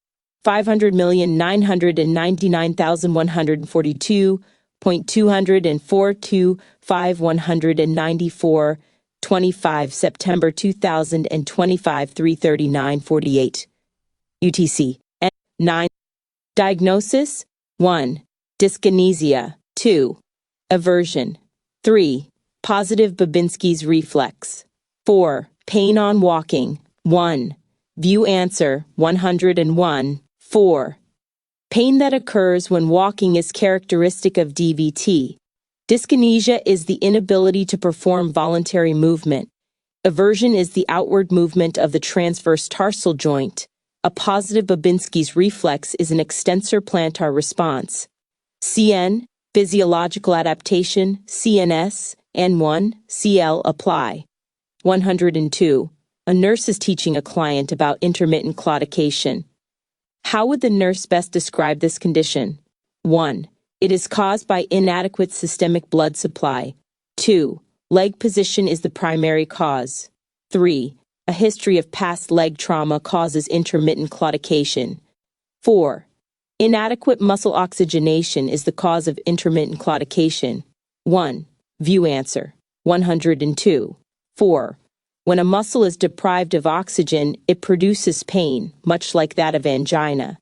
500,999,142.204,194.25 September 2025 339:48 UTC. 9. Diagnosis. 1. Dyskinesia. 2. Aversion. 3. Positive Babinski's reflex. 4. Pain on walking. 1. View answer. 101. 4. Pain that occurs when walking is characteristic of DVT. Dyskinesia is the inability to perform voluntary movement. Aversion is the outward movement of the transverse tarsal joint. A positive Babinski's reflex is an extensor plantar response. CN, physiological adaptation. CNS, N1, CL, apply. 102. A nurse is teaching a client about intermittent claudication. How would the nurse best describe this condition? 1. It is caused by inadequate systemic blood supply. 2. Leg position is the primary cause. 3. A history of past leg trauma causes intermittent claudication. 4. Inadequate muscle oxygenation is the cause of intermittent claudication. 1. View answer. 102. 4. When a muscle is deprived of oxygen, it produces pain, much like that of angina.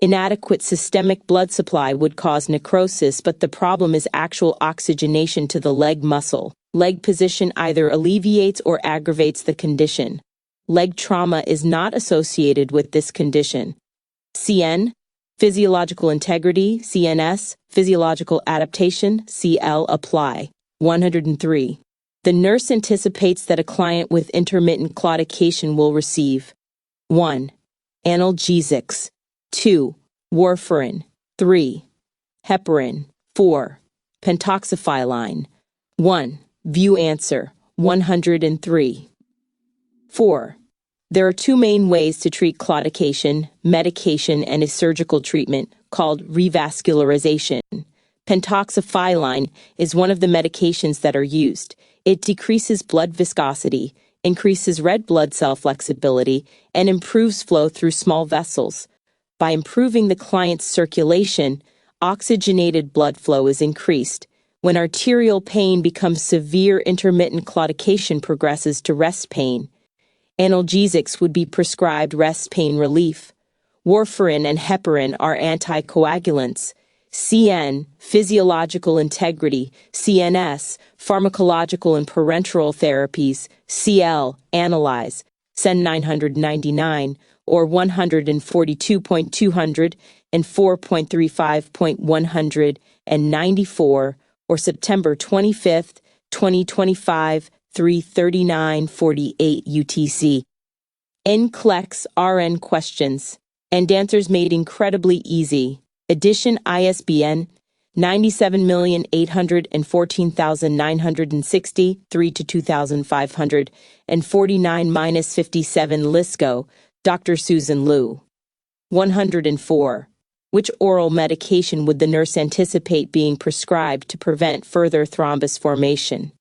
Inadequate systemic blood supply would cause necrosis, but the problem is actual oxygenation to the leg muscle. Leg position either alleviates or aggravates the condition. Leg trauma is not associated with this condition. CN, physiological integrity. CNS, physiological adaptation. CL, apply. 103. The nurse anticipates that a client with intermittent claudication will receive 1. Analgesics. 2. Warfarin. 3. Heparin. 4. Pentoxifylline. 1. View answer. 103. 4. There are two main ways to treat claudication: medication and a surgical treatment called revascularization. Pentoxifylline is one of the medications that are used. It decreases blood viscosity, increases red blood cell flexibility, and improves flow through small vessels. By improving the client's circulation, oxygenated blood flow is increased. When arterial pain becomes severe, intermittent claudication progresses to rest pain. Analgesics would be prescribed rest pain relief. Warfarin and heparin are anticoagulants. CN, physiological integrity. CNS, pharmacological and parenteral therapies. CL, analyze. SEN 999, or 142.200 and 4.35.194, or September 25, 2025, 3:39:48 UTC. NCLEX RN questions and answers made incredibly easy. Edition ISBN 97,814,960 3-2549-57 Lisco, Dr. Susan Liu. 104. Which oral medication would the nurse anticipate being prescribed to prevent further thrombus formation?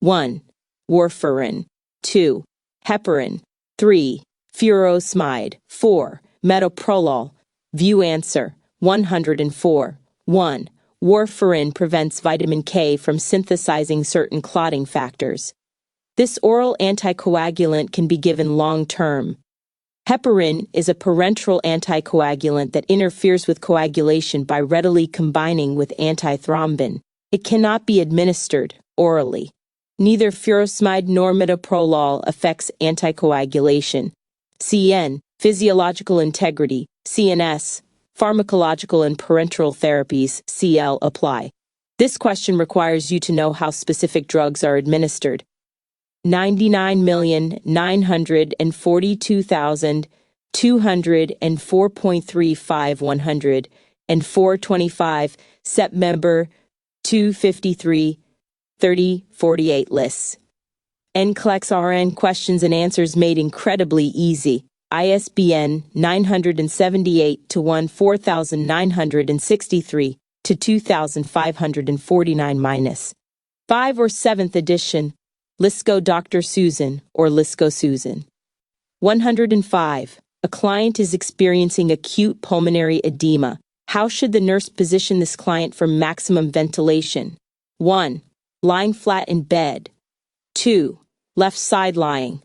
1. Warfarin. 2. Heparin. 3. Furosemide. 4. Metoprolol. View answer. 104. 1. Warfarin prevents vitamin K from synthesizing certain clotting factors. This oral anticoagulant can be given long-term. Heparin is a parenteral anticoagulant that interferes with coagulation by readily combining with antithrombin. It cannot be administered orally. Neither furosemide nor metoprolol affects anticoagulation. CN, physiological integrity. CNS, pharmacological and parenteral therapies. CL, apply. This question requires you to know how specific drugs are administered. 99,942,204.35 100 and 425 September 253 3048 lists. NCLEX RN questions and answers made incredibly easy. ISBN 978-1 4963 to 2549-5 or 7th edition. Lisco Dr. Susan or Lisco Susan. 105. A client is experiencing acute pulmonary edema. How should the nurse position this client for maximum ventilation? 1. Lying flat in bed. 2. Left side lying.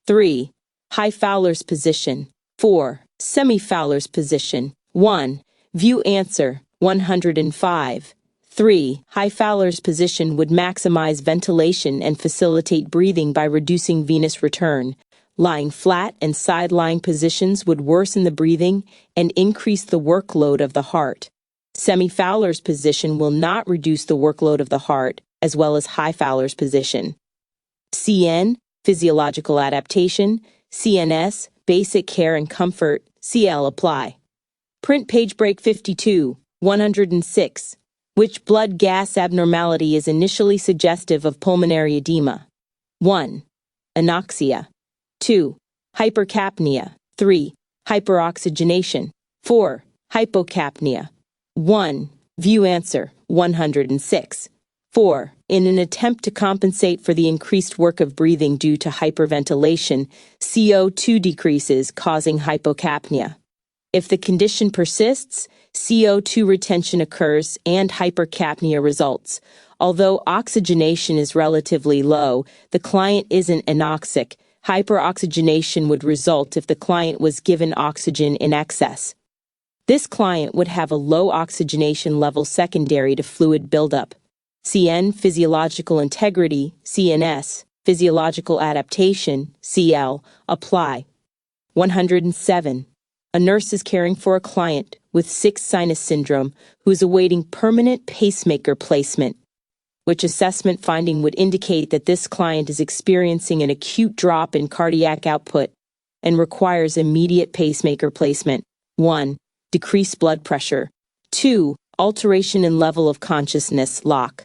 3. High Fowler's position. 4. Semi-Fowler's position. 1. View answer. 105. 3. High Fowler's position would maximize ventilation and facilitate breathing by reducing venous return. Lying flat and side-lying positions would worsen the breathing and increase the workload of the heart. Semi-Fowler's position will not reduce the workload of the heart, as well as High Fowler's position. CN, physiological adaptation. CNS, basic care and comfort. CL, apply. Print page break 52, 106. Which blood gas abnormality is initially suggestive of pulmonary edema? 1. Anoxia. 2. Hypercapnia. 3. Hyperoxygenation. 4. Hypocapnia. 1. View answer. 106. 4. In an attempt to compensate for the increased work of breathing due to hyperventilation, CO2 decreases, causing hypocapnia. If the condition persists, CO2 retention occurs and hypercapnia results. Although oxygenation is relatively low, the client isn't anoxic. Hyperoxygenation would result if the client was given oxygen in excess. This client would have a low oxygenation level secondary to fluid buildup. CN, physiological integrity. CNS, physiological adaptation. CL, apply. 107. A nurse is caring for a client with 6 sinus syndrome who is awaiting permanent pacemaker placement. Which assessment finding would indicate that this client is experiencing an acute drop in cardiac output and requires immediate pacemaker placement? 1. Decreased blood pressure. 2. Alteration in level of consciousness, lock.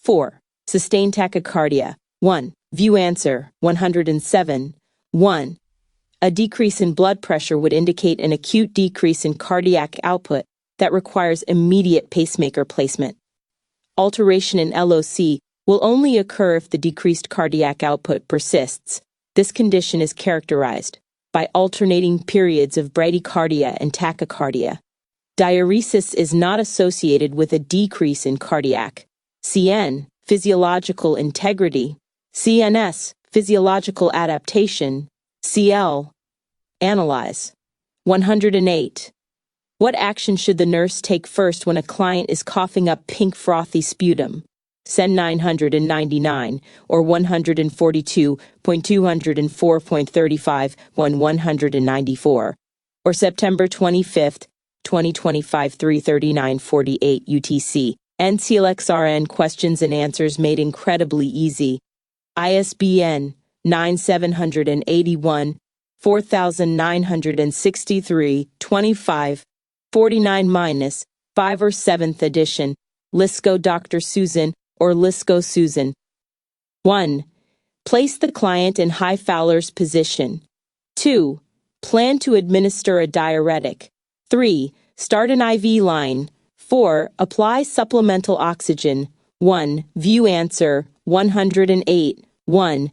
4. Sustained tachycardia. 1. View answer. 107. 1. A decrease in blood pressure would indicate an acute decrease in cardiac output that requires immediate pacemaker placement. Alteration in LOC will only occur if the decreased cardiac output persists. This condition is characterized by alternating periods of bradycardia and tachycardia. Diuresis is not associated with a decrease in cardiac. CN, physiological integrity. CNS, physiological adaptation. CL. Analyze. 108. What action should the nurse take first when a client is coughing up pink frothy sputum? SEN 999 or 142.204.35 194 or September 25, 2025 3:39:48 UTC. NCLEX-RN questions and answers made incredibly easy. ISBN 9781 4963 25 49-5 or 7th edition. Lisco Dr. Susan or Lisco Susan. 1. Place the client in high Fowler's position. 2. Plan to administer a diuretic. 3. Start an IV line. 4. Apply supplemental oxygen. 1. View answer 108. 1.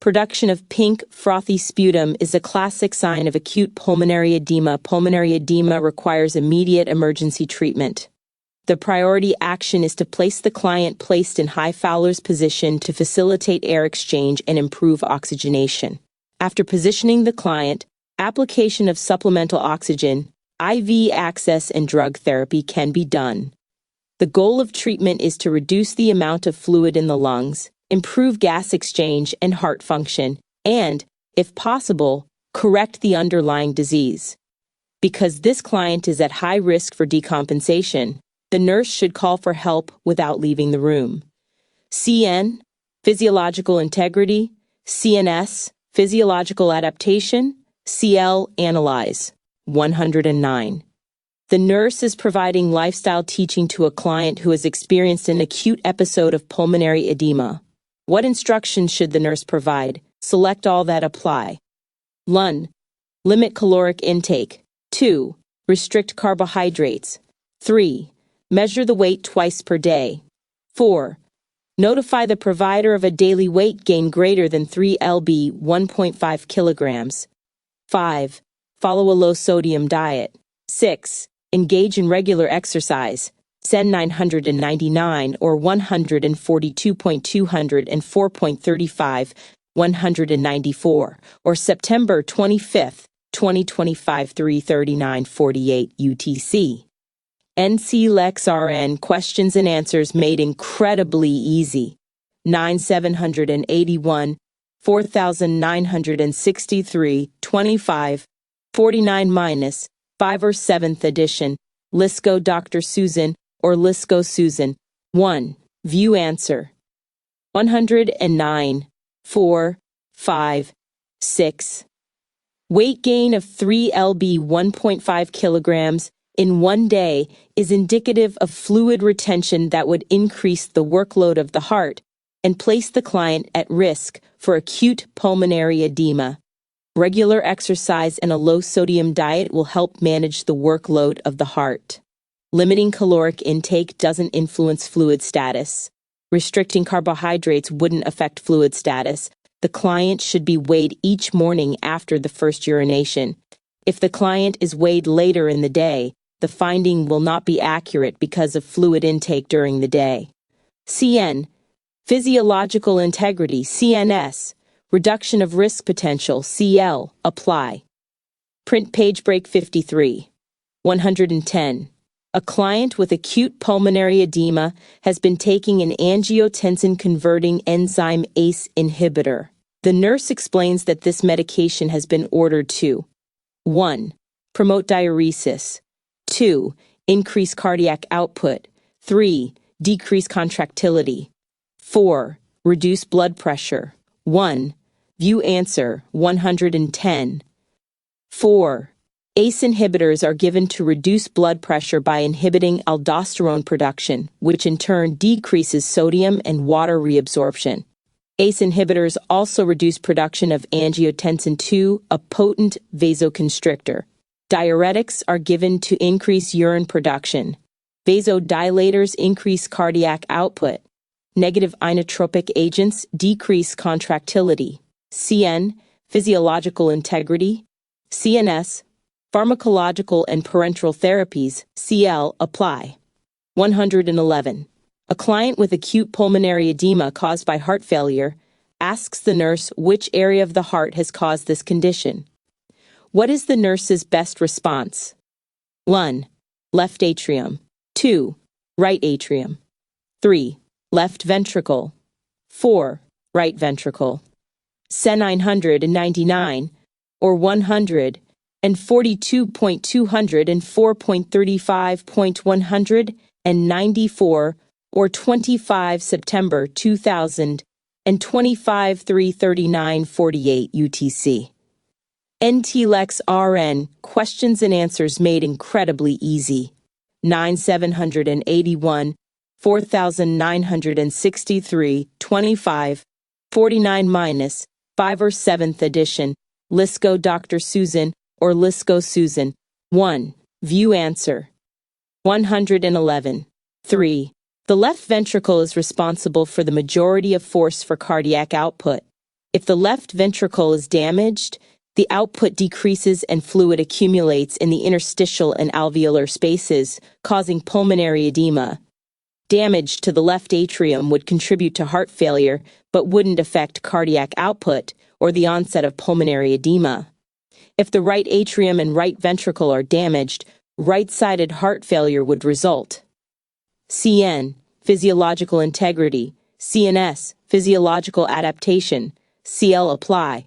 Production of pink, frothy sputum is a classic sign of acute pulmonary edema. Pulmonary edema requires immediate emergency treatment. The priority action is to place the client placed in high Fowler's position to facilitate air exchange and improve oxygenation. After positioning the client, application of supplemental oxygen, IV access, and drug therapy can be done. The goal of treatment is to reduce the amount of fluid in the lungs, improve gas exchange and heart function, and, if possible, correct the underlying disease. Because this client is at high risk for decompensation, the nurse should call for help without leaving the room. CN, physiological integrity. CNS, physiological adaptation. CL, analyze. 109. The nurse is providing lifestyle teaching to a client who has experienced an acute episode of pulmonary edema. What instructions should the nurse provide? Select all that apply. 1. Limit caloric intake. 2. Restrict carbohydrates. 3. Measure the weight twice per day. 4. Notify the provider of a daily weight gain greater than 3 lb 1.5 kilograms. 5. Follow a low-sodium diet. 6. Engage in regular exercise. SEN 999 or 142.204.35 194 or September 25, 2025 3:39:48 UTC. NCLEX-RN questions and answers made incredibly easy. 9781 4963 25 49-5 or 7th edition. Lisco Dr. Susan or Lisco Susan. 1. View answer 109 4 5 6. Weight gain of 3 lb 1.5 kilograms in one day is indicative of fluid retention that would increase the workload of the heart and place the client at risk for acute pulmonary edema. Regular exercise and a low-sodium diet will help manage the workload of the heart. Limiting caloric intake doesn't influence fluid status. Restricting carbohydrates wouldn't affect fluid status. The client should be weighed each morning after the first urination. If the client is weighed later in the day, the finding will not be accurate because of fluid intake during the day. CN, physiological integrity. CNS, reduction of risk potential. CL, apply. Print page break 53. 110. A client with acute pulmonary edema has been taking an angiotensin-converting enzyme ACE inhibitor. The nurse explains that this medication has been ordered to 1. Promote diuresis. 2. Increase cardiac output. 3. Decrease contractility. 4. Reduce blood pressure. 1. View answer 110. 4. ACE inhibitors are given to reduce blood pressure by inhibiting aldosterone production, which in turn decreases sodium and water reabsorption. ACE inhibitors also reduce production of angiotensin II, a potent vasoconstrictor. Diuretics are given to increase urine production. Vasodilators increase cardiac output. Negative inotropic agents decrease contractility. CN, physiological integrity. CNS, pharmacological and parenteral therapies. CL, apply. 111. A client with acute pulmonary edema caused by heart failure asks the nurse which area of the heart has caused this condition. What is the nurse's best response? 1. Left atrium. 2. Right atrium. 3. Left ventricle. 4. Right ventricle. C999 or 100 and 42.204.35.194 or 25 September 2000 and 25 339:48 UTC. NCLEX RN questions and answers made incredibly easy. 9781 4963 25 49 minus 5 or 7th edition. Lisco Dr. Susan or Lisco Susan. 1. View answer. 111. 3. The left ventricle is responsible for the majority of force for cardiac output. If the left ventricle is damaged, the output decreases and fluid accumulates in the interstitial and alveolar spaces, causing pulmonary edema. Damage to the left atrium would contribute to heart failure, but wouldn't affect cardiac output or the onset of pulmonary edema. If the right atrium and right ventricle are damaged, right-sided heart failure would result. CN, physiological integrity. CNS, physiological adaptation. CL, apply.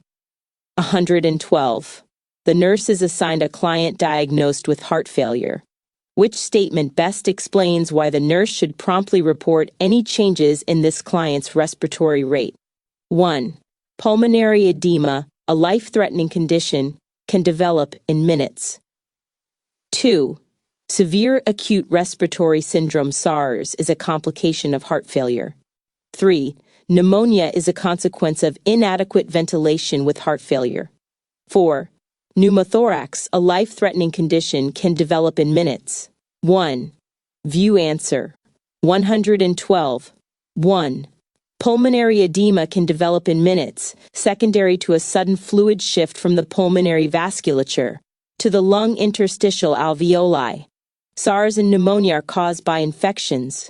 112. The nurse is assigned a client diagnosed with heart failure. Which statement best explains why the nurse should promptly report any changes in this client's respiratory rate? 1. Pulmonary edema, a life-threatening condition, can develop in minutes. 2. Severe acute respiratory syndrome SARS is a complication of heart failure. 3. Pneumonia is a consequence of inadequate ventilation with heart failure. 4. Pneumothorax, a life-threatening condition, can develop in minutes. 1. View answer. 112. 1. Pulmonary edema can develop in minutes, secondary to a sudden fluid shift from the pulmonary vasculature to the lung interstitial alveoli. SARS and pneumonia are caused by infections.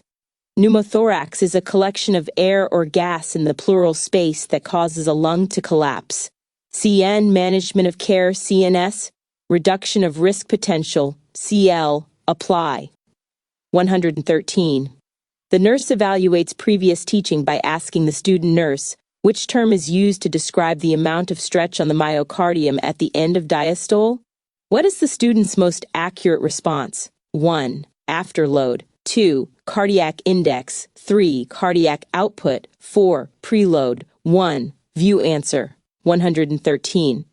Pneumothorax is a collection of air or gas in the pleural space that causes a lung to collapse. CN, management of care. CNS, reduction of risk potential. CL, apply. 113. The nurse evaluates previous teaching by asking the student nurse which term is used to describe the amount of stretch on the myocardium at the end of diastole. What is the student's most accurate response? 1. Afterload. 2. Cardiac index. 3. Cardiac output. 4. Preload. 1. View answer. 113.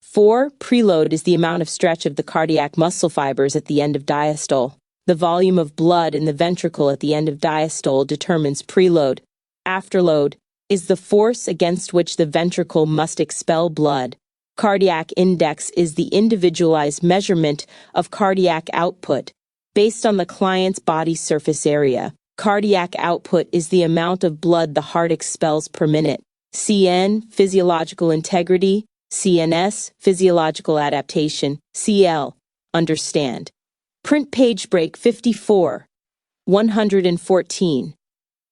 4. Preload is the amount of stretch of the cardiac muscle fibers at the end of diastole. The volume of blood in the ventricle at the end of diastole determines preload. Afterload is the force against which the ventricle must expel blood. Cardiac index is the individualized measurement of cardiac output based on the client's body surface area. Cardiac output is the amount of blood the heart expels per minute. CN, physiological integrity. CNS, physiological adaptation. CL, understand. Print page break 54. 114.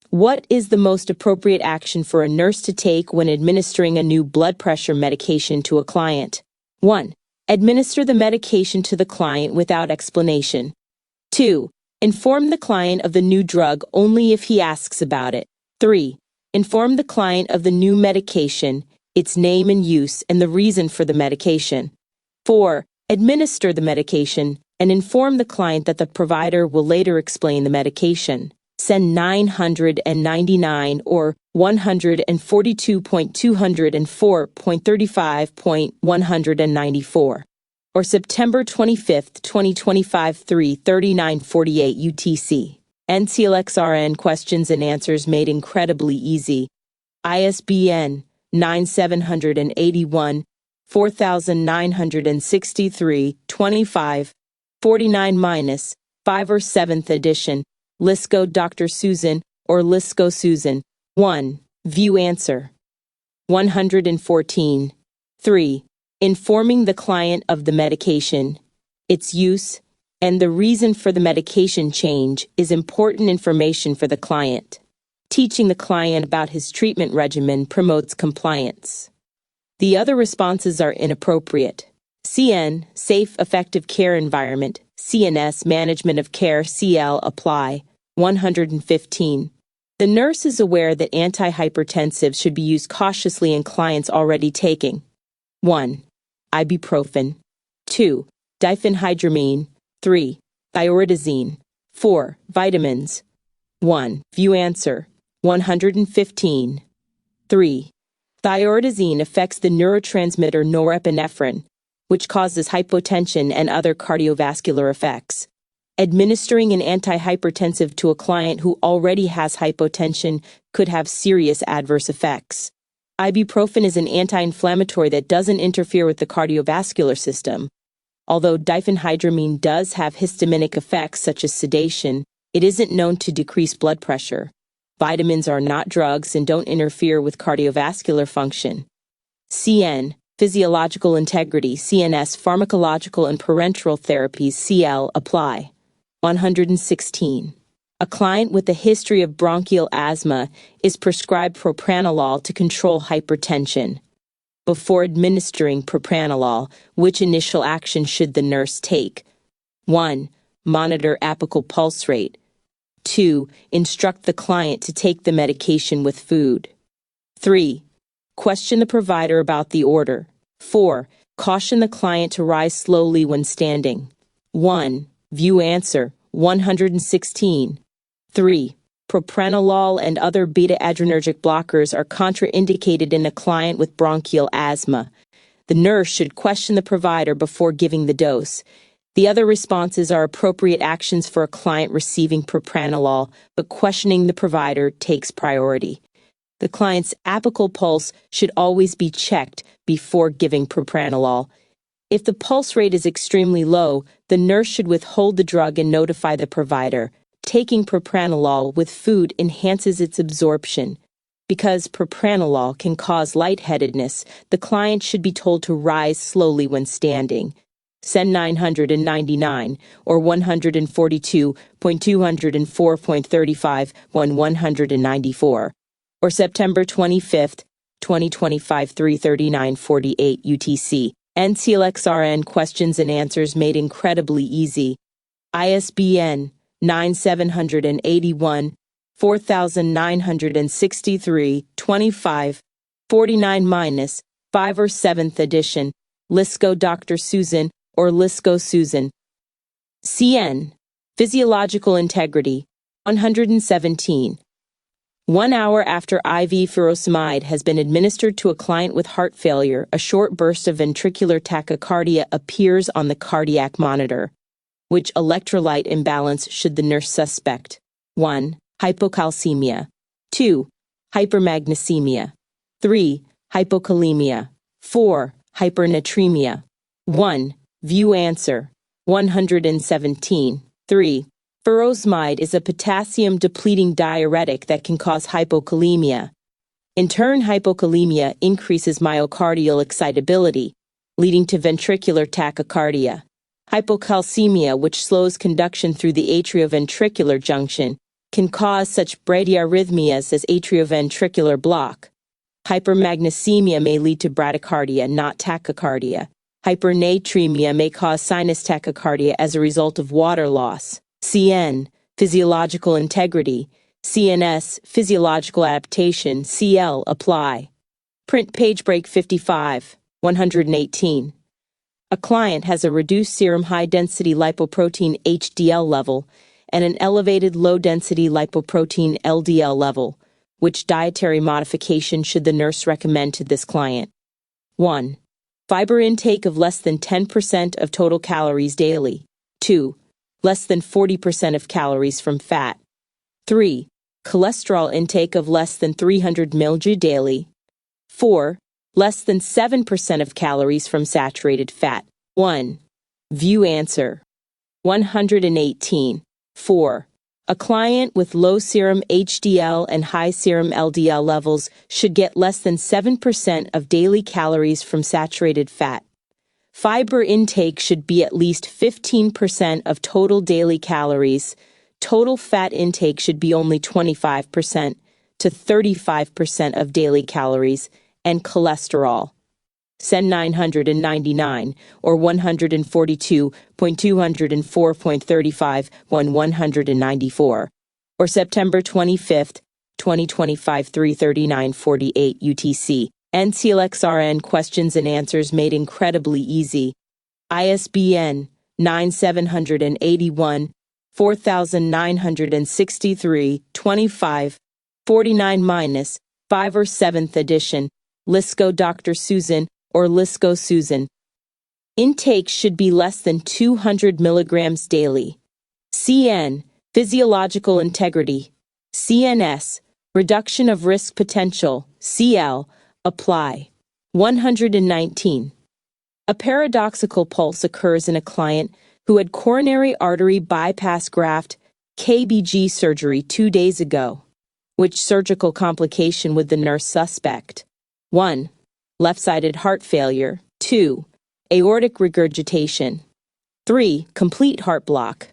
What is the most appropriate action for a nurse to take when administering a new blood pressure medication to a client? 1. Administer the medication to the client without explanation. 2. Inform the client of the new drug only if he asks about it. 3. Inform the client of the new medication, its name and use, and the reason for the medication. 4. Administer the medication and inform the client that the provider will later explain the medication. Send 999 or 142.204.35.194 or September 25, 2025 3:39:48 UTC. NCLEX RN questions and answers made incredibly easy. ISBN 9781 4963 25 49 5 or 7th edition. Lisco Dr. Susan or Lisco Susan. 1. View answer. 114. 3. Informing the client of the medication, its use, and the reason for the medication change is important information for the client. Teaching the client about his treatment regimen promotes compliance. The other responses are inappropriate. CN, safe, effective care environment. CNS, management of care. CL, apply. 115. The nurse is aware that antihypertensives should be used cautiously in clients already taking 1. Ibuprofen, 2. Diphenhydramine, 3. Thioridazine, 4. Vitamins. 1. View answer. 115. 3. Thioridazine affects the neurotransmitter norepinephrine, which causes hypotension and other cardiovascular effects. Administering an antihypertensive to a client who already has hypotension could have serious adverse effects. Ibuprofen is an anti-inflammatory that doesn't interfere with the cardiovascular system. Although diphenhydramine does have histaminic effects such as sedation, it isn't known to decrease blood pressure. Vitamins are not drugs and don't interfere with cardiovascular function. CN, physiological integrity. CNS, pharmacological and parenteral therapies. CL, apply. 116. A client with a history of bronchial asthma is prescribed propranolol to control hypertension. Before administering propranolol, which initial action should the nurse take? 1. Monitor apical pulse rate. 2. Instruct the client to take the medication with food. 3. Question the provider about the order. 4. Caution the client to rise slowly when standing. 1. View answer. 116. 3. Propranolol and other beta-adrenergic blockers are contraindicated in a client with bronchial asthma. The nurse should question the provider before giving the dose. The other responses are appropriate actions for a client receiving propranolol, but questioning the provider takes priority. The client's apical pulse should always be checked before giving propranolol. If the pulse rate is extremely low, the nurse should withhold the drug and notify the provider. Taking propranolol with food enhances its absorption. Because propranolol can cause lightheadedness, the client should be told to rise slowly when standing. SEN 999 or 142.204.35 194 or September 25, 2025 3:39:48 UTC. NCLEX-RN questions and answers made incredibly easy. ISBN 9781 4963 25 49-5 or 7th edition. Lisco Dr. Susan or Lisco Susan. CN, physiological integrity. 117. 1 hour after IV furosemide has been administered to a client with heart failure, a short burst of ventricular tachycardia appears on the cardiac monitor. Which electrolyte imbalance should the nurse suspect? 1. Hypocalcemia. 2. Hypermagnesemia. 3. Hypokalemia. 4. Hypernatremia. 1. View answer. 117. 3. Furosemide is a potassium-depleting diuretic that can cause hypokalemia. In turn, hypokalemia increases myocardial excitability, leading to ventricular tachycardia. Hypocalcemia, which slows conduction through the atrioventricular junction, can cause such bradyarrhythmias as atrioventricular block. Hypermagnesemia may lead to bradycardia, not tachycardia. Hypernatremia may cause sinus tachycardia as a result of water loss. CN, physiological integrity. CNS, physiological adaptation. CL, apply. Print page break 55, 118. A client has a reduced serum high-density lipoprotein HDL level and an elevated low-density lipoprotein LDL level. Which dietary modification should the nurse recommend to this client? 1. Fiber intake of less than 10% of total calories daily. 2. Less than 40% of calories from fat. 3. Cholesterol intake of less than 300 mg daily. 4. Less than 7% of calories from saturated fat. 1. View answer. 118. 4. A client with low serum HDL and high serum LDL levels should get less than 7% of daily calories from saturated fat. Fiber intake should be at least 15% of total daily calories. Total fat intake should be only 25%. to 35% of daily calories, and cholesterol. SEN 999, or 142.204.35 when 194, or September 25, 2025, 3:39:48 UTC. NCLEX-RN questions and answers made incredibly easy. ISBN 9781 4963 25 49-5 or 7th edition. Lisco Dr. Susan or Lisco Susan. Intake should be less than 200 milligrams daily. CN, physiological integrity. CNS, reduction of risk potential. CL, apply. 119. A paradoxical pulse occurs in a client who had coronary artery bypass graft (KBG) surgery 2 days ago. Which surgical complication would the nurse suspect? 1. Left-sided heart failure. 2. Aortic regurgitation. 3. Complete heart block.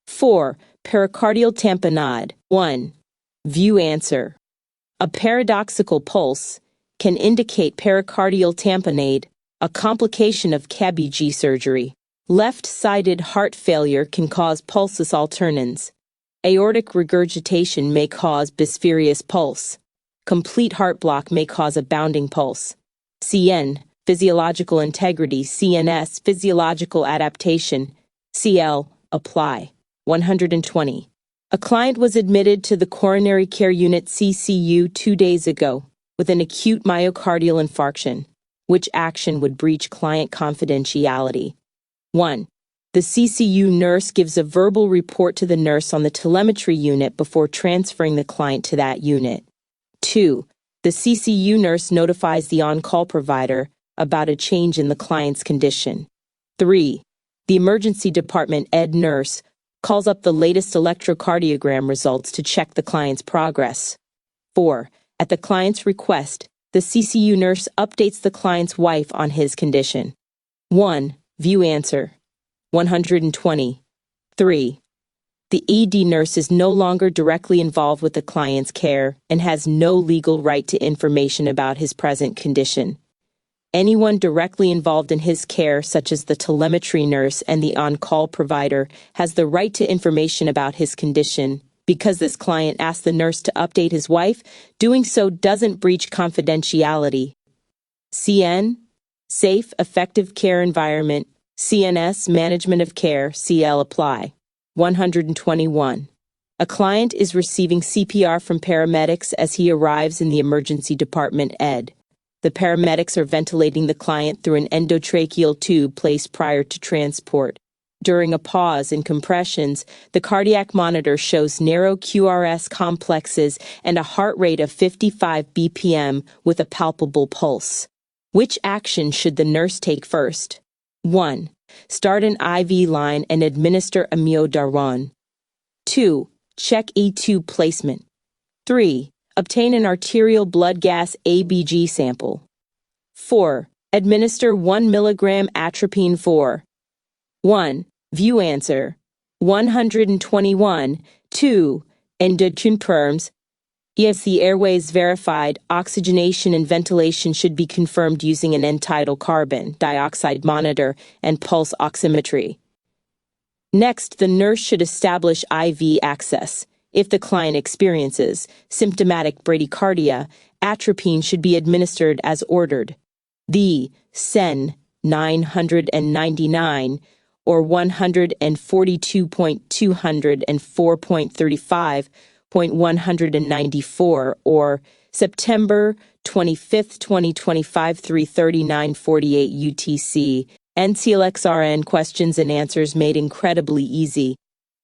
4. Pericardial tamponade. 1. View answer. A paradoxical pulse can indicate pericardial tamponade, a complication of KBG surgery. Left-sided heart failure can cause pulsus alternans. Aortic regurgitation may cause bisphereous pulse. Complete heart block may cause a bounding pulse. CN, physiological integrity. CNS, physiological adaptation. CL, apply. 120. A client was admitted to the coronary care unit CCU 2 days ago with an acute myocardial infarction. Which action would breach client confidentiality? 1. The CCU nurse gives a verbal report to the nurse on the telemetry unit before transferring the client to that unit. 2. The CCU nurse notifies the on-call provider about a change in the client's condition. 3. The emergency department ED nurse calls up the latest electrocardiogram results to check the client's progress. 4. At the client's request, the CCU nurse updates the client's wife on his condition. 1. View answer. 120. 3. The ED nurse is no longer directly involved with the client's care and has no legal right to information about his present condition. Anyone directly involved in his care, such as the telemetry nurse and the on-call provider, has the right to information about his condition. Because this client asked the nurse to update his wife, doing so doesn't breach confidentiality. CN, safe, effective care environment. CNS, management of care. CL, apply. 121. A client is receiving CPR from paramedics as he arrives in the emergency department ED. The paramedics are ventilating the client through an endotracheal tube placed prior to transport. During a pause in compressions, the cardiac monitor shows narrow QRS complexes and a heart rate of 55 BPM with a palpable pulse. Which action should the nurse take first? 1. Start an IV line and administer amiodarone. 2. Check E2 placement. 3. Obtain an arterial blood gas ABG sample. 4. Administer 1 mg atropine 4. 1. View answer. 121. 2. Endocrine perms. If the airway is verified, oxygenation and ventilation should be confirmed using an end-tidal carbon dioxide monitor and pulse oximetry. Next, the nurse should establish IV access. If the client experiences symptomatic bradycardia, atropine should be administered as ordered. The SEN 999 or 142.204.35.194 or September 25, 2025, 3:39:48 UTC. NCLEX-RN questions and answers made incredibly easy.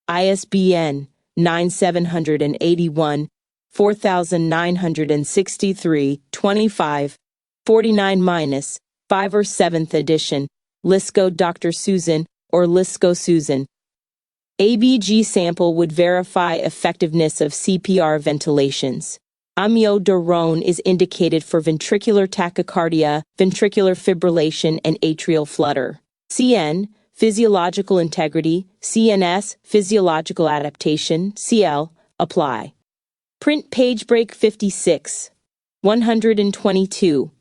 ISBN 9781 4963 25 49-5 or 7th edition. Lisco Dr. Susan or Lisco Susan. ABG sample would verify effectiveness of CPR ventilations. Amiodarone is indicated for ventricular tachycardia, ventricular fibrillation, and atrial flutter. CN, physiological integrity. CNS, physiological adaptation. CL, apply. Print page break 56. 122.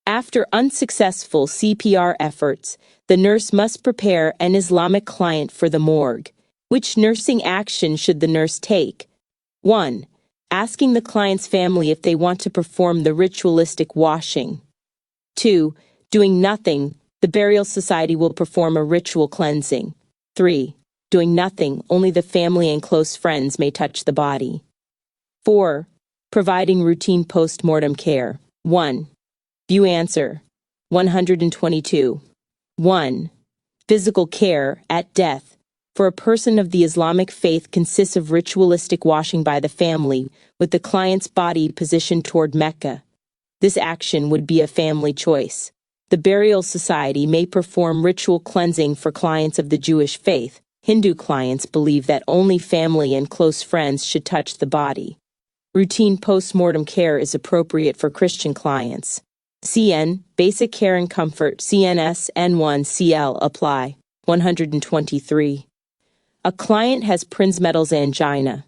After unsuccessful CPR efforts, the nurse must prepare an Islamic client for the morgue. Which nursing action should the nurse take? 1. Asking the client's family if they want to perform the ritualistic washing. 2. Doing nothing, the burial society will perform a ritual cleansing. 3. Doing nothing, only the family and close friends may touch the body. 4. Providing routine post-mortem care. 1. View answer. 122. 1. Physical care at death for a person of the Islamic faith consists of ritualistic washing by the family with the client's body positioned toward Mecca. This action would be a family choice. The burial society may perform ritual cleansing for clients of the Jewish faith. Hindu clients believe that only family and close friends should touch the body. Routine post-mortem care is appropriate for Christian clients. CN, Basic Care and Comfort, CNS, N1CL apply. 123. A client has Prinzmetal's angina.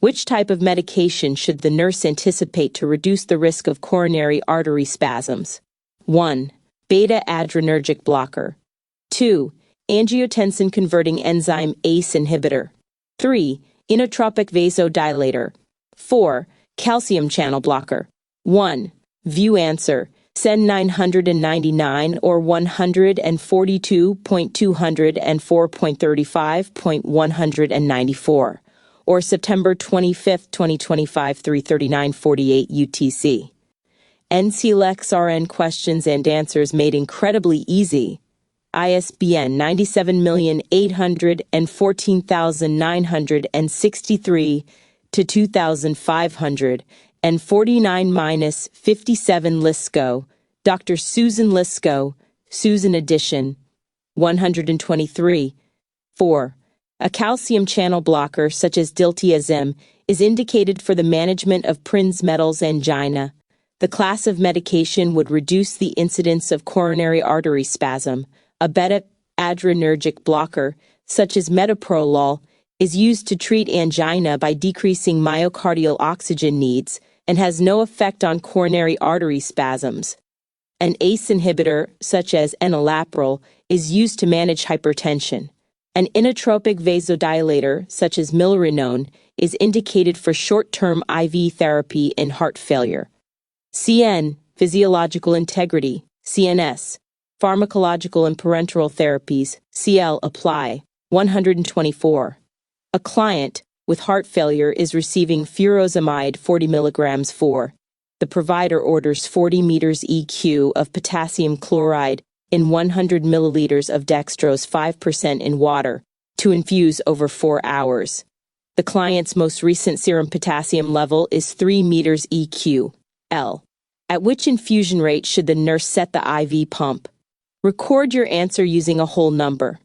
Which type of medication should the nurse anticipate to reduce the risk of coronary artery spasms? 1. Beta-adrenergic blocker. 2. Angiotensin-converting enzyme ACE inhibitor. 3. Inotropic vasodilator. 4. Calcium channel blocker. 1. View answer. SEN 999 or 142.204.35.194 or September 25, 2025, 3:39:48 UTC. NCLEX RN questions and answers made incredibly easy. ISBN 97,814,963 to 2,549-57 Lisco, Dr. Susan Lisco, Susan edition. 123. 4. A calcium channel blocker such as diltiazem is indicated for the management of Prinzmetal's angina. The class of medication would reduce the incidence of coronary artery spasm. A beta-adrenergic blocker, such as metoprolol, is used to treat angina by decreasing myocardial oxygen needs and has no effect on coronary artery spasms. An ACE inhibitor, such as enalapril, is used to manage hypertension. An inotropic vasodilator, such as milrinone, is indicated for short-term IV therapy in heart failure. CN, physiological integrity, CNS, pharmacological and parenteral therapies, CL apply. 124. A client with heart failure is receiving furosemide 40 mg for. The provider orders 40 meters EQ of potassium chloride in 100 milliliters of dextrose 5% in water to infuse over 4 hours. The client's most recent serum potassium level is 3 meters EQ. L. At which infusion rate should the nurse set the IV pump? Record your answer using a whole number.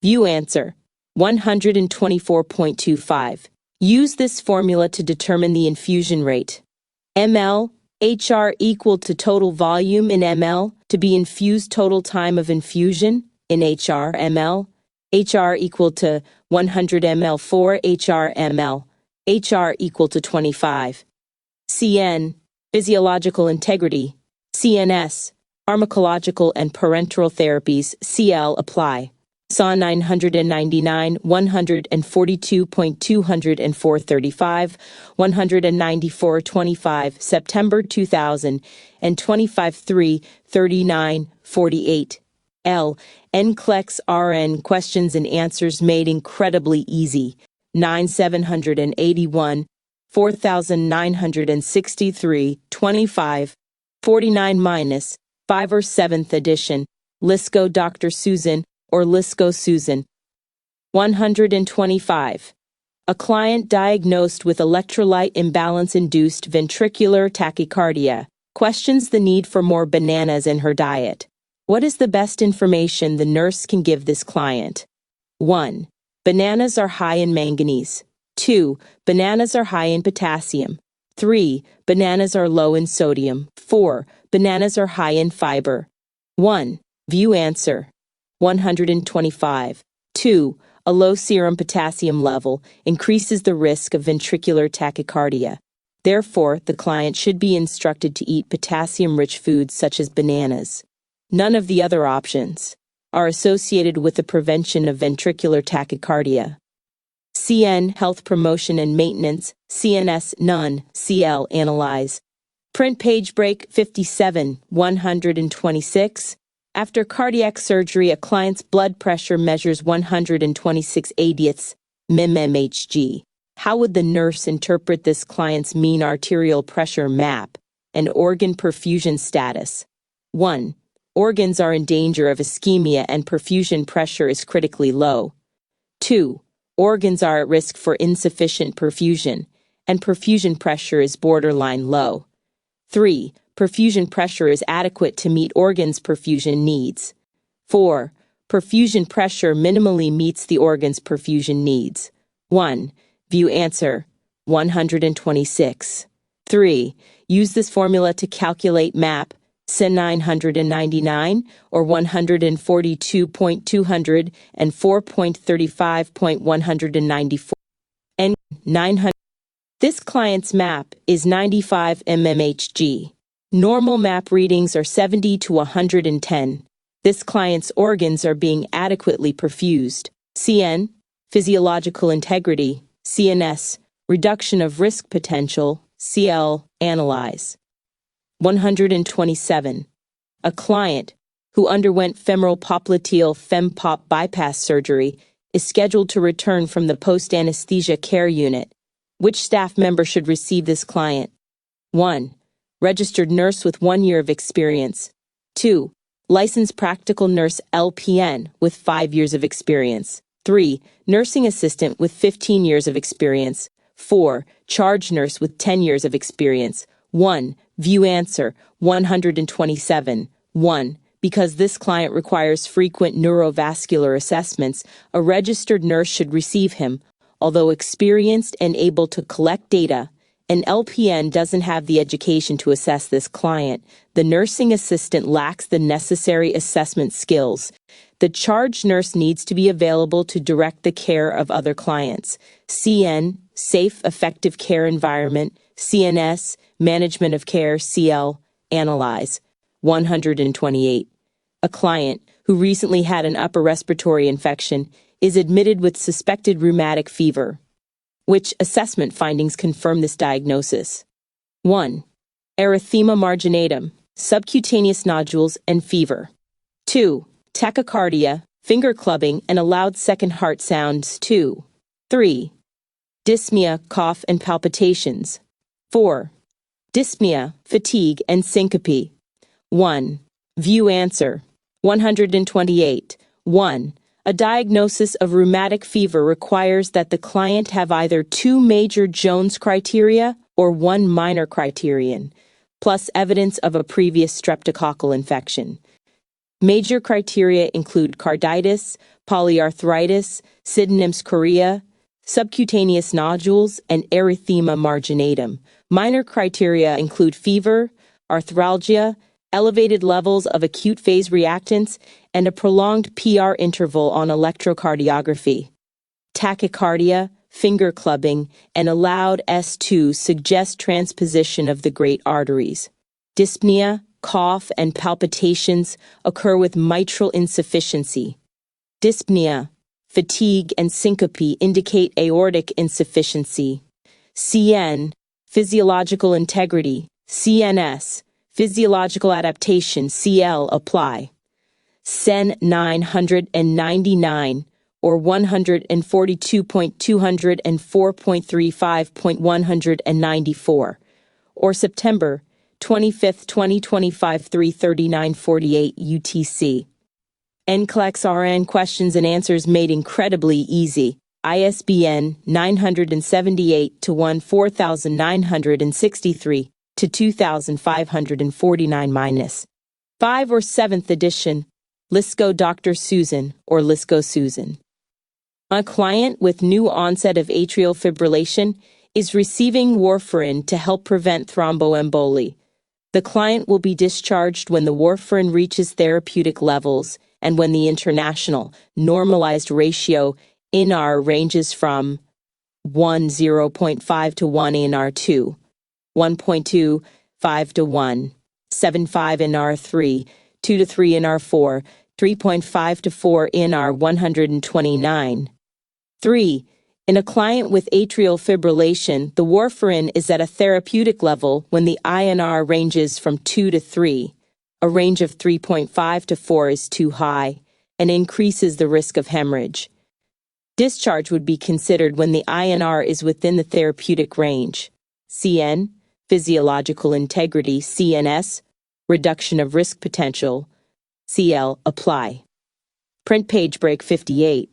View answer. 124.25. Use this formula to determine the infusion rate. ml, HR equal to total volume in ml to be infused total time of infusion in HR ml. HR equal to 100 ml for HR ml. HR equal to 25. CN, physiological integrity. CNS, pharmacological and parenteral therapies, CL apply. SAW 999, 142.204.35, 194.25, September 2000, and 25.3.39.48. L. NCLEX RN questions and answers made incredibly easy. 9781, 4963, 25, 49- 5 or 7th edition. Lisco Dr. Susan or Lisco Susan. 125. A client diagnosed with electrolyte imbalance-induced ventricular tachycardia questions the need for more bananas in her diet. What is the best information the nurse can give this client? 1. Bananas are high in manganese. 2. Bananas are high in potassium. 3. Bananas are low in sodium. 4. Bananas are high in fiber. 1. View answer. 125. 2. A low serum potassium level increases the risk of ventricular tachycardia. Therefore, the client should be instructed to eat potassium-rich foods such as bananas. None of the other options are associated with the prevention of ventricular tachycardia. CN Health Promotion and Maintenance, CNS None, CL Analyze. Print page break 57, 126. After cardiac surgery, a client's blood pressure measures 126/80ths mmHg. How would the nurse interpret this client's mean arterial pressure map and organ perfusion status? 1. Organs are in danger of ischemia and perfusion pressure is critically low. 2. Organs are at risk for insufficient perfusion, and perfusion pressure is borderline low. 3. Perfusion pressure is adequate to meet organs' perfusion needs. 4. Perfusion pressure minimally meets the organ's perfusion needs. 1. View answer 126. 3. Use this formula to calculate MAP, SIN 999 or 142.200 and 4.35.194 and 900. This client's MAP is 95 mmHg. Normal MAP readings are 70 to 110. This client's organs are being adequately perfused. CN, physiological integrity. CNS, reduction of risk potential. CL, analyze. 127. A client who underwent femoral popliteal FEMPOP bypass surgery is scheduled to return from the post-anesthesia care unit. Which staff member should receive this client? 1. Registered nurse with 1 year of experience. 2. Licensed practical nurse LPN with 5 years of experience. 3. Nursing assistant with 15 years of experience. 4. Charge nurse with 10 years of experience. 1. View answer 127. 1. Because this client requires frequent neurovascular assessments, a registered nurse should receive him. Although experienced and able to collect data, an LPN doesn't have the education to assess this client. The nursing assistant lacks the necessary assessment skills. The charge nurse needs to be available to direct the care of other clients. CN, safe, effective care environment. CNS, management of care. CL, analyze. 128. A client who recently had an upper respiratory infection is admitted with suspected rheumatic fever. Which assessment findings confirm this diagnosis? 1. Erythema marginatum, subcutaneous nodules, and fever. 2. Tachycardia, finger clubbing, and a loud second heart sounds. 2. 3. Dyspnea, cough, and palpitations. 4. Dyspnea, fatigue, and syncope. 1. View answer 128. 1. A diagnosis of rheumatic fever requires that the client have either 2 major Jones criteria or 1 minor criterion, plus evidence of a previous streptococcal infection. Major criteria include carditis, polyarthritis, synonyms chorea, subcutaneous nodules, and erythema marginatum. Minor criteria include fever, arthralgia, elevated levels of acute phase reactants, and a prolonged PR interval on electrocardiography. Tachycardia, finger clubbing, and a loud S2 suggest transposition of the great arteries. Dyspnea, cough, and palpitations occur with mitral insufficiency. Dyspnea, fatigue, and syncope indicate aortic insufficiency. CN, physiological integrity. CNS, physiological adaptation. CL, apply. SIN 999 or 142.200 and 4.35.194 or September 25, 2025 3:39:48 UTC. NCLEX RN questions and answers made incredibly easy. ISBN 978-1 4963 to 2549-5 or 7th edition. Lisco Dr. Susan or Lisco Susan. A client with new onset of atrial fibrillation is receiving warfarin to help prevent thromboemboli. The client will be discharged when the warfarin reaches therapeutic levels and when the international normalized ratio INR ranges from 1.0.5 to 1 INR2. 1.2, 5 to 1, 7.5 in R3, 2 to 3 in R4, 3.5 to 4 in R129. 3. In a client with atrial fibrillation, the warfarin is at a therapeutic level when the INR ranges from 2 to 3. A range of 3.5 to 4 is too high and increases the risk of hemorrhage. Discharge would be considered when the INR is within the therapeutic range. CN, physiological integrity, CNS, reduction of risk potential, CL, apply. Print page break 58,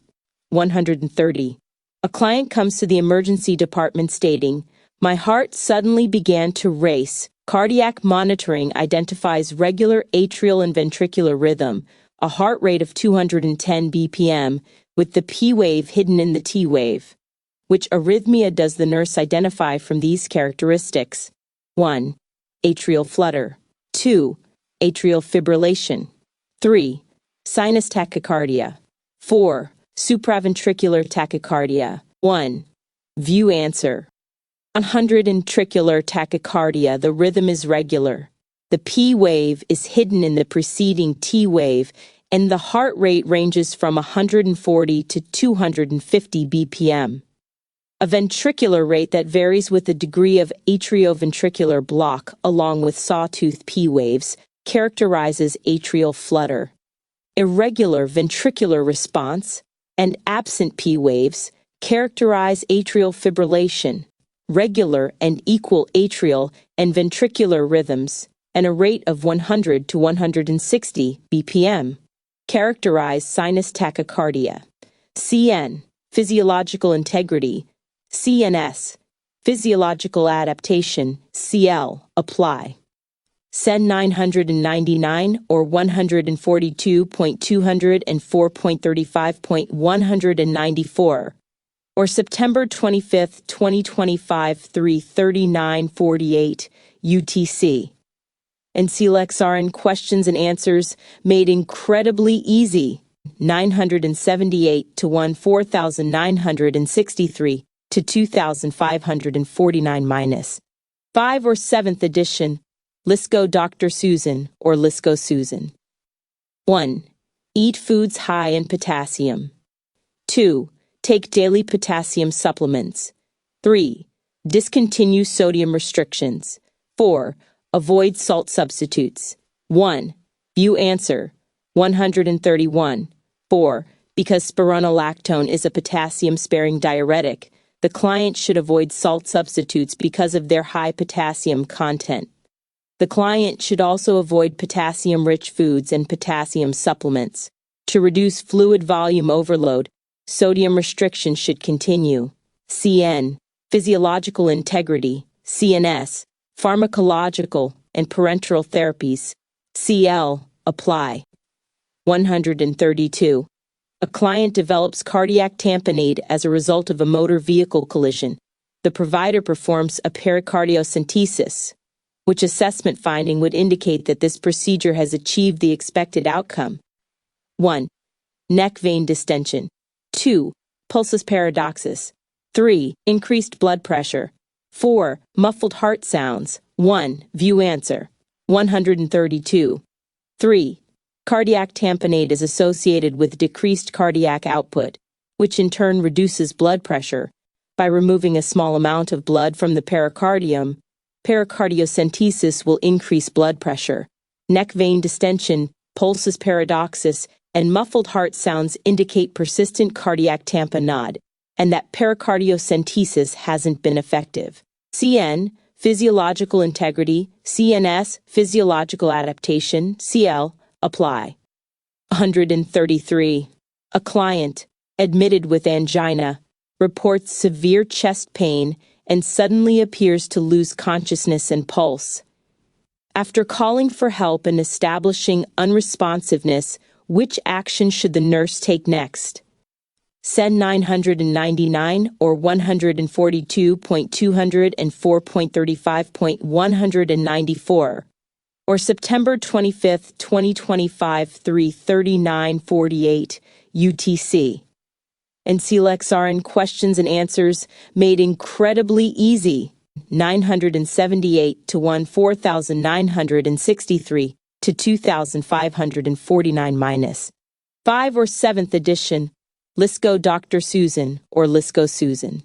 130. A client comes to the emergency department stating, "My heart suddenly began to race. Cardiac monitoring identifies regular atrial and ventricular rhythm, a heart rate of 210 BPM, with the P wave hidden in the T wave." Which arrhythmia does the nurse identify from these characteristics? 1. Atrial flutter. 2. Atrial fibrillation. 3. Sinus tachycardia. 4. Supraventricular tachycardia. 1. View answer. 100 ventricular tachycardia, the rhythm is regular. The P wave is hidden in the preceding T wave, and the heart rate ranges from 140 to 250 BPM. A ventricular rate that varies with the degree of atrioventricular block, along with sawtooth P waves, characterizes atrial flutter. Irregular ventricular response and absent P waves characterize atrial fibrillation. Regular and equal atrial and ventricular rhythms, and a rate of 100 to 160 BPM, characterize sinus tachycardia. CN, physiological integrity. CNS, physiological adaptation. CL, apply. SEN 999 or 142.204.35.194. Or September 25, 2025, 3:39:48 UTC. NCLEX RN questions and answers made incredibly easy. 978 to 4,963 to 2,549 minus. 5 or 7th edition. Lisco Dr. Susan or Lisco Susan. 1. Eat foods high in potassium. 2. Take daily potassium supplements. 3. Discontinue sodium restrictions. 4. Avoid salt substitutes. 1. View answer. 131. 4. Because spironolactone is a potassium-sparing diuretic, the client should avoid salt substitutes because of their high potassium content. The client should also avoid potassium-rich foods and potassium supplements. To reduce fluid volume overload, sodium restriction should continue. CN, physiological integrity. CNS, pharmacological and parenteral therapies. CL, apply. 132. A client develops cardiac tamponade as a result of a motor vehicle collision. The provider performs a pericardiocentesis, which assessment finding would indicate that this procedure has achieved the expected outcome. 1. Neck vein distension. 2. Pulsus paradoxus. 3. Increased blood pressure. 4. Muffled heart sounds. 1. View answer. 132. 3. Cardiac tamponade is associated with decreased cardiac output, which in turn reduces blood pressure. By removing a small amount of blood from the pericardium, pericardiocentesis will increase blood pressure. Neck vein distension, pulsus paradoxus, and muffled heart sounds indicate persistent cardiac tamponade, and that pericardiocentesis hasn't been effective. CN, physiological integrity. CNS, physiological adaptation. CL, apply. 133. A client, admitted with angina, reports severe chest pain and suddenly appears to lose consciousness and pulse. After calling for help and establishing unresponsiveness, which action should the nurse take next? SEN 999 or 142.204.35.194. Or September 25, 2025, 3:39:48 UTC. NCLEX RN questions and answers made incredibly easy. 4,978 to 4,963 to 2,549 minus 5 or 7th edition, Lisco Dr. Susan or Lisco Susan.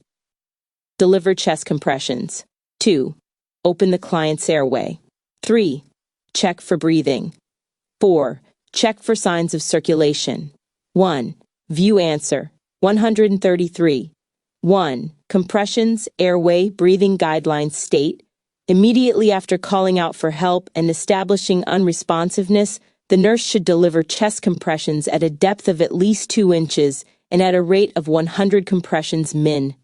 Deliver chest compressions. 2. Open the client's airway. 3. Check for breathing. 4. Check for signs of circulation. 1. View answer. 133. 1. Compressions, airway, breathing guidelines state, immediately after calling out for help and establishing unresponsiveness, the nurse should deliver chest compressions at a depth of at least 2 inches and at a rate of 100 compressions min.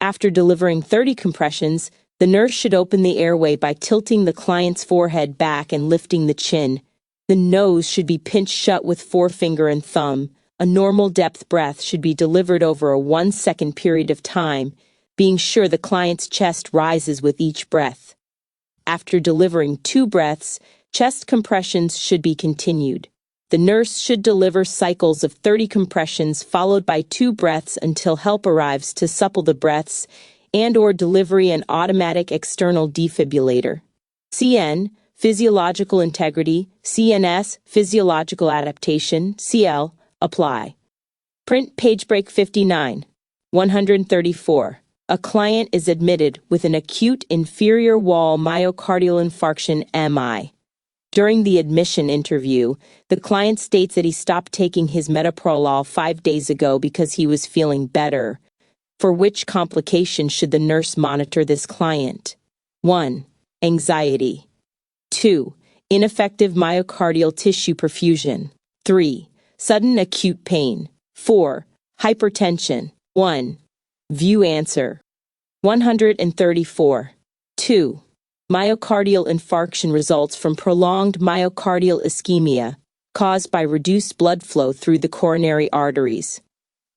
After delivering 30 compressions, the nurse should open the airway by tilting the client's forehead back and lifting the chin. The nose should be pinched shut with forefinger and thumb. A normal depth breath should be delivered over a 1-second period of time, being sure the client's chest rises with each breath. After delivering 2 breaths, chest compressions should be continued. The nurse should deliver cycles of 30 compressions followed by 2 breaths until help arrives to supple the breaths and/or delivery an automatic external defibrillator. CN, physiological integrity, CNS, physiological adaptation, CL, apply. Print page break 59. 134. A client is admitted with an acute inferior wall myocardial infarction MI. During the admission interview, the client states that he stopped taking his metoprolol 5 days ago because he was feeling better. For which complication should the nurse monitor this client? 1. Anxiety. 2. Ineffective myocardial tissue perfusion. 3. Sudden acute pain. 4. Hypertension. 1. View answer. 134. 2. Myocardial infarction results from prolonged myocardial ischemia caused by reduced blood flow through the coronary arteries.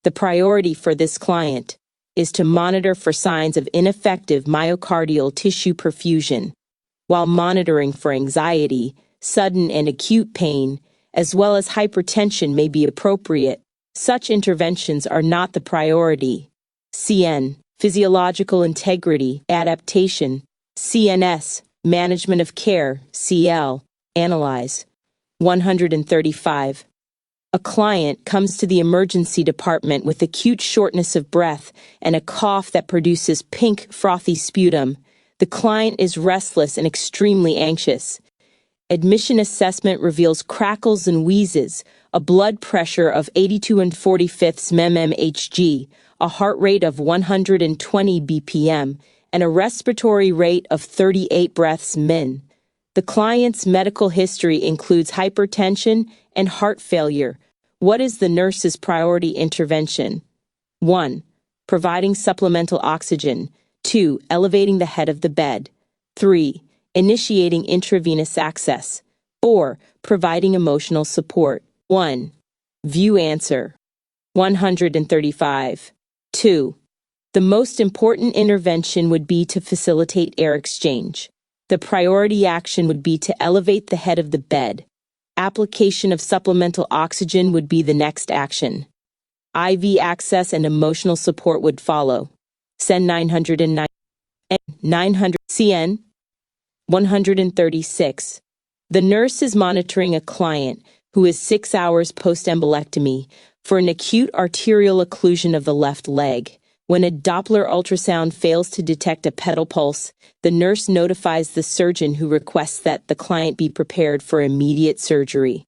The priority for this client is to monitor for signs of ineffective myocardial tissue perfusion, while monitoring for anxiety, sudden and acute pain, as well as hypertension may be appropriate. Such interventions are not the priority. CN, physiological integrity, adaptation. CNS, management of care, CL, analyze. 135. A client comes to the emergency department with acute shortness of breath and a cough that produces pink, frothy sputum. The client is restless and extremely anxious. Admission assessment reveals crackles and wheezes, a blood pressure of 82 1/45 mmHg, a heart rate of 120 bpm, and a respiratory rate of 38 breaths min. The client's medical history includes hypertension and heart failure. What is the nurse's priority intervention? 1. Providing supplemental oxygen. 2. Elevating the head of the bed. 3. Initiating intravenous access. 4. Providing emotional support. 1. View answer. 135. 2. The most important intervention would be to facilitate air exchange. The priority action would be to elevate the head of the bed. Application of supplemental oxygen would be the next action. IV access and emotional support would follow. CEN 909 and 900 CN 136. The nurse is monitoring a client who is 6 hours post-embolectomy for an acute arterial occlusion of the left leg. When a Doppler ultrasound fails to detect a pedal pulse, the nurse notifies the surgeon who requests that the client be prepared for immediate surgery.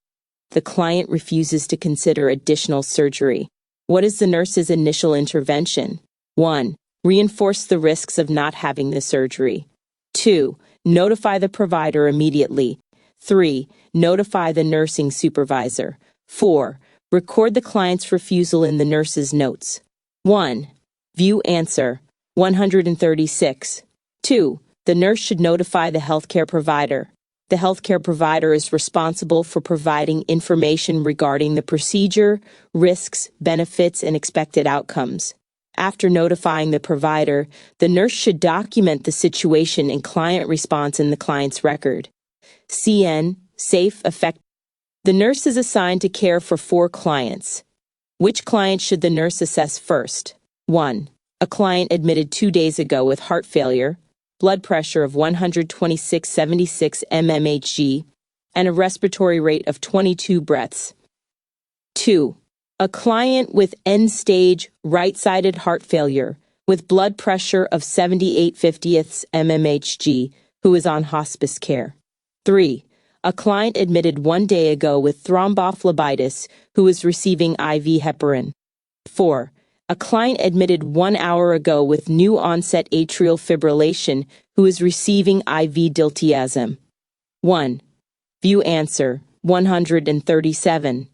The client refuses to consider additional surgery. What is the nurse's initial intervention? 1. Reinforce the risks of not having the surgery. 2. Notify the provider immediately. 3. Notify the nursing supervisor. 4. Record the client's refusal in the nurse's notes. 1. View answer. 136. 2. The nurse should notify the healthcare provider. The healthcare provider is responsible for providing information regarding the procedure, risks, benefits, and expected outcomes. After notifying the provider, the nurse should document the situation and client response in the client's record. CN, safe, effective. The nurse is assigned to care for 4 clients. Which client should the nurse assess first? 1. A client admitted 2 days ago with heart failure. blood pressure of 126/76 mmHg, and a respiratory rate of 22 breaths. 2. A client with end-stage right-sided heart failure with blood pressure of 78/50 mmHg who is on hospice care. 3. A client admitted 1 day ago with thrombophlebitis who is receiving IV heparin. 4. A client admitted 1 hour ago with new-onset atrial fibrillation who is receiving IV diltiazem. 1. View answer, 137.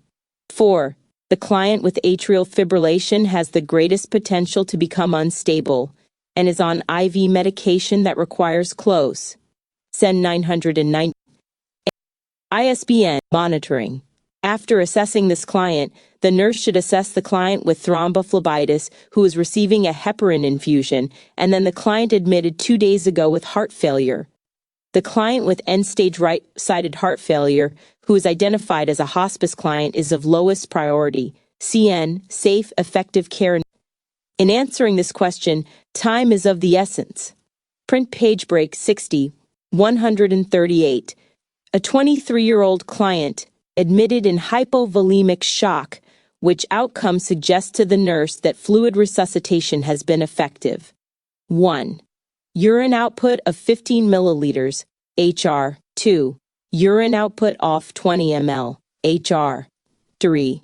4. The client with atrial fibrillation has the greatest potential to become unstable and is on IV medication that requires close. SEN 990. ISBN monitoring. After assessing this client, the nurse should assess the client with thrombophlebitis who is receiving a heparin infusion and then the client admitted 2 days ago with heart failure. The client with end-stage right-sided heart failure who is identified as a hospice client is of lowest priority. CN, safe, effective care. In answering this question, time is of the essence. Print page break 60, 138. A 23-year-old client admitted in hypovolemic shock, which outcome suggests to the nurse that fluid resuscitation has been effective. 1. Urine output of 15 milliliters, HR. 2. Urine output off 20 ml, HR. 3.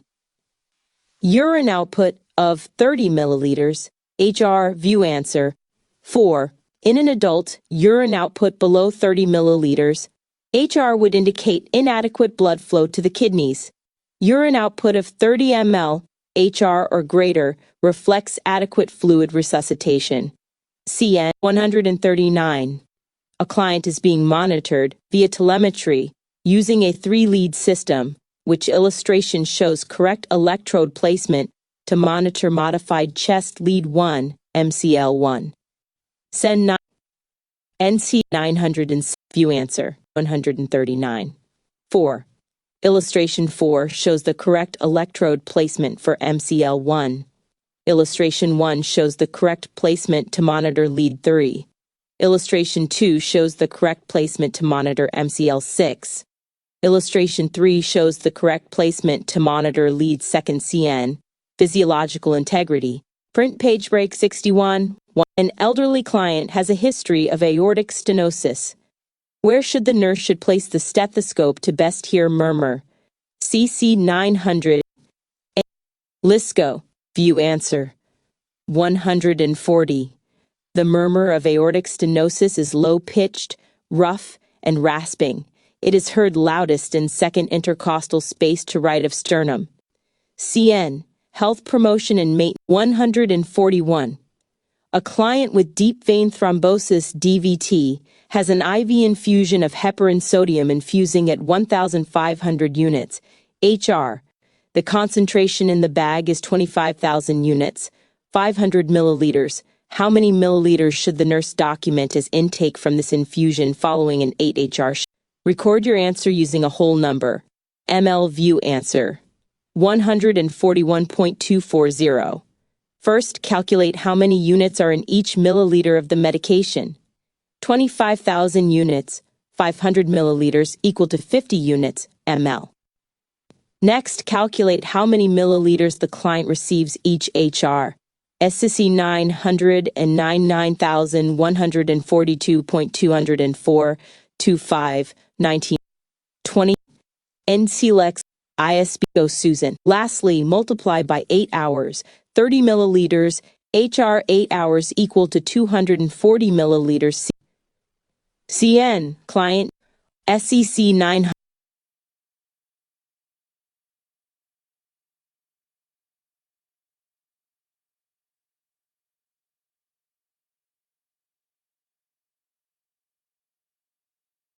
Urine output of 30 milliliters, HR. View answer. 4. In an adult, urine output below 30 milliliters, HR would indicate inadequate blood flow to the kidneys. Urine output of 30 ml, HR or greater, reflects adequate fluid resuscitation. CN 139. A client is being monitored via telemetry using a 3-lead system, which illustration shows correct electrode placement to monitor modified chest lead 1, MCL1. SEN 9. NC 906. View answer, 139. 4. Illustration 4 shows the correct electrode placement for MCL1. Illustration 1 shows the correct placement to monitor lead 3. Illustration 2 shows the correct placement to monitor MCL6. Illustration 3 shows the correct placement to monitor lead 2nd CN. Physiological integrity. Print page break 61. An elderly client has a history of aortic stenosis. Where should the nurse place the stethoscope to best hear murmur? CC 900. LISCO. View answer. 140. The murmur of aortic stenosis is low-pitched, rough, and rasping. It is heard loudest in second intercostal space to right of sternum. CN. Health promotion and maintenance. 141. A client with deep vein thrombosis DVT has an IV infusion of heparin sodium infusing at 1,500 units, HR. The concentration in the bag is 25,000 units, 500 milliliters. How many milliliters should the nurse document as intake from this infusion following an 8 HR? Record your answer using a whole number. ML view answer. 141.240. First, calculate how many units are in each milliliter of the medication. 25,000 units, 500 milliliters equal to 50 units, ml. Next, calculate how many milliliters the client receives each HR. SCC 999,142.204, 25, 19, 20, NCLEX, ISB, Susan. Lastly, multiply by 8 hours, 30 milliliters, HR 8 hours equal to 240 milliliters. CN, client, SCC 900.